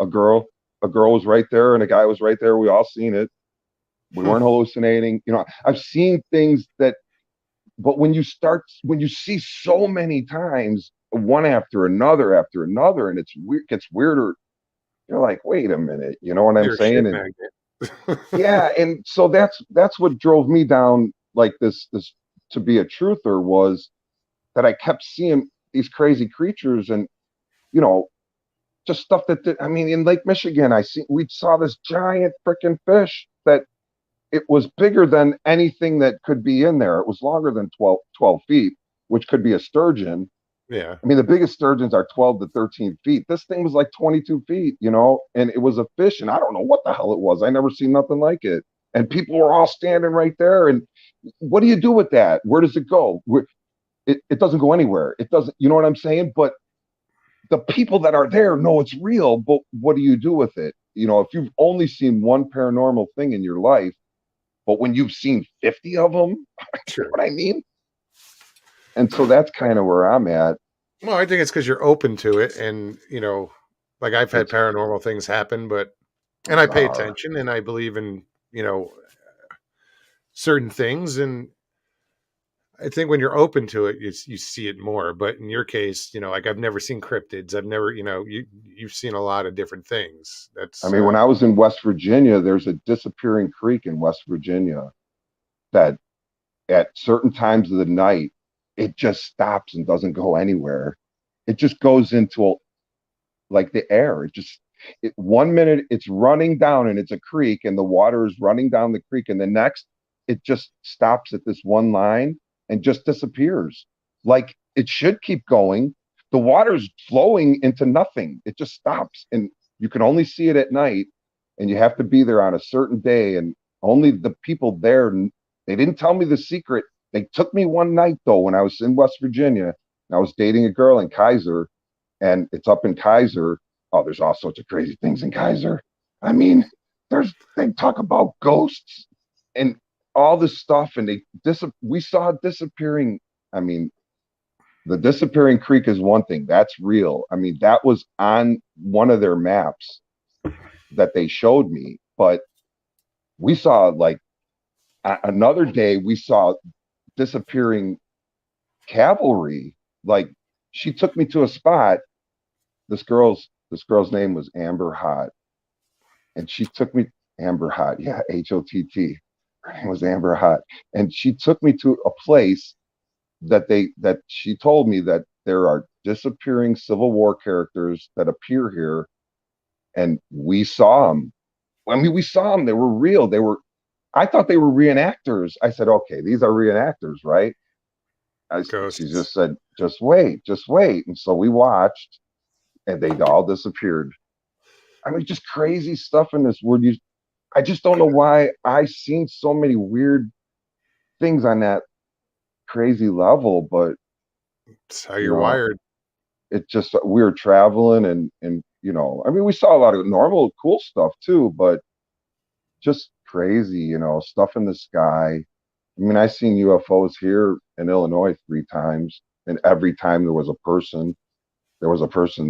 Speaker 4: A girl was right there, and a guy was right there. We all seen it. We weren't hallucinating. I've seen things that, but when you see so many times, one after another, and gets weirder. You're like, wait a minute, you know what I'm saying? Yeah, and so that's what drove me down like this to be a truther, was that I kept seeing these crazy creatures, and just stuff in Lake Michigan, we saw this giant freaking fish that it was bigger than anything that could be in there. It was longer than 12 feet, which could be a sturgeon.
Speaker 1: Yeah.
Speaker 4: I mean, the biggest sturgeons are 12 to 13 feet. This thing was like 22 feet, and it was a fish, and I don't know what the hell it was. I never seen nothing like it. And people were all standing right there. And what do you do with that? Where does it go? It doesn't go anywhere. It doesn't, you know what I'm saying? But the people that are there know it's real, but what do you do with it? If you've only seen one paranormal thing in your life, but when you've seen 50 of them, you know what I mean? And so that's kind of where I'm at.
Speaker 1: Well, I think it's because you're open to it. And, like I've had paranormal things happen, and I pay attention, and I believe in, certain things. And I think when you're open to it, you see it more. But in your case, like I've never seen cryptids. I've never, you've seen a lot of different things.
Speaker 4: When I was in West Virginia, there's a disappearing creek in West Virginia that at certain times of the night, it just stops and doesn't go anywhere. It just goes into like the air. 1 minute it's running down and it's a creek and the water is running down the creek, and the next it just stops at this one line and just disappears. Like it should keep going. The water's flowing into nothing. It just stops, and you can only see it at night, and you have to be there on a certain day, and only the people there. They didn't tell me the secret. They took me one night though when I was in West Virginia. And I was dating a girl in Kaiser, and it's up in Kaiser. Oh, there's all sorts of crazy things in Kaiser. I mean, they talk about ghosts and all this stuff, and we saw it disappearing. I mean, the disappearing creek is one thing. That's real. I mean, that was on one of their maps that they showed me. But we saw like another day, we saw disappearing cavalry. Like she took me to a spot. This girl's name was Amber Hot, and she took me Amber Hot. Yeah, HOTT. Her name was Amber Hot, and she took me to a place that she told me that there are disappearing Civil War characters that appear here, and we saw them. I mean, we saw them. They were real. I thought they were reenactors. I said, okay, these are reenactors, right? She just said, just wait. And so we watched, and they all disappeared. I mean, just crazy stuff in this world. I just don't know why I seen so many weird things on that crazy level, but
Speaker 1: it's how you're wired.
Speaker 4: It just, we were traveling and I mean, we saw a lot of normal, cool stuff too, but just crazy, stuff in the sky. I mean, I seen UFOs here in Illinois 3 times, and every time there was a person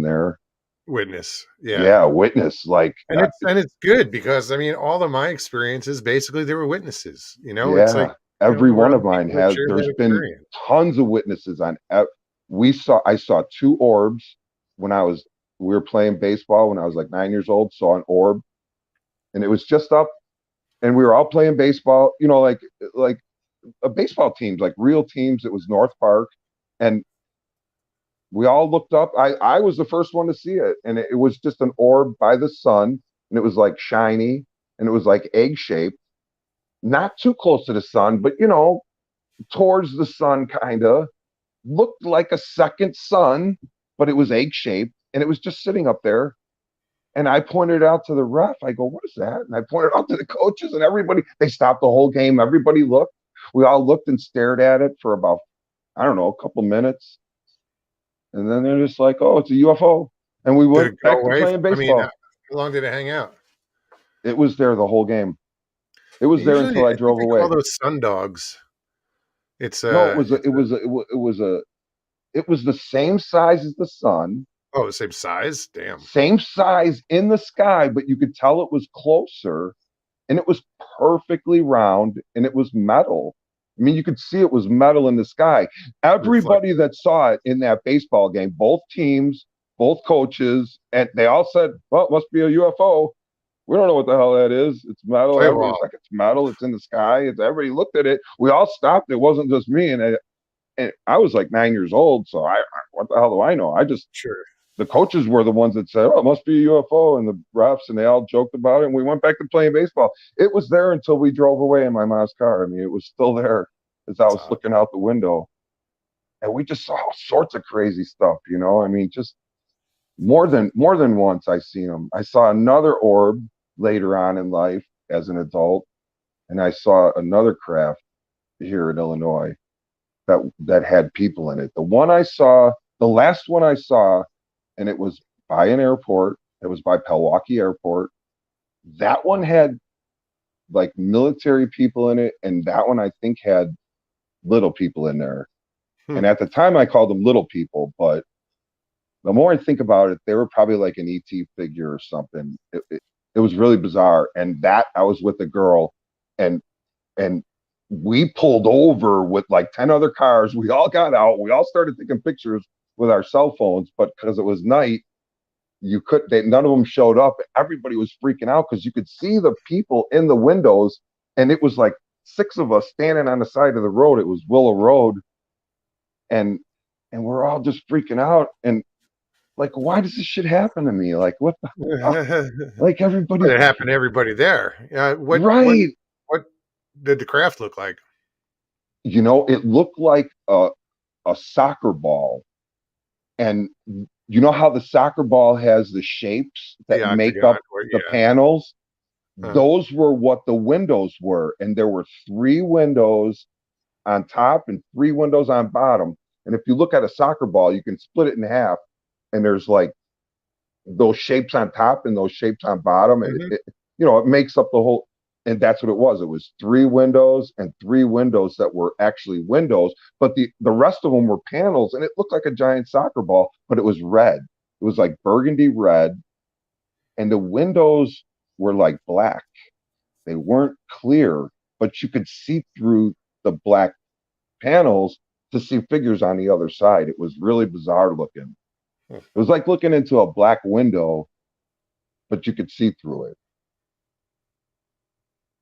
Speaker 4: there.
Speaker 1: Witness.
Speaker 4: Yeah, witness. Like,
Speaker 1: and it's good because I mean, all of my experiences, basically, they were witnesses.
Speaker 4: Yeah,
Speaker 1: it's like
Speaker 4: every one of mine has. There's been tons of witnesses on. I saw two orbs when we were playing baseball when I was like 9 years old, saw an orb, and it was just up, and we were all playing baseball, like a baseball teams, like real teams. It was North Park, and we all looked up. I was the first one to see it, and it was just an orb by the sun, and it was like shiny, and it was like egg shaped, not too close to the sun, but towards the sun, kind of looked like a second sun, but it was egg shaped, and it was just sitting up there. And I pointed it out to the ref. I go, "What is that?" And I pointed out to the coaches, and everybody. They stopped the whole game. Everybody looked. We all looked and stared at it for about, I don't know, a couple minutes. And then they're just like, "Oh, it's a UFO." And we went back to playing baseball.
Speaker 1: How long did it hang out?
Speaker 4: It was there the whole game. It was there until I drove away.
Speaker 1: All those sun dogs. It's
Speaker 4: no, it was the same size as the sun.
Speaker 1: Oh, the same size? Damn.
Speaker 4: Same size in the sky, but you could tell it was closer, and it was perfectly round, and it was metal. I mean, you could see it was metal in the sky. Everybody that saw it in that baseball game, both teams, both coaches, and they all said, "Well, it must be a UFO. We don't know what the hell that is. It's metal. Everybody's like, it's metal. It's in the sky." Everybody looked at it. We all stopped. It wasn't just me, and I was like 9 years old, so what the hell do I know? The coaches were the ones that said, "Oh, it must be a UFO," and the refs, and they all joked about it, and we went back to playing baseball. It was there until we drove away in my mom's car. I mean, it was still there as I was looking out the window. And we just saw all sorts of crazy stuff, I mean, just more than once I seen them. I saw another orb later on in life as an adult, and I saw another craft here in Illinois that had people in it. The last one I saw, and it was by an airport. It was by Milwaukee Airport. That one had like military people in it, and that one I think had little people in there. And at the time I called them little people, but the more I think about it, they were probably like an ET figure or something. It was really bizarre. And that I was with a girl, and we pulled over with like 10 other cars. We all got out. We all started taking pictures with our cell phones, but because it was night, none of them showed up. Everybody was freaking out because you could see the people in the windows, and it was like 6 of us standing on the side of the road. It was Willow Road, and we're all just freaking out. And like, why does this shit happen to me? Like, what the like everybody?
Speaker 1: It happened to everybody there. What did the craft look like?
Speaker 4: It looked like a soccer ball. And you know how the soccer ball has the shapes that make up the panels? Those were what the windows were. And there were 3 windows on top and 3 windows on bottom. And if you look at a soccer ball, you can split it in half. And there's like those shapes on top and those shapes on bottom. And it makes up the whole. And that's what it was. It was 3 windows and 3 windows that were actually windows, but the rest of them were panels, and it looked like a giant soccer ball, but it was red. It was like burgundy red, and the windows were like black. They weren't clear, but you could see through the black panels to see figures on the other side. It was really bizarre looking. It was like looking into a black window, but you could see through it.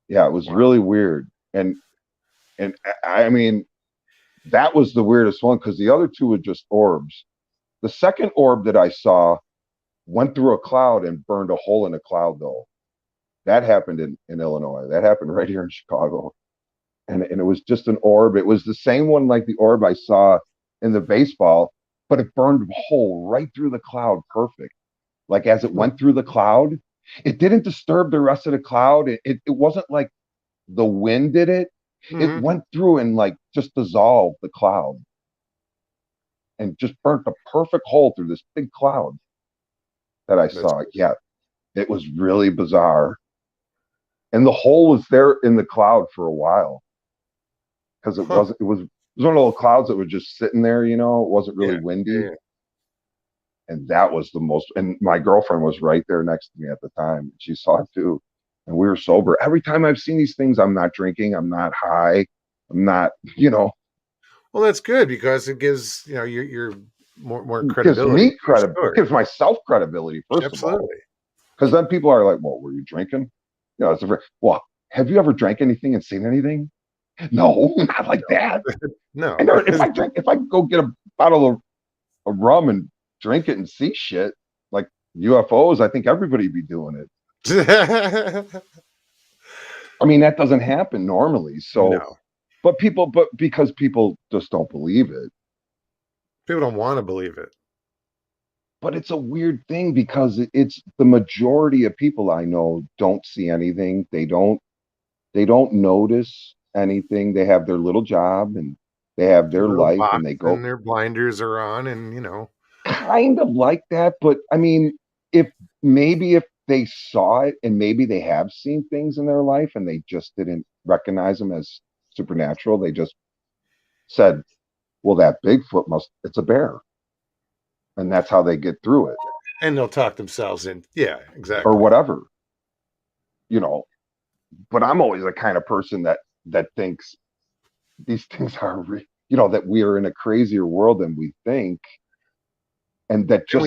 Speaker 4: Yeah, it was really weird. And I mean, that was the weirdest one because the other 2 were just orbs. The second orb that I saw went through a cloud and burned a hole in the cloud, though. That happened in Illinois. That happened right here in Chicago. And it was just an orb. It was the same one like the orb I saw in the baseball, but it burned a hole right through the cloud perfect. Like as it went through the cloud, it didn't disturb the rest of the cloud. It wasn't like the wind did it. It went through and like just dissolved the cloud and just burnt a perfect hole through this big cloud that I saw. Yeah, it was really bizarre. And the hole was there in the cloud for a while because it was one of those clouds that was just sitting there, it wasn't really windy. Yeah. And that was the most, and my girlfriend was right there next to me at the time. She saw it too. And we were sober. Every time I've seen these things, I'm not drinking. I'm not high. I'm not,
Speaker 1: Well, Well, that's good because it gives your more
Speaker 4: Gives
Speaker 1: credibility.
Speaker 4: me credibility. Gives myself credibility first of all. Because then people are like, "Well, were you drinking?" It's well. Have you ever drank anything and seen anything? No, not like that.
Speaker 1: No.
Speaker 4: And if I go get a bottle of rum and drink it and see shit like UFOs, I think everybody'd be doing it. I mean, that doesn't happen normally. So,
Speaker 1: no.
Speaker 4: but because people just don't believe it.
Speaker 1: People don't want to believe it.
Speaker 4: But it's a weird thing because it's the majority of people I know don't see anything. They don't notice anything. They have their little job and they have their life and they go.
Speaker 1: And their blinders are on, and
Speaker 4: kind of like that. But I mean, if they saw it and maybe they have seen things in their life and they just didn't recognize them as supernatural, they just said, "Well, that Bigfoot it's a bear," and that's how they get through it.
Speaker 1: And they'll talk themselves in, yeah, exactly,
Speaker 4: or whatever, But I'm always the kind of person that thinks these things are, that we are in a crazier world than we think, and that just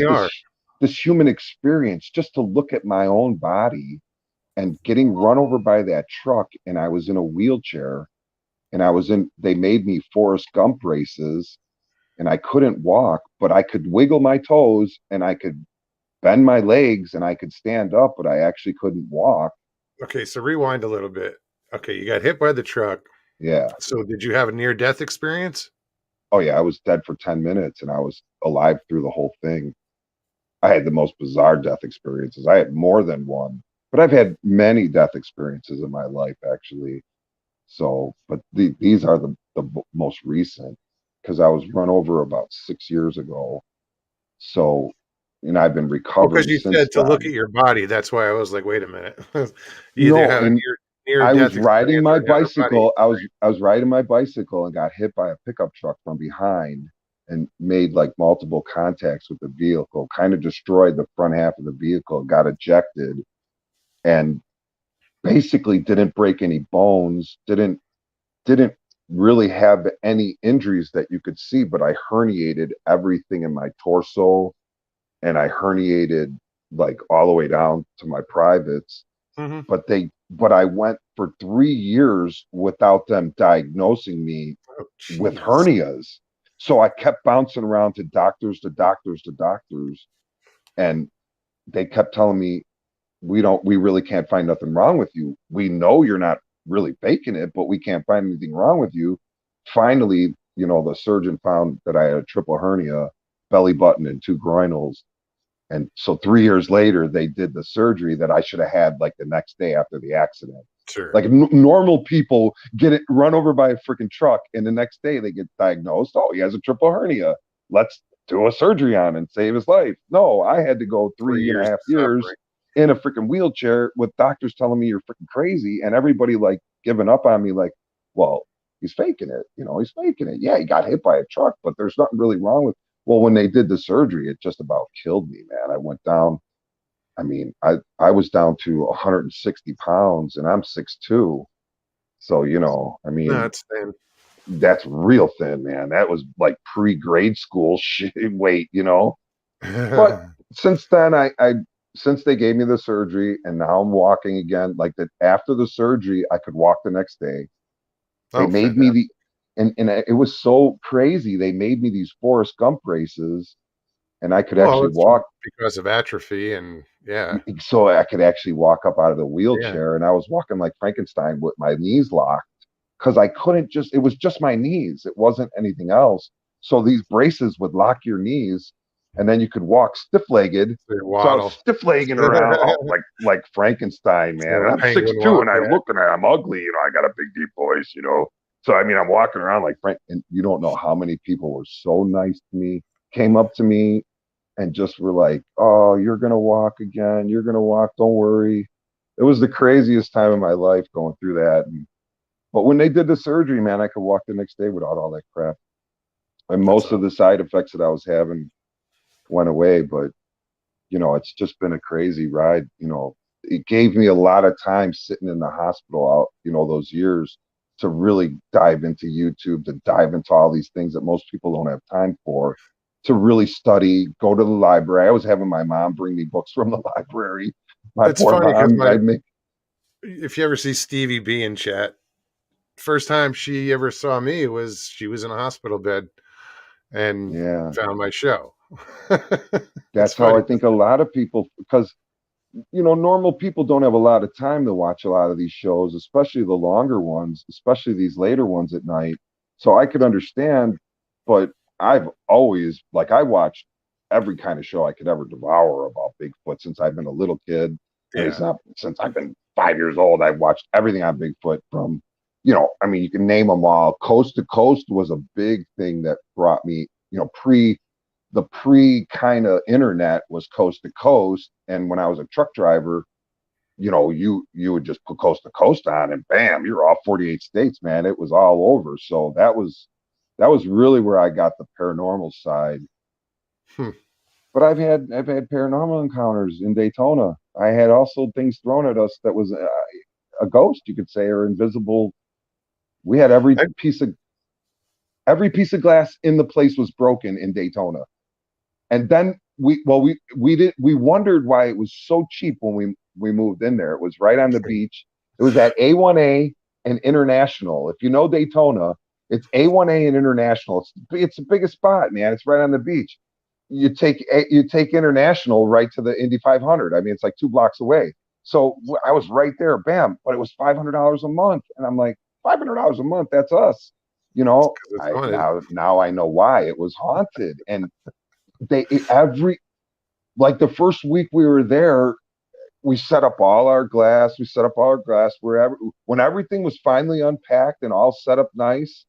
Speaker 4: this human experience, just to look at my own body and getting run over by that truck, and I was in a wheelchair, and they made me Forrest Gump braces, and I couldn't walk, but I could wiggle my toes and I could bend my legs and I could stand up, but I actually couldn't walk.
Speaker 1: Okay, so rewind a little bit. Okay, you got hit by the truck.
Speaker 4: Yeah.
Speaker 1: So did you have a near-death experience?
Speaker 4: Oh yeah, I was dead for 10 minutes and I was alive through the whole thing. I had the most bizarre death experiences. I had more than one, but I've had many death experiences in my life, actually. So, but these are the most recent, because I was run over about 6 years ago. So, and I've been recovering
Speaker 1: because you
Speaker 4: since
Speaker 1: said to
Speaker 4: then.
Speaker 1: look at your body. That's why I was like, wait a minute.
Speaker 4: I was riding my bicycle. I was riding my bicycle and got hit by a pickup truck from behind and made like multiple contacts with the vehicle, kind of destroyed the front half of the vehicle, got ejected, and basically didn't break any bones, didn't really have any injuries that you could see, but I herniated everything in my torso, and I herniated like all the way down to my privates.
Speaker 1: Mm-hmm.
Speaker 4: But I went for 3 years without them diagnosing me with hernias. So I kept bouncing around to doctors, and they kept telling me, we really can't find nothing wrong with you. We know you're not really faking it, but we can't find anything wrong with you. Finally, the surgeon found that I had a triple hernia, belly button, and 2 groinals. And so 3 years later, they did the surgery that I should have had like the next day after the accident.
Speaker 1: Sure.
Speaker 4: Like normal people get it run over by a freaking truck, and the next day they get diagnosed. Oh, he has a triple hernia. Let's do a surgery on him and save his life. No, I had to go 3.5 years in a freaking wheelchair with doctors telling me you're freaking crazy, and everybody like giving up on me. Like, well, he's faking it. He's faking it. Yeah, he got hit by a truck, but there's nothing really wrong with. Well, when they did the surgery, it just about killed me, man. I went down. I mean, I was down to 160 pounds, and I'm 6'2". So, I mean,
Speaker 1: that's thin.
Speaker 4: That's real thin, man. That was like pre-grade school shit weight, But since then, since they gave me the surgery, and now I'm walking again. Like that, after the surgery, I could walk the next day. They made me and it was so crazy. They made me these Forrest Gump braces, and I could actually walk
Speaker 1: because of atrophy, and yeah.
Speaker 4: So I could actually walk up out of the wheelchair, and I was walking like Frankenstein with my knees locked because I couldn't it was just my knees. It wasn't anything else. So these braces would lock your knees, and then you could walk stiff-legged. So I was stiff-legging around like Frankenstein, man. And I'm 6'2", and I'm ugly, I got a big deep voice, So I mean, I'm walking around like Frank, and you don't know how many people were so nice to me, came up to me, and just were like, "Oh, you're gonna walk again. You're gonna walk. Don't worry." It was the craziest time of my life going through that. But when they did the surgery, man, I could walk the next day without all that crap. And most of the side effects that I was having went away. But it's just been a crazy ride. It gave me a lot of time sitting in the hospital out, those years, to really dive into YouTube, to dive into all these things that most people don't have time for, to really study, go to the library. I was having my mom bring me books from the library. My
Speaker 1: It's
Speaker 4: poor
Speaker 1: funny because
Speaker 4: mom,
Speaker 1: if you ever see Stevie B in chat, first time she ever saw me was she was in a hospital bed and found my show.
Speaker 4: That's how I think a lot of people, because normal people don't have a lot of time to watch a lot of these shows, especially the longer ones, especially these later ones at night. So I could understand, but I've always, like, I watched every kind of show I could ever devour about Bigfoot since I've been a little kid. Since I've been 5 years old, I've watched everything on Bigfoot from, you can name them all. Coast to Coast was a big thing that brought me, the pre kind of internet was Coast to Coast. And when I was a truck driver, you would just put Coast to Coast on and bam, you're off 48 states, man. It was all over. So that was really where I got the paranormal side. But I've had paranormal encounters in Daytona. I had also things thrown at us that was a ghost, you could say, or invisible. We had every piece of glass in the place was broken in Daytona. And then we wondered why it was so cheap when we moved in there. It was right on the beach. It was at A1A and International. If you know Daytona, it's A1A and International. It's the biggest spot, man. It's right on the beach. You take International right to the Indy 500. I mean, it's like 2 blocks away. So I was right there, bam. But it was $500 a month, and I'm like, $500 a month. That's us. Now I know why it was haunted. And the first week we were there, we set up all our glass. When everything was finally unpacked and all set up nice,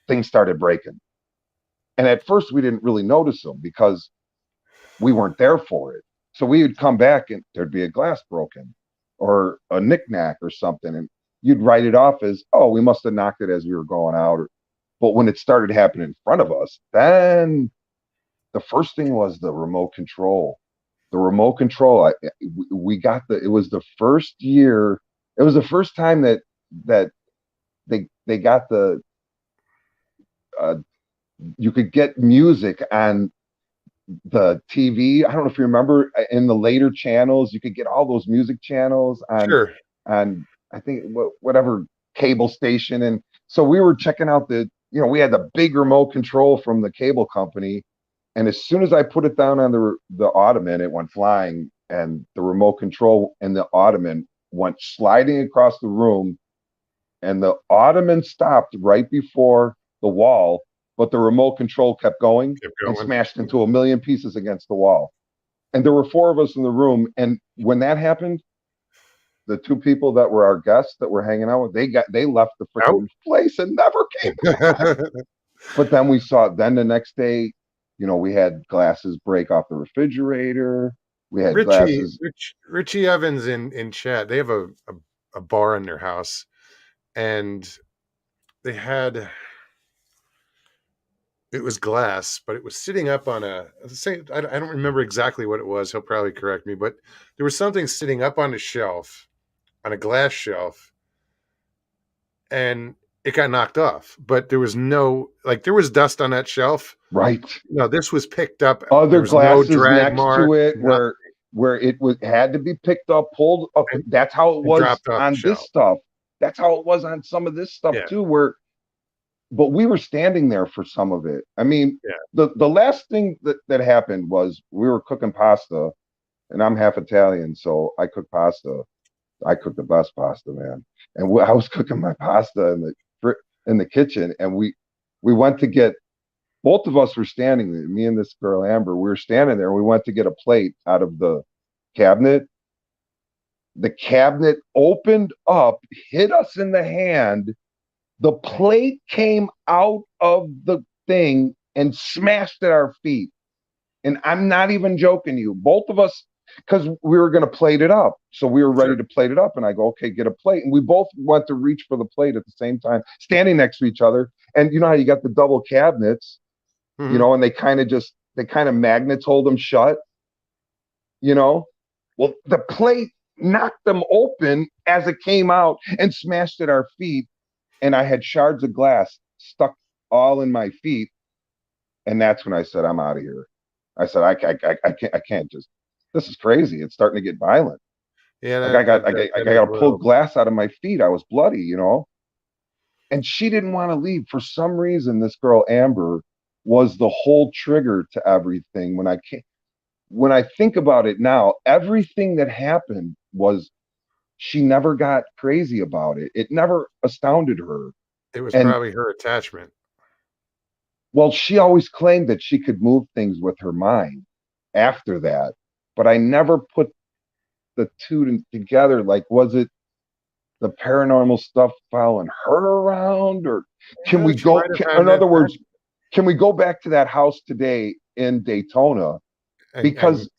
Speaker 4: things started breaking. And at first we didn't really notice them because we weren't there for it. So we would come back and there'd be a glass broken or a knickknack or something. And you'd write it off as, oh, we must have knocked it as we were going out. But when it started happening in front of us, then the first thing was the remote control. The remote control, we got it was the first year. It was the first time that they got the you could get music on the TV. I don't know if you remember in the later channels, you could get all those music channels on I think whatever cable station. And so we were checking out we had the big remote control from the cable company. And as soon as I put it down on the ottoman, it went flying, and the remote control and the ottoman went sliding across the room, and the ottoman stopped right before the wall, but the remote control kept going and smashed into a million pieces against the wall. And there were 4 of us in the room. And when that happened, the 2 people that were our guests that were hanging out with, they left the freaking place and never came back. But then the next day, we had glasses break off the refrigerator. We had glasses.
Speaker 1: Richie Evans in chat. They have a bar in their house, and they had it was glass, but it was sitting up on I don't remember exactly what it was. He'll probably correct me, but there was something sitting up on a shelf, on a glass shelf, and it got knocked off, but there was there was dust on that shelf.
Speaker 4: Right.
Speaker 1: No, this was picked up.
Speaker 4: Other glasses next to it where it had to be picked up, pulled up. That's how it was on this stuff. That's how it was on some of this stuff too, but we were standing there for some of it. I mean, the last thing that happened was we were cooking pasta, and I'm half Italian, so I cook pasta. I cook the best pasta, man. And I was cooking my pasta in the kitchen, and we went to get, both of us were standing there, me and this girl Amber, we were standing there, and we went to get a plate out of the cabinet. The cabinet opened up, hit us in the hand. The plate came out of the thing and smashed at our feet. And I'm not even joking you. Both of us, because we were going to plate it up. So we were ready to plate it up. And I go, okay, get a plate. And we both went to reach for the plate at the same time, standing next to each other. And you know how you got the double cabinets, and they kind of magnets hold them shut, Well, the plate knocked them open as it came out and smashed at our feet. and I had shards of glass stuck all in my feet. And that's when I said, I'm out of here. I said, I can't just, this is crazy. It's starting to get violent.
Speaker 1: Yeah,
Speaker 4: like I got to pull glass out of my feet. I was bloody, you know. And she didn't want to leave for some reason. This girl Amber was the whole trigger to everything. When I think about it now, everything that happened was she never got crazy about it. It never astounded her.
Speaker 1: It was probably her attachment.
Speaker 4: Well, she always claimed that she could move things with her mind after that, but I never put the two together. Like, was it the paranormal stuff following her around, or can we go? In other words, can we go back to that house today in Daytona? Because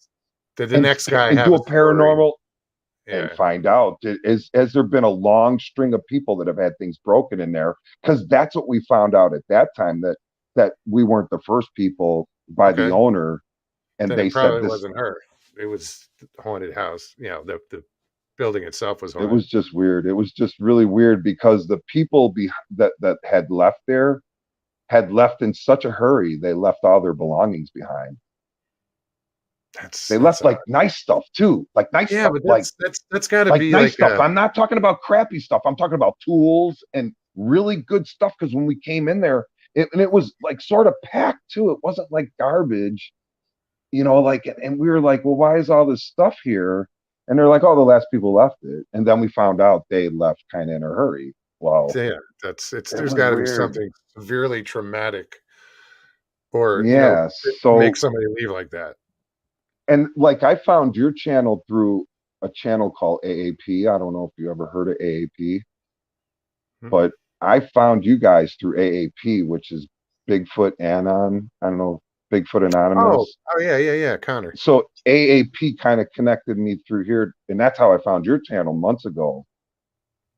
Speaker 1: the next guy
Speaker 4: do a paranormal and find out has there been a long string of people that have had things broken in there? Because that's what we found out at that time, that we weren't the first people by the owner, and
Speaker 1: then
Speaker 4: they
Speaker 1: it probably
Speaker 4: said this
Speaker 1: wasn't her. It was the haunted house. You know, the building itself was haunted.
Speaker 4: It was just weird. It was just really weird because the people that had left there had left in such a hurry. They left all their belongings behind. They left like nice stuff too, like nice stuff.
Speaker 1: But that's got to be
Speaker 4: nice stuff. I'm not talking about crappy stuff. I'm talking about tools and really good stuff. Because when we came in there, it was like sort of packed too. It wasn't like garbage, you know. Like, and we were like, well, why is all this stuff here? And they're like, oh, the last people left it. And then we found out they left kind of in a hurry. Well,
Speaker 1: yeah, there's got to be something severely traumatic, or
Speaker 4: so
Speaker 1: make somebody leave like that.
Speaker 4: And like, I found your channel through a channel called AAP. I don't know if you ever heard of AAP, but I found you guys through AAP, which is Bigfoot Anon. I don't know, Bigfoot Anonymous.
Speaker 1: Oh yeah, Connor.
Speaker 4: So AAP kind of connected me through here, and that's how I found your channel months ago.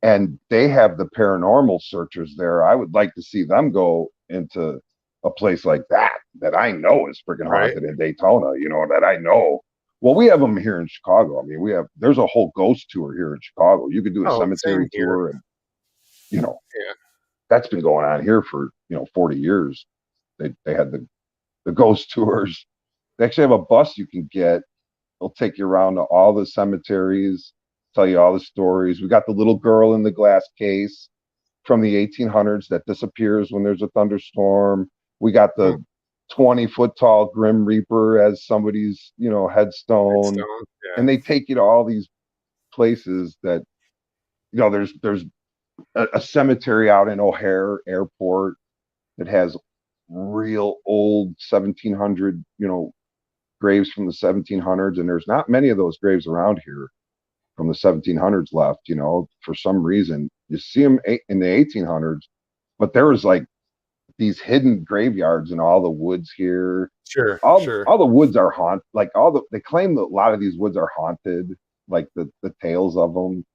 Speaker 4: And they have the paranormal searchers there. I would like to see them go into a place like that I know is freaking haunted in Daytona, you know, that I know. Well, we have them here in Chicago. I mean, there's a whole ghost tour here in Chicago. You could do a cemetery tour, and you know, that's been going on here for 40 years. They had the ghost tours. They actually have a bus you can get. They'll take you around to all the cemeteries, tell you all the stories. We got the little girl in the glass case from the 1800s that disappears when there's a thunderstorm. We got the 20-foot tall Grim Reaper as somebody's, headstone. And they take you to all these places that, there's a cemetery out in O'Hare Airport that has real old 1700, graves from the 1700s. And there's not many of those graves around here from the 1700s left, for some reason. You see them in the 1800s, but there was like these hidden graveyards in all the woods here. All the woods are haunted. Like they claim that a lot of these woods are haunted, like the tales of them.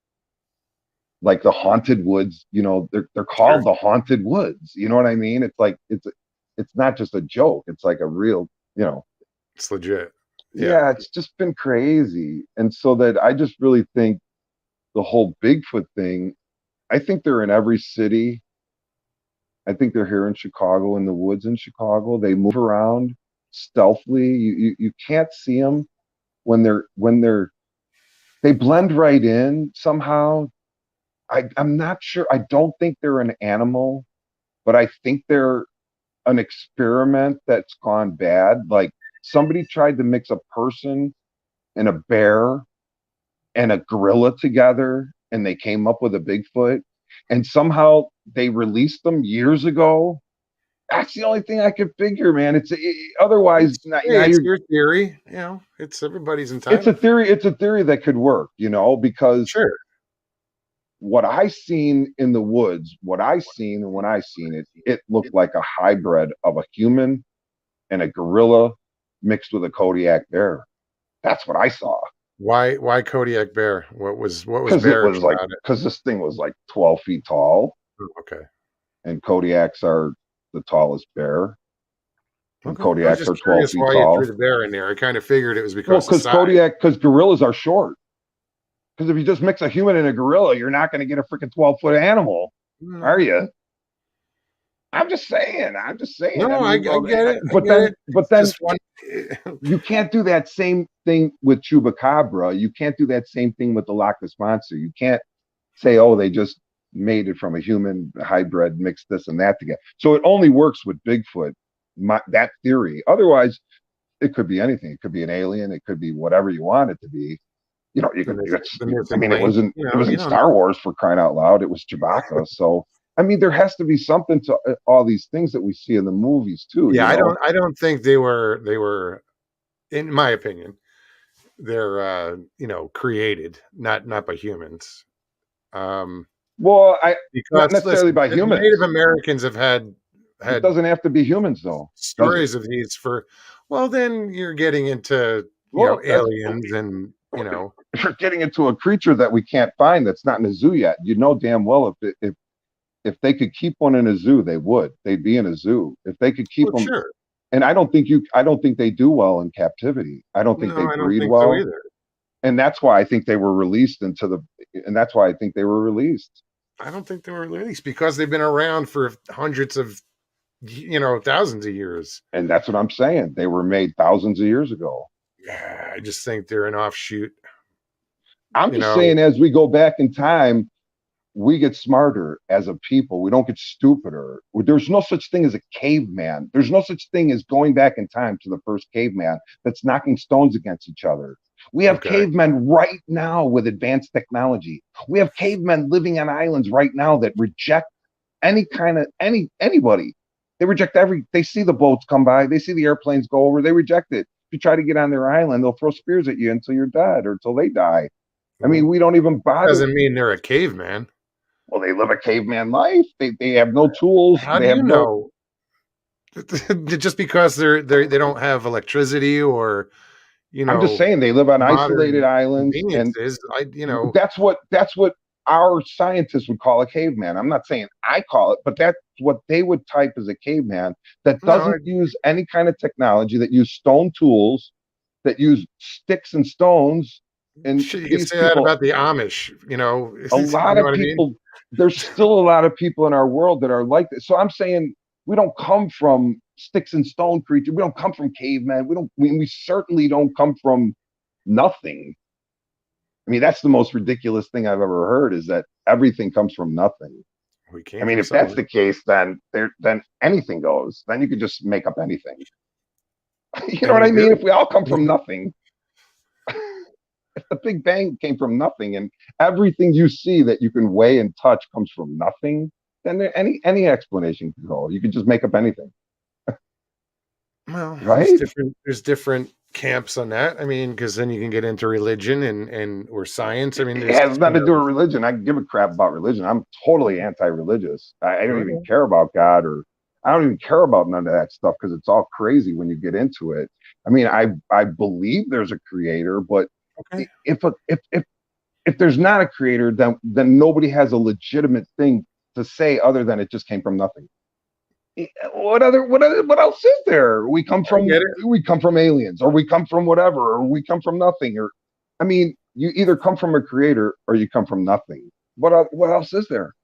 Speaker 4: Like the haunted woods, they're called the haunted woods. You know what I mean? It's like it's not just a joke. It's like a real,
Speaker 1: it's legit.
Speaker 4: Yeah, it's just been crazy. And so that I just really think the whole Bigfoot thing, I think they're in every city. I think they're here in Chicago, in the woods in Chicago. They move around stealthily. You can't see them when they blend right in somehow. I'm not sure. I don't think they're an animal, but I think they're an experiment that's gone bad. Like somebody tried to mix a person and a bear and a gorilla together, and they came up with a Bigfoot. And somehow they released them years ago. That's the only thing I could figure, man. Otherwise,
Speaker 1: it's your theory. It's everybody's entitled.
Speaker 4: It's a theory that could work, because what I seen in the woods, when I seen it, it looked like a hybrid of a human and a gorilla mixed with a Kodiak bear. That's what I saw.
Speaker 1: Why Kodiak bear? What was bearish about it?
Speaker 4: Because this thing was like 12 feet tall.
Speaker 1: Okay.
Speaker 4: And Kodiaks are the tallest bear. And Kodiaks are 12 feet
Speaker 1: why
Speaker 4: tall.
Speaker 1: You threw the bear in there. I kind of figured it was because
Speaker 4: because gorillas are short. Because if you just mix a human and a gorilla, you're not going to get a freaking 12-foot animal. Are you? I'm just saying.
Speaker 1: No, I get it.
Speaker 4: But then you can't do that same thing with Chupacabra. You can't do that same thing with the Loch Ness Monster. You can't say, oh, they just made it from a human hybrid, mixed this and that together. So it only works with Bigfoot, that theory. Otherwise, it could be anything. It could be an alien. It could be whatever you want it to be. You know, you can. I mean, it wasn't Star Wars, for crying out loud. It was Chewbacca. So I mean, there has to be something to all these things that we see in the movies too.
Speaker 1: Yeah, I don't think they were, in my opinion, they're created not by humans.
Speaker 4: Well, because not necessarily by humans.
Speaker 1: Native Americans have had.
Speaker 4: It doesn't have to be humans though.
Speaker 1: Stories of these well, then you're getting into aliens and
Speaker 4: if you're getting into a creature that we can't find that's not in a zoo yet. You know damn well if they could keep one in a zoo, they would. They'd be in a zoo if they could keep them.
Speaker 1: Sure.
Speaker 4: And I don't think they do well in captivity. I don't think they breed well
Speaker 1: so either.
Speaker 4: And that's why I think they were released and that's why I think they were released.
Speaker 1: I don't think they were released because they've been around for hundreds of thousands of years.
Speaker 4: And that's what I'm saying. They were made thousands of years ago.
Speaker 1: Yeah, I just think they're an offshoot.
Speaker 4: I'm just saying, as we go back in time, we get smarter as a people. We don't get stupider. There's no such thing as a caveman. There's no such thing as going back in time to the first caveman that's knocking stones against each other. We have cavemen right now with advanced technology. We have cavemen living on islands right now that reject anybody. They reject they see the boats come by. They see the airplanes go over. They reject it. If you try to get on their island, they'll throw spears at you until you're dead or until they die. I mean, we don't even bother.
Speaker 1: Doesn't mean they're a caveman.
Speaker 4: Well, they live a caveman life. They have no tools.
Speaker 1: How do you know? Just because they don't have electricity or
Speaker 4: I'm just saying they live on isolated islands, and that's what our scientists would call a caveman. I'm not saying I call it, but that's what they would type as a caveman that doesn't use any kind of technology, that use stone tools, that use sticks and stones. And
Speaker 1: you can say that about the Amish,
Speaker 4: a lot of people. There's still a lot of people in our world that are like this. So I'm saying we don't come from sticks and stone creatures. We don't come from cavemen. We certainly don't come from nothing. I mean, that's the most ridiculous thing I've ever heard, is that everything comes from nothing. If that's the case, then anything goes. Then you could just make up anything. You know what I mean? If we all come from nothing. If the Big Bang came from nothing and everything you see that you can weigh and touch comes from nothing, then any explanation can go. You can just make up anything.
Speaker 1: Well, right? There's different camps on that. I mean, because then you can get into religion and or science. I mean,
Speaker 4: it has nothing to do with religion. I give a crap about religion. I'm totally anti-religious. I don't even care about God, or I don't even care about none of that stuff, because it's all crazy when you get into it. I mean, I believe there's a creator, but if there's not a creator, then nobody has a legitimate thing to say other than it just came from nothing. What else is there? We come from aliens, or we come from whatever, or we come from nothing. Or I mean, you either come from a creator or you come from nothing. What else is there?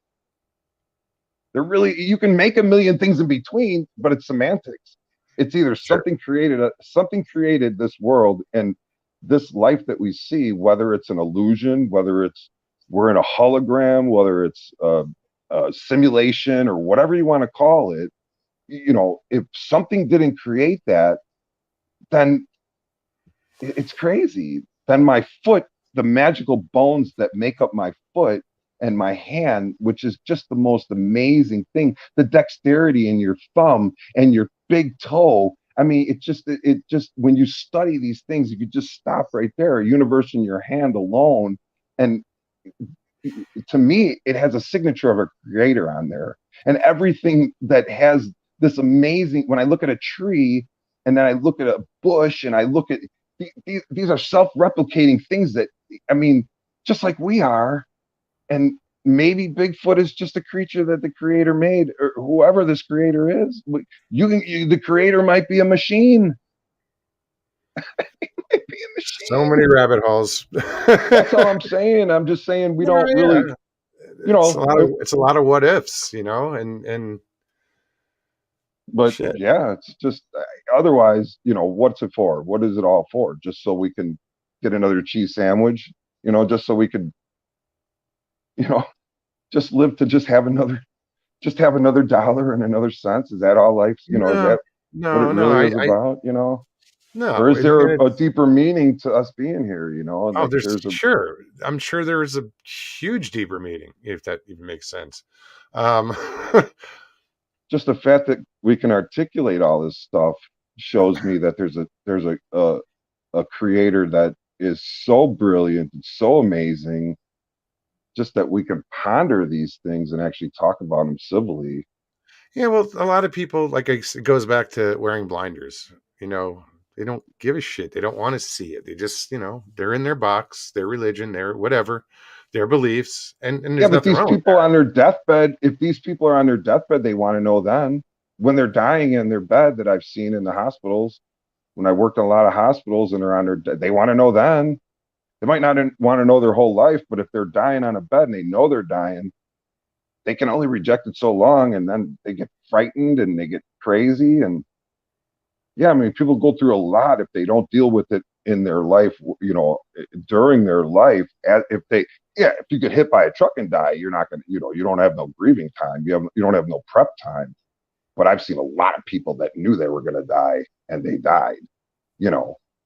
Speaker 4: You can make a million things in between, but it's semantics. It's either something created this world and this life that we see, whether it's an illusion, whether we're in a hologram, whether it's a simulation, or whatever you want to call it. If something didn't create that, then it's crazy. Then my foot, the magical bones that make up my foot and my hand, which is just the most amazing thing, the dexterity in your thumb and your big toe. I mean, it just when you study these things, you could just stop right there. A universe in your hand alone. And to me, it has a signature of a creator on there. And everything that has this amazing, when I look at a tree and then I look at a bush and I look at these are self-replicating things that, I mean, just like we are. And maybe Bigfoot is just a creature that the creator made, or whoever this creator is. The creator might be a machine.
Speaker 1: So many rabbit holes.
Speaker 4: That's all I'm saying. I'm just saying we don't really.
Speaker 1: it's a lot of what ifs, and
Speaker 4: but
Speaker 1: shit.
Speaker 4: yeah, it's just otherwise, what's it for? What is it all for? Just so we can get another cheese sandwich, just so we could, just live to just have another dollar and another cents. Is that all life's, is that what it really is about,
Speaker 1: No,
Speaker 4: or is there a deeper meaning to us being here,
Speaker 1: Oh, sure. I'm sure there is a huge deeper meaning, if that even makes sense.
Speaker 4: Just the fact that we can articulate all this stuff shows me that there's a creator that is so brilliant and so amazing, just that we can ponder these things and actually talk about them civilly.
Speaker 1: Yeah, well, a lot of people, it goes back to wearing blinders. They don't give a shit. They don't want to see it. They just, they're in their box, their religion, their whatever, their beliefs, and there's
Speaker 4: but
Speaker 1: nothing
Speaker 4: these
Speaker 1: wrong
Speaker 4: people
Speaker 1: with that.
Speaker 4: on their deathbed, if these people are on their deathbed, they want to know then, when they're dying in their bed, that I've seen in the hospitals, when I worked in a lot of hospitals and they're on they want to know then. They might not want to know their whole life, but if they're dying on a bed and they know they're dying, they can only reject it so long, and then they get frightened and they get crazy. And yeah, I mean, people go through a lot if they don't deal with it in their life, during their life. If you get hit by a truck and die, you're not going to, you don't have no grieving time. You don't have no prep time. But I've seen a lot of people that knew they were going to die and they died,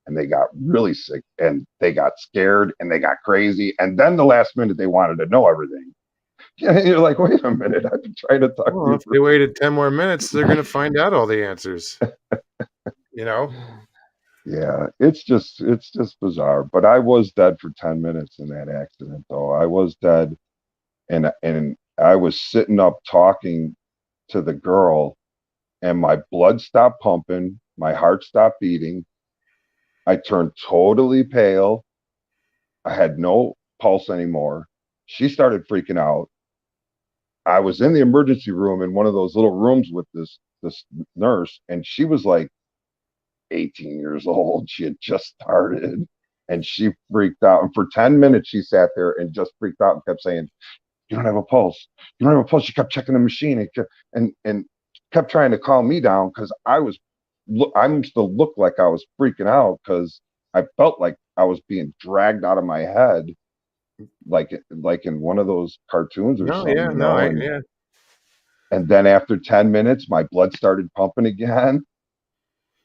Speaker 4: and they got really sick and they got scared and they got crazy. And then the last minute they wanted to know everything. Yeah, you're like, wait a minute, I've been trying to talk to you.
Speaker 1: If they waited 10 more minutes, they're going to find out all the answers.
Speaker 4: Yeah, it's just bizarre. But I was dead for 10 minutes in that accident, though. I was dead, and I was sitting up talking to the girl, and my blood stopped pumping, my heart stopped beating. I turned totally pale. I had no pulse anymore. She started freaking out. I was in the emergency room in one of those little rooms with this nurse, and she was like 18 years old. She had just started, and she freaked out. And for 10 minutes, she sat there and just freaked out and kept saying, "You don't have a pulse. You don't have a pulse." She kept checking the machine and kept trying to calm me down, because I used to look like I was freaking out, because I felt like I was being dragged out of my head, like in one of those cartoons or something.
Speaker 1: Yeah.
Speaker 4: And then after 10 minutes, my blood started pumping again.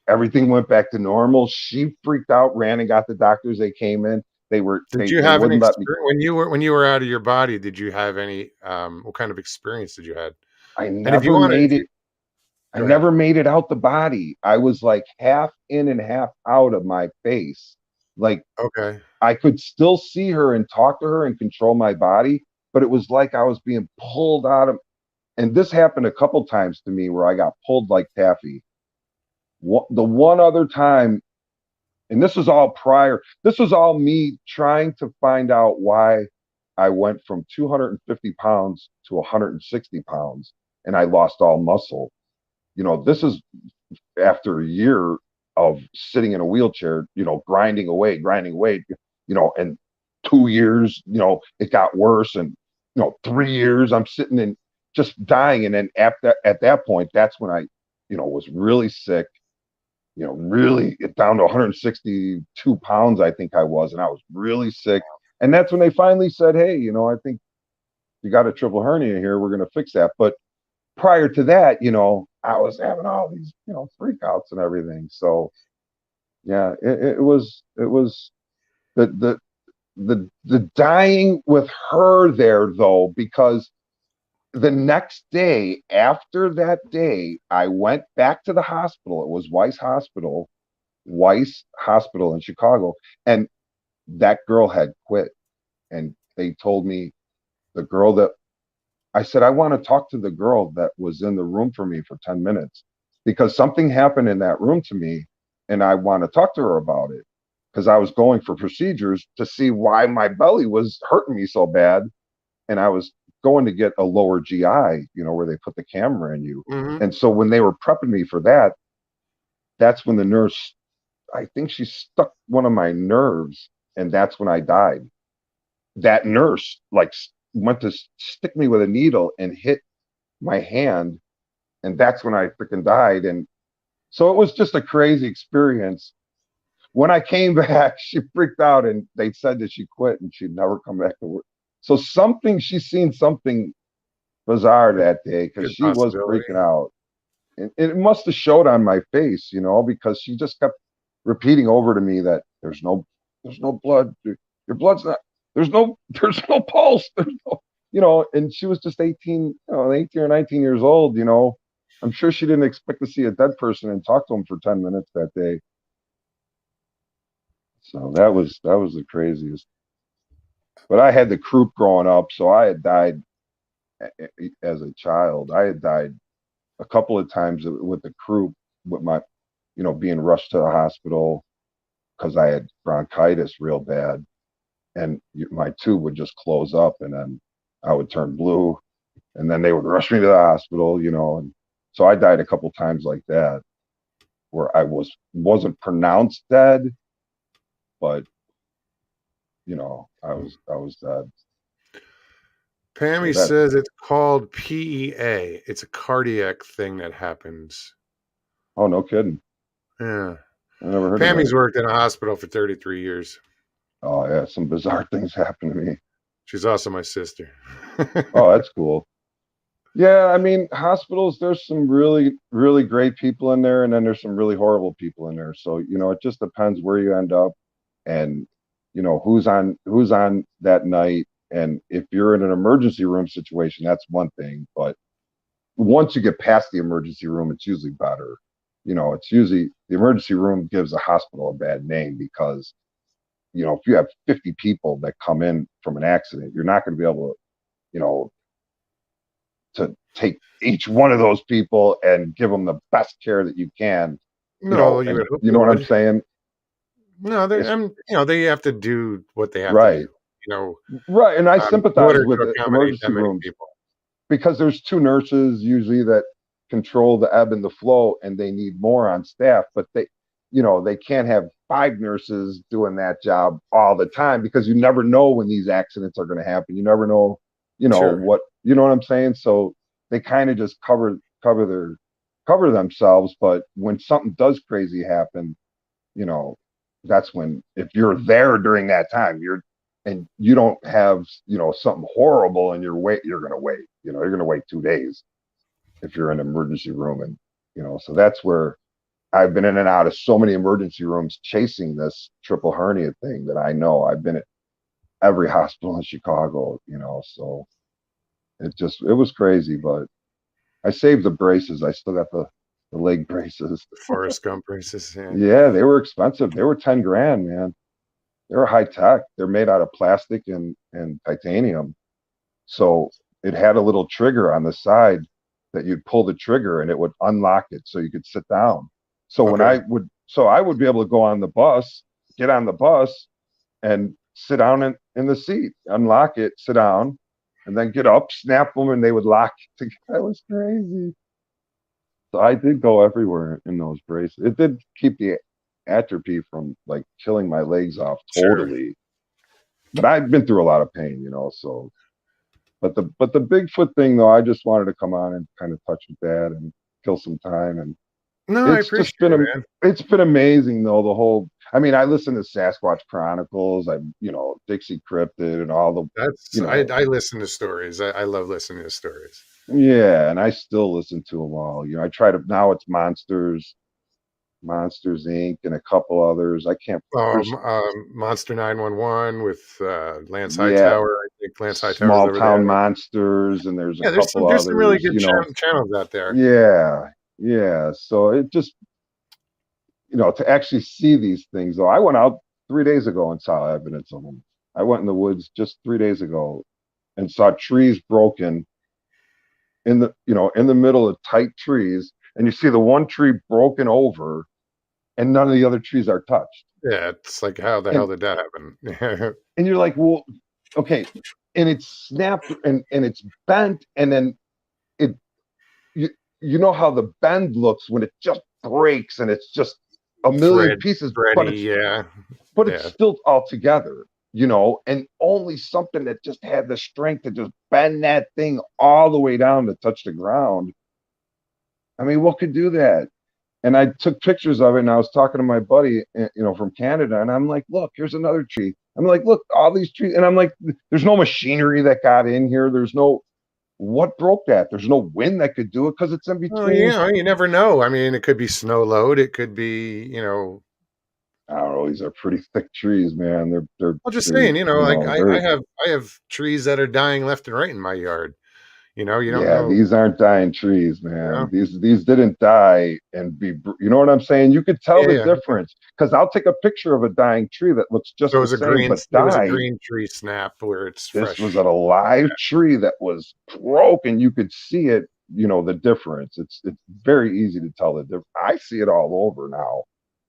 Speaker 4: Everything went back to normal. She freaked out, ran and got the doctors. They came in.
Speaker 1: Did you have any experience when you were out of your body? Did you have any? What kind of experience did you have?
Speaker 4: I never made it. I never made it out the body. I was like half in and half out of my face. Like,
Speaker 1: okay,
Speaker 4: I could still see her and talk to her and control my body, but it was like I was being pulled out of. And this happened a couple times to me where I got pulled like taffy. The one other time, and this was all me trying to find out why I went from 250 pounds to 160 pounds and I lost all muscle. This is after a year of sitting in a wheelchair, grinding away, and 2 years, it got worse. And, 3 years I'm sitting in just dying. And then at that point, that's when I, was really sick, really down to 162 pounds, I think I was, and I was really sick. And that's when they finally said, "Hey, I think you got a triple hernia here. We're going to fix that." But prior to that, I was having all these, freakouts and everything. So yeah, it was the dying with her there, though, because the next day, after that day, I went back to the hospital. It was Weiss Hospital in Chicago, and that girl had quit. And they told me, the girl that I said, I want to talk to the girl that was in the room for me for 10 minutes, because something happened in that room to me, and I want to talk to her about it, because I was going for procedures to see why my belly was hurting me so bad. And I was going to get a lower GI, where they put the camera in you.
Speaker 1: Mm-hmm.
Speaker 4: And so when they were prepping me for that, that's when the nurse, I think she stuck one of my nerves, and that's when I died. That nurse, like, went to stick me with a needle and hit my hand, and that's when I freaking died. And so it was just a crazy experience. When I came back, she freaked out, and they said that she quit and she'd never come back to work. So she's seen something bizarre that day, because she was freaking out. And it must have showed on my face, because she just kept repeating over to me that there's no blood. Your blood's not, there's no pulse. There's no, and she was just 18 or 19 years old, I'm sure she didn't expect to see a dead person and talk to him for 10 minutes that day. So that was the craziest. But I had the croup growing up, so I had died as a child. I had died a couple of times with the croup, with my, being rushed to the hospital because I had bronchitis real bad, and my tube would just close up, and then I would turn blue, and then they would rush me to the hospital, and so I died a couple times like that, where I wasn't pronounced dead, but I was dead.
Speaker 1: Pammy says it's called PEA. It's a cardiac thing that happens.
Speaker 4: Oh, no kidding.
Speaker 1: Yeah.
Speaker 4: I never heard
Speaker 1: Pammy's worked in a hospital for 33 years.
Speaker 4: Oh, yeah. Some bizarre things happen to me.
Speaker 1: She's also my sister.
Speaker 4: Oh, that's cool. Yeah, I mean, hospitals, there's some really, really great people in there, and then there's some really horrible people in there. So, it just depends where you end up, and, who's on that night. And if you're in an emergency room situation, that's one thing. But once you get past the emergency room, it's usually better. It's usually, the emergency room gives a hospital a bad name, because, if you have 50 people that come in from an accident, you're not going to be able to take each one of those people and give them the best care that you can. You know what I'm saying?
Speaker 1: No, they have to do what they have to do.
Speaker 4: Right. And I sympathize with the emergency rooms, because there's 2 nurses usually that control the ebb and the flow, and they need more on staff, but they can't have 5 nurses doing that job all the time, because you never know when these accidents are going to happen. You never know, what, you know what I'm saying? So they kind of just cover themselves. But when something does crazy happen, that's when, if you're there during that time, and you don't have, something horrible in your wait, you're going to wait, you're going to wait 2 days if you're in an emergency room. And, so that's where I've been in and out of so many emergency rooms chasing this triple hernia thing, that I know I've been at every hospital in Chicago, so it was crazy. But I saved the braces. I still got the leg braces.
Speaker 1: The Forrest Gump braces.
Speaker 4: Yeah, they were expensive. They were 10 grand, man. They were high tech. They're made out of plastic and titanium. So it had a little trigger on the side that you'd pull the trigger and it would unlock it so you could sit down. So when I would be able to go on the bus, get on the bus and sit down in the seat, unlock it, sit down, and then get up, snap them, and they would lock together. That was crazy. So I did go everywhere in those braces. It did keep the atrophy from like killing my legs off totally. Sure. But I've been through a lot of pain, so. But the Bigfoot thing, though, I just wanted to come on and kind of touch with that and kill some time. And
Speaker 1: I appreciate it, man.
Speaker 4: It's been amazing, though. The whole, I mean, I listen to Sasquatch Chronicles, Dixie Cryptid and all the.
Speaker 1: I listen to stories. I love listening to stories.
Speaker 4: Yeah, and I still listen to them all. I try to, now it's Monsters Inc. and a couple others. I can't.
Speaker 1: Monster 911 with Lance Hightower. I think Lance Hightower.
Speaker 4: Small Town Monsters, and there's a couple others.
Speaker 1: There's some really good channels out there.
Speaker 4: Yeah. So it just, to actually see these things, though. I went out 3 days ago and saw evidence of them. I went in the woods just 3 days ago and saw trees broken in the middle of tight trees, and you see the one tree broken over, and none of the other trees are touched.
Speaker 1: Yeah, it's like, how the hell did that happen?
Speaker 4: And you're like, well, okay, and it's snapped and it's bent, and then you know how the bend looks when it just breaks and it's just a million pieces, but it's still all together. you know, and only something that just had the strength to just bend that thing all the way down to touch the ground. I mean, what could do that? And I took pictures of it, and I was talking to my buddy, you know, from Canada, and I'm like, look, here's another tree. I'm like, look, all these trees, and I'm like, there's no machinery that got in here. There's no, what broke that? There's no wind that could do it because it's in
Speaker 1: Oh,
Speaker 4: between.
Speaker 1: yeah, you never know. I mean, it could be snow load. It could be, you know.
Speaker 4: I don't know. These are pretty thick trees, man.
Speaker 1: I'm just
Speaker 4: they're
Speaker 1: saying, you know,
Speaker 4: you
Speaker 1: like
Speaker 4: know
Speaker 1: I have trees that are dying left and right in my yard. You know, you don't
Speaker 4: yeah,
Speaker 1: know.
Speaker 4: these aren't dying trees,
Speaker 1: You know?
Speaker 4: man. These didn't die and be. You know what I'm saying? You could tell
Speaker 1: Yeah,
Speaker 4: the
Speaker 1: yeah.
Speaker 4: difference because I'll take a picture of a dying tree that looks just
Speaker 1: So
Speaker 4: the same but
Speaker 1: it was a
Speaker 4: died.
Speaker 1: green tree snap where it's
Speaker 4: This was
Speaker 1: fresh.
Speaker 4: a live tree that was broken. You could see it. You know the difference. It's very easy to tell the difference. I see it all over now.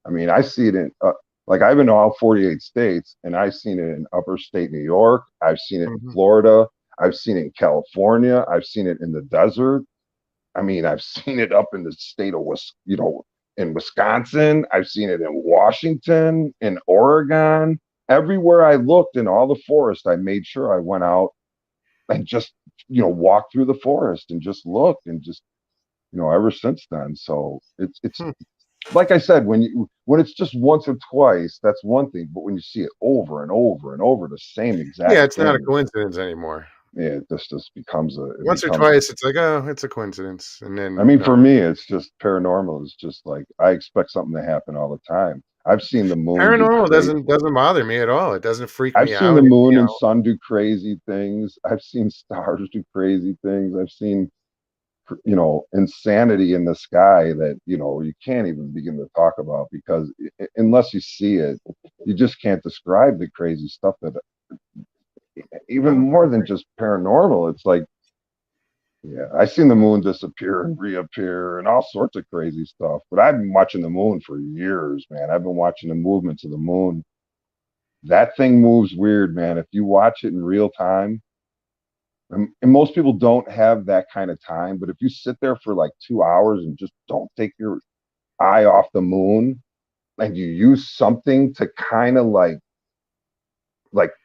Speaker 4: I mean, I see it in like I've been to all 48 states, and I've seen it in upper state New York. I've seen it in
Speaker 1: Mhm.
Speaker 4: Florida. I've seen it in California. I've seen it in the desert. I mean, I've seen it up in the state of you know, in Wisconsin. I've seen it in Washington, in Oregon. Everywhere I looked in all the forest, I made sure I went out and just, you know, walked through the forest and just looked and just, you know, ever since then. So it's
Speaker 1: Hmm.
Speaker 4: like I said, when it's just once or twice, that's one thing. But when you see it over and over and over, the same
Speaker 1: Yeah,
Speaker 4: exact
Speaker 1: it's not a
Speaker 4: thing,
Speaker 1: coincidence anymore.
Speaker 4: yeah, this just becomes
Speaker 1: Once or twice, it's like, oh, it's a coincidence, and
Speaker 4: I
Speaker 1: then
Speaker 4: mean,
Speaker 1: no.
Speaker 4: for me, it's just paranormal. It's just like I expect something to happen all the time. I've seen the moon do
Speaker 1: Paranormal
Speaker 4: crazy.
Speaker 1: doesn't bother me at all. It doesn't freak
Speaker 4: I've
Speaker 1: me
Speaker 4: seen the
Speaker 1: out.
Speaker 4: moon
Speaker 1: You
Speaker 4: and
Speaker 1: know,
Speaker 4: sun do crazy things. I've seen stars do crazy things. I've seen, you know, insanity in the sky that, you know, you can't even begin to talk about because unless you see it, you just can't describe the crazy stuff that even
Speaker 1: no,
Speaker 4: more than just paranormal. It's like, yeah, I seen the moon disappear and reappear and all sorts of crazy stuff. But I've been watching the moon for years, man. I've been watching the movements of the moon. That thing moves weird, man. If you watch it in real time, and most people don't have that kind of time, but if you sit there for like 2 hours and just don't take your eye off the moon and you use something to kind of like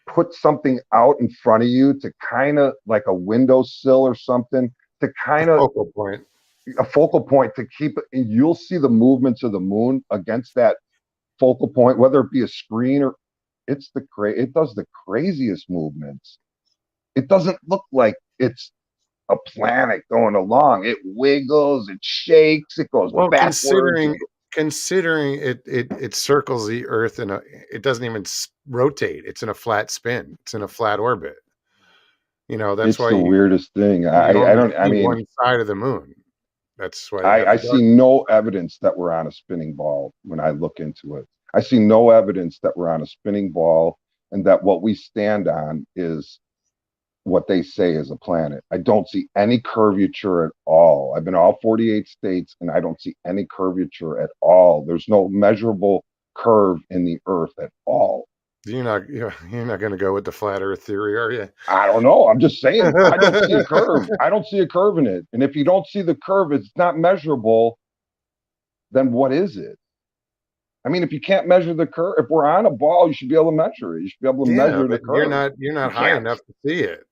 Speaker 4: put something out in front of you to kind of like a windowsill or something to
Speaker 1: a
Speaker 4: kind of
Speaker 1: focal point.
Speaker 4: a focal point to keep it, and you'll see the movements of the moon against that focal point, whether it be a screen or it does the craziest movements. It doesn't look like it's a planet going along. It wiggles, it shakes, it goes
Speaker 1: Well,
Speaker 4: backwards.
Speaker 1: considering it circles the Earth in a, it doesn't even rotate. It's in a flat spin. It's in a flat orbit. You know, that's
Speaker 4: It's
Speaker 1: why
Speaker 4: the weirdest thing.
Speaker 1: you
Speaker 4: I
Speaker 1: only
Speaker 4: don't, I
Speaker 1: see
Speaker 4: mean,
Speaker 1: one side of the moon. That's why they have
Speaker 4: I
Speaker 1: the
Speaker 4: see
Speaker 1: dark.
Speaker 4: no evidence that we're on a spinning ball when I look into it. I see no evidence that we're on a spinning ball and that what we stand on is what they say is a planet. I don't see any curvature at all. I've been to all 48 states and I don't see any curvature at all. There's no measurable curve in the earth at all.
Speaker 1: You're not going to go with the flat Earth theory, are you?
Speaker 4: I don't know. I'm just saying, I don't see a curve. I don't see a curve in it. And if you don't see the curve, it's not measurable, then what is it? I mean, if you can't measure the curve, if we're on a ball, you should be able to measure it. You should be able to
Speaker 1: Yeah,
Speaker 4: measure the
Speaker 1: but
Speaker 4: curve.
Speaker 1: you're
Speaker 4: You
Speaker 1: not high
Speaker 4: can't.
Speaker 1: enough to see it.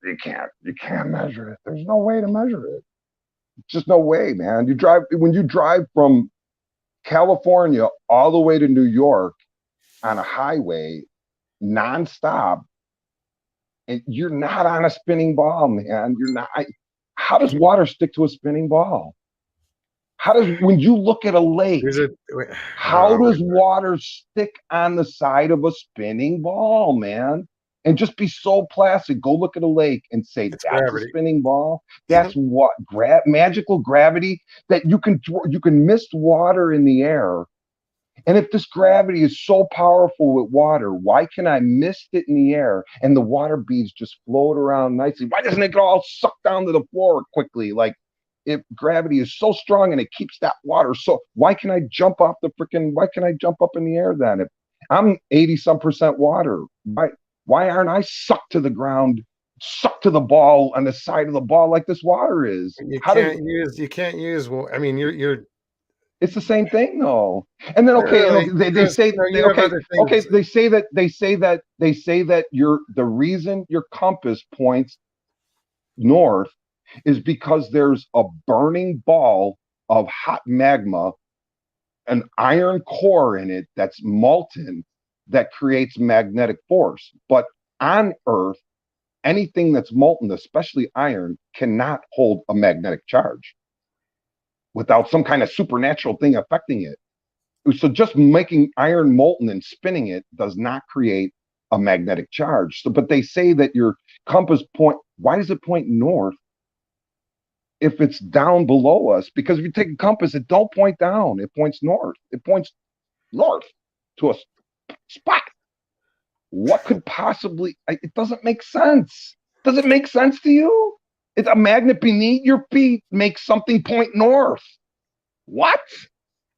Speaker 4: You can't measure it. There's no way to measure it. Just no way, man. When you drive from California all the way to New York on a highway nonstop, and you're not on a spinning ball, man. You're not. How does water stick to a spinning ball? How does when you look at a lake,
Speaker 1: Is it?
Speaker 4: how does water stick on the side of a spinning ball, man? And just be so plastic. Go look at a lake and say
Speaker 1: It's
Speaker 4: that's a
Speaker 1: gravity.
Speaker 4: spinning ball. That's what magical gravity that you can mist water in the air. And if this gravity is so powerful with water, why can I mist it in the air and the water beads just float around nicely? Why doesn't it get all sucked down to the floor quickly? Like if gravity is so strong and it keeps that water, so why can I jump up in the air then? If I'm 80 some percent water, why aren't I sucked to the ground, sucked to the ball on the side of the ball like this water is?
Speaker 1: You
Speaker 4: How does
Speaker 1: can't use. You can't use. Well, I mean, you're
Speaker 4: It's the same thing, though. And then they say that the reason your compass points north is because there's a burning ball of hot magma, an iron core in it that's molten, that creates magnetic force. But on Earth, anything that's molten, especially iron, cannot hold a magnetic charge without some kind of supernatural thing affecting it. So just making iron molten and spinning it does not create a magnetic charge. So, but they say that your compass point, why does it point north if it's down below us? Because if you take a compass, it don't point down, it points north. It points north to a spot. What could possibly, it doesn't make sense. Does it make sense to you? It's a magnet beneath your feet makes something point north. What?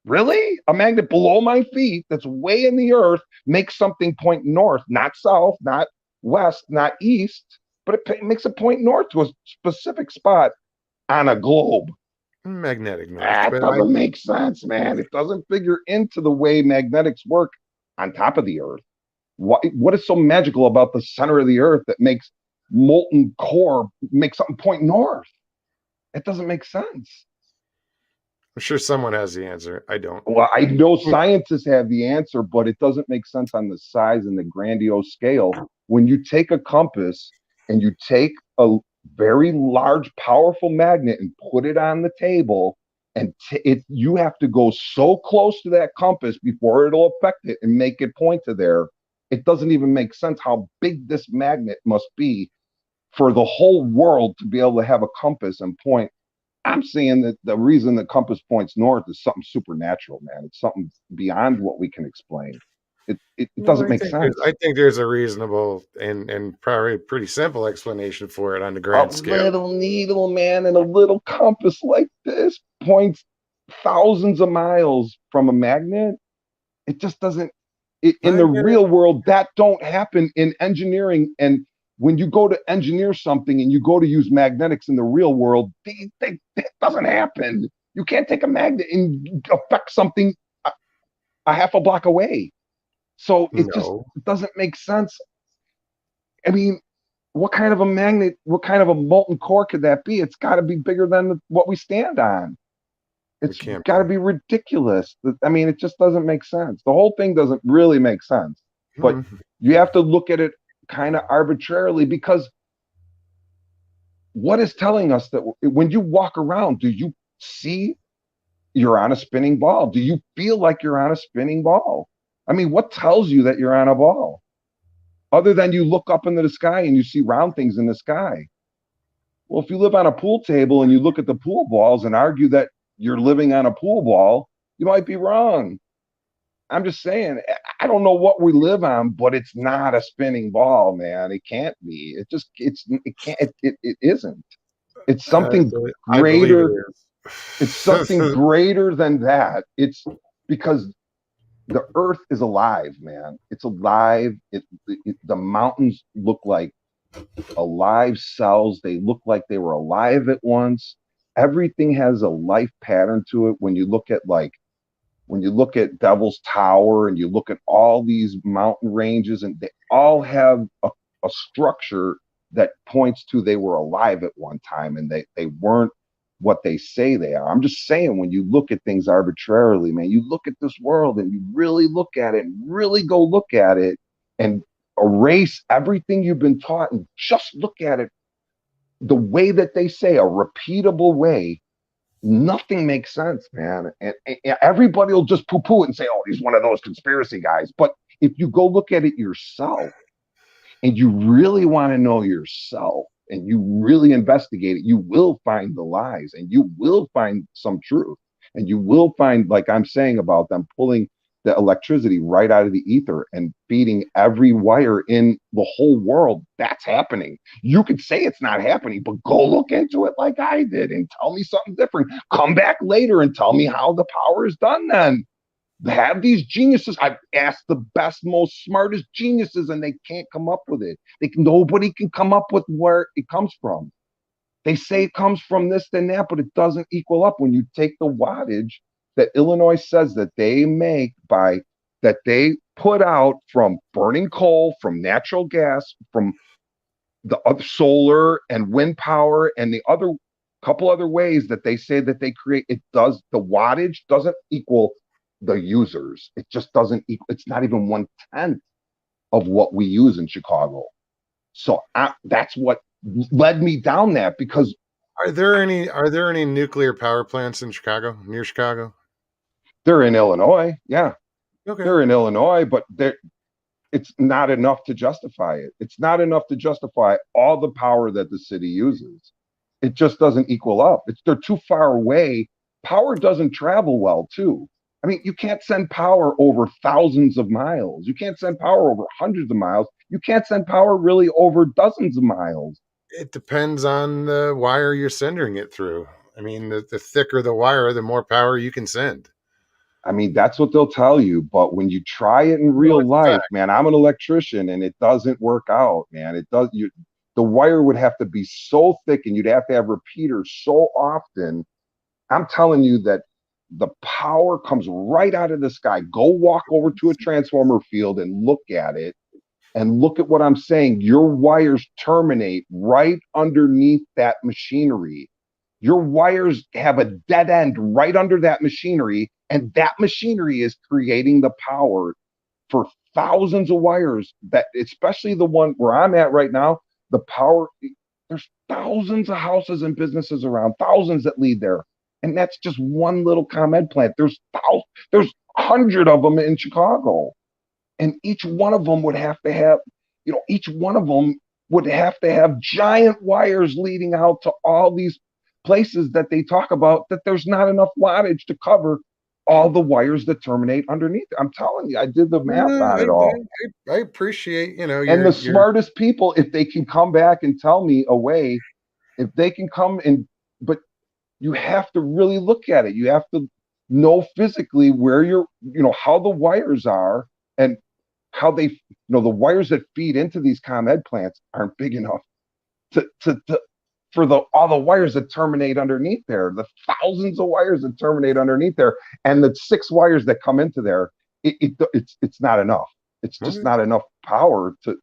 Speaker 4: Really? A magnet below my feet that's way in the earth makes something point north, not south, not west, not east, but it makes a point north to a specific spot on a globe.
Speaker 1: Magnetic north.
Speaker 4: That doesn't make sense, man. It doesn't figure into the way magnetics work on top of the earth. What is so magical about the center of the earth that makes molten core make something point north? It doesn't make sense.
Speaker 1: I'm sure someone has the answer. I don't.
Speaker 4: Well, I know scientists have the answer, but it doesn't make sense on the size and the grandiose scale. When you take a compass and you take a very large, powerful magnet and put it on the table, and you have to go so close to that compass before it'll affect it and make it point to there. It doesn't even make sense how big this magnet must be for the whole world to be able to have a compass and point. I'm saying that the reason the compass points north is something supernatural, man. It's something beyond what we can explain. It doesn't make sense.
Speaker 1: I think there's a reasonable and probably pretty simple explanation for it on the grand scale.
Speaker 4: A little needle, man, and a little compass like this points thousands of miles from a magnet. It just doesn't. In the real world, that don't happen in engineering. And when you go to engineer something and you go to use magnetics in the real world, that doesn't happen. You can't take a magnet and affect something a half a block away. So it just doesn't make sense. I mean, what kind of a magnet, what kind of a molten core could that be? It's got to be bigger than what we stand on. It's got to be ridiculous. I mean, it just doesn't make sense. The whole thing doesn't really make sense. But you have to look at it kind of arbitrarily, because what is telling us that when you walk around, do you see you're on a spinning ball? Do you feel like you're on a spinning ball? I mean, what tells you that you're on a ball? Other than you look up into the sky and you see round things in the sky. Well, if you live on a pool table and you look at the pool balls and argue that you're living on a pool ball, you might be wrong. I'm just saying, I don't know what we live on, but it's not a spinning ball, man. It can't be. It isn't. It's something greater. It's something greater than that. It's because the earth is alive, man. It's alive. The mountains look like alive cells. They look like they were alive at once. Everything has a life pattern to it. When you look at Devil's Tower and you look at all these mountain ranges, and they all have a structure that points to they were alive at one time, and they weren't what they say they are. I'm just saying, when you look at things arbitrarily, man, you look at this world and you really look at it and really go look at it and erase everything you've been taught and just look at it the way that they say, a repeatable way. Nothing makes sense, man. And everybody will just poo-poo it and say, oh, he's one of those conspiracy guys. But if you go look at it yourself and you really want to know yourself and you really investigate it, you will find the lies and you will find some truth. And you will find, like I'm saying about them pulling the electricity right out of the ether and feeding every wire in the whole world. That's happening. You could say it's not happening, but go look into it like I did and tell me something different. Come back later and tell me how the power is done then. Have these geniuses. I've asked the best, most smartest geniuses, and they can't come up with it. Nobody can come up with where it comes from. They say it comes from this and that, but it doesn't equal up when you take the wattage that Illinois says that they make that they put out from burning coal, from natural gas, from the other solar and wind power and the other couple other ways that they say that they create, the wattage doesn't equal the users. It just doesn't equal, it's not even 1/10 of what we use in Chicago. So that's what led me down that, because
Speaker 1: are there any nuclear power plants in Chicago, near Chicago?
Speaker 4: They're in Illinois. Yeah.
Speaker 1: Okay.
Speaker 4: They're in Illinois, but it's not enough to justify it. It's not enough to justify all the power that the city uses. It just doesn't equal up. They're too far away. Power doesn't travel well, too. I mean, you can't send power over thousands of miles. You can't send power over hundreds of miles. You can't send power really over dozens of miles.
Speaker 1: It depends on the wire you're sending it through. I mean, the thicker the wire, the more power you can send.
Speaker 4: I mean, that's what they'll tell you. But when you try it in real life, man, I'm an electrician and it doesn't work out, man. The wire would have to be so thick and you'd have to have repeaters so often. I'm telling you that the power comes right out of the sky. Go walk over to a transformer field and look at it, and look at what I'm saying. Your wires terminate right underneath that machinery. Your wires have a dead end right under that machinery, and that machinery is creating the power for thousands of wires, that especially the one where I'm at right now, the power, there's thousands of houses and businesses around, thousands that lead there. And that's just one little ComEd plant. There's 100 of them in Chicago. And each one of them would have to have, giant wires leading out to all these places that they talk about, that there's not enough wattage to cover all the wires that terminate underneath. I'm telling you, I did the math on it all.
Speaker 1: I appreciate,
Speaker 4: and the smartest people, if they can come back and tell me a way, if they can come and, but you have to really look at it. You have to know physically where how the wires are, and how they, the wires that feed into these ComEd plants aren't big enough for all the wires that terminate underneath there, the thousands of wires that terminate underneath there, and the 6 wires that come into there. It's not enough. It's just not enough power to,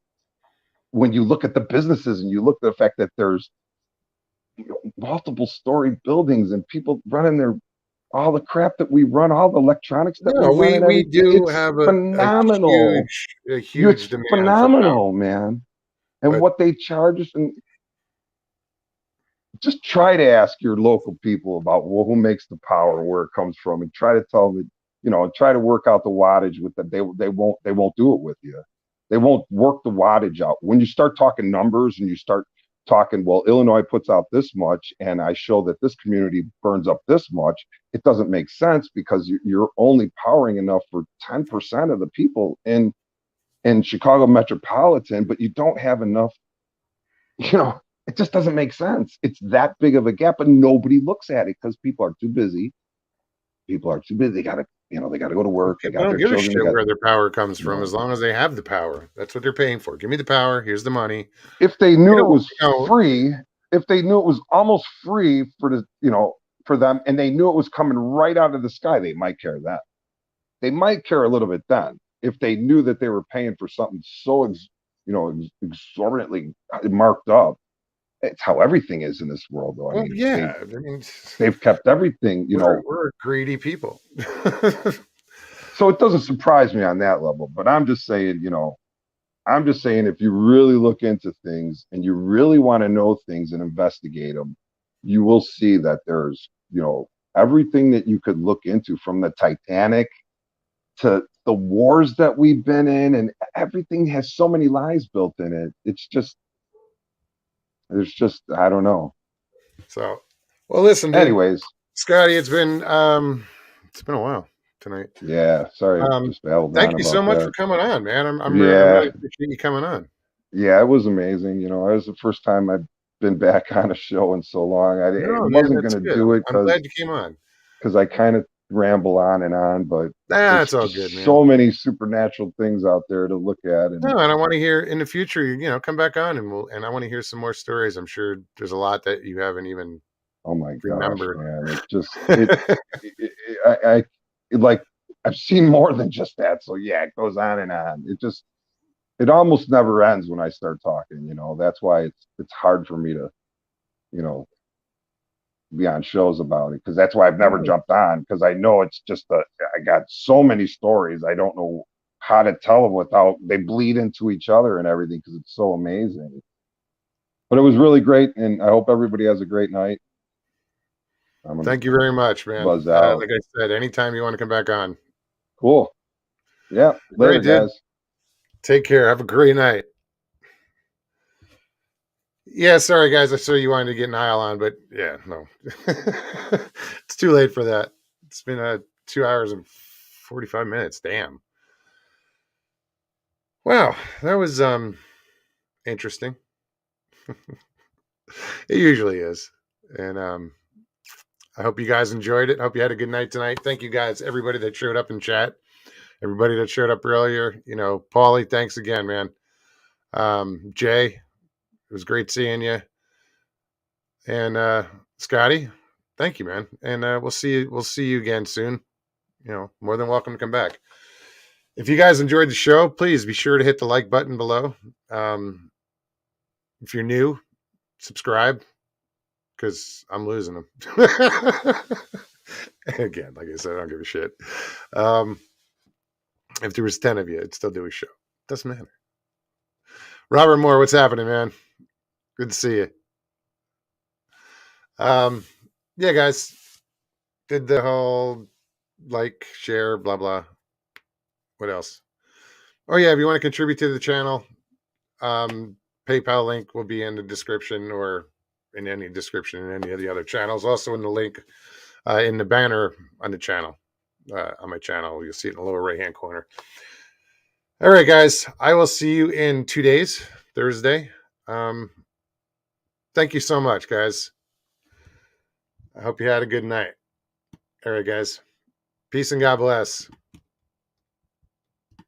Speaker 4: when you look at the businesses and you look at the fact that there's multiple story buildings and people running all the crap that we run, all the electronics that
Speaker 1: we do have
Speaker 4: phenomenal.
Speaker 1: a huge demand.
Speaker 4: Phenomenal, man. And what they charge us, and just try to ask your local people about who makes the power, where it comes from, and try to tell them, and try to work out the wattage with them. They won't do it with you. They won't work the wattage out. When you start talking numbers and you start talking, well, Illinois puts out this much, and I show that this community burns up this much, it doesn't make sense, because you're only powering enough for 10% of the people in Chicago metropolitan, but you don't have enough, it just doesn't make sense. It's that big of a gap, but nobody looks at it because people are too busy. They got to, they got to go to work.
Speaker 1: They don't give a shit where their power comes from, as long as they have the power. That's what they're paying for. Give me the power. Here's the money.
Speaker 4: If they knew it was free, if they knew it was almost free for them, and they knew it was coming right out of the sky, they might care that. They might care a little bit then, if they knew that they were paying for something so, exorbitantly marked up. It's how everything is in this world, though. They've kept everything.
Speaker 1: We're greedy people.
Speaker 4: So it doesn't surprise me on that level. But I'm just saying, if you really look into things and you really want to know things and investigate them, you will see that there's, everything that you could look into, from the Titanic to the wars that we've been in, and everything has so many lies built in it. I don't know.
Speaker 1: So, well, listen, dude.
Speaker 4: Anyways,
Speaker 1: Scotty, it's been a while tonight.
Speaker 4: Yeah, sorry.
Speaker 1: Thank you so much for coming on, man. I really appreciate you coming on.
Speaker 4: Yeah, it was amazing. It was the first time I've been back on a show in so long. I wasn't going to do it.
Speaker 1: I'm glad you came on,
Speaker 4: because I kind of ramble on, but
Speaker 1: it's all good, man.
Speaker 4: So many supernatural things out there to look at, and
Speaker 1: I want to hear in the future. Come back on, and I want to hear some more stories. I'm sure there's a lot that you haven't even
Speaker 4: Oh my gosh,
Speaker 1: remember.
Speaker 4: man! It just I like I've seen more than just that. So yeah, it goes on and on. It almost never ends when I start talking. That's why it's hard for me to you know be on shows about it, because that's why I've never jumped on, because I know it's just I got so many stories. I don't know how to tell them without they bleed into each other and everything, because it's so amazing. But it was really great, and I hope everybody has a great night.
Speaker 1: Thank you very much, man.
Speaker 4: Buzz out.
Speaker 1: Like I said, anytime you want to come back on.
Speaker 4: Cool. Yeah. Later, guys.
Speaker 1: Take care. Have a great night. Yeah, sorry guys. I saw you wanted to get Niall on, but yeah, no. It's too late for that. It's been 2 hours and 45 minutes. Damn. Wow, that was interesting. It usually is. And I hope you guys enjoyed it. Hope you had a good night tonight. Thank you guys, everybody that showed up in chat, everybody that showed up earlier. Paulie, thanks again, man. Jay, it was great seeing you. And Scotty, thank you, man. And we'll see you again soon. More than welcome to come back. If you guys enjoyed the show, please be sure to hit the like button below. If you're new, subscribe, because I'm losing them. Again, like I said, I don't give a shit. If there was 10 of you, I'd still do a show. Doesn't matter. Robert Moore, what's happening, man? Good to see you. Yeah, guys, did the whole like, share, blah, blah. What else? Oh, yeah, if you want to contribute to the channel, PayPal link will be in the description, or in any description in any of the other channels. Also in the link in the banner on the channel, on my channel. You'll see it in the lower right-hand corner. All right, guys, I will see you in 2 days, Thursday. Thank you so much, guys. I hope you had a good night. All right, guys. Peace and God bless.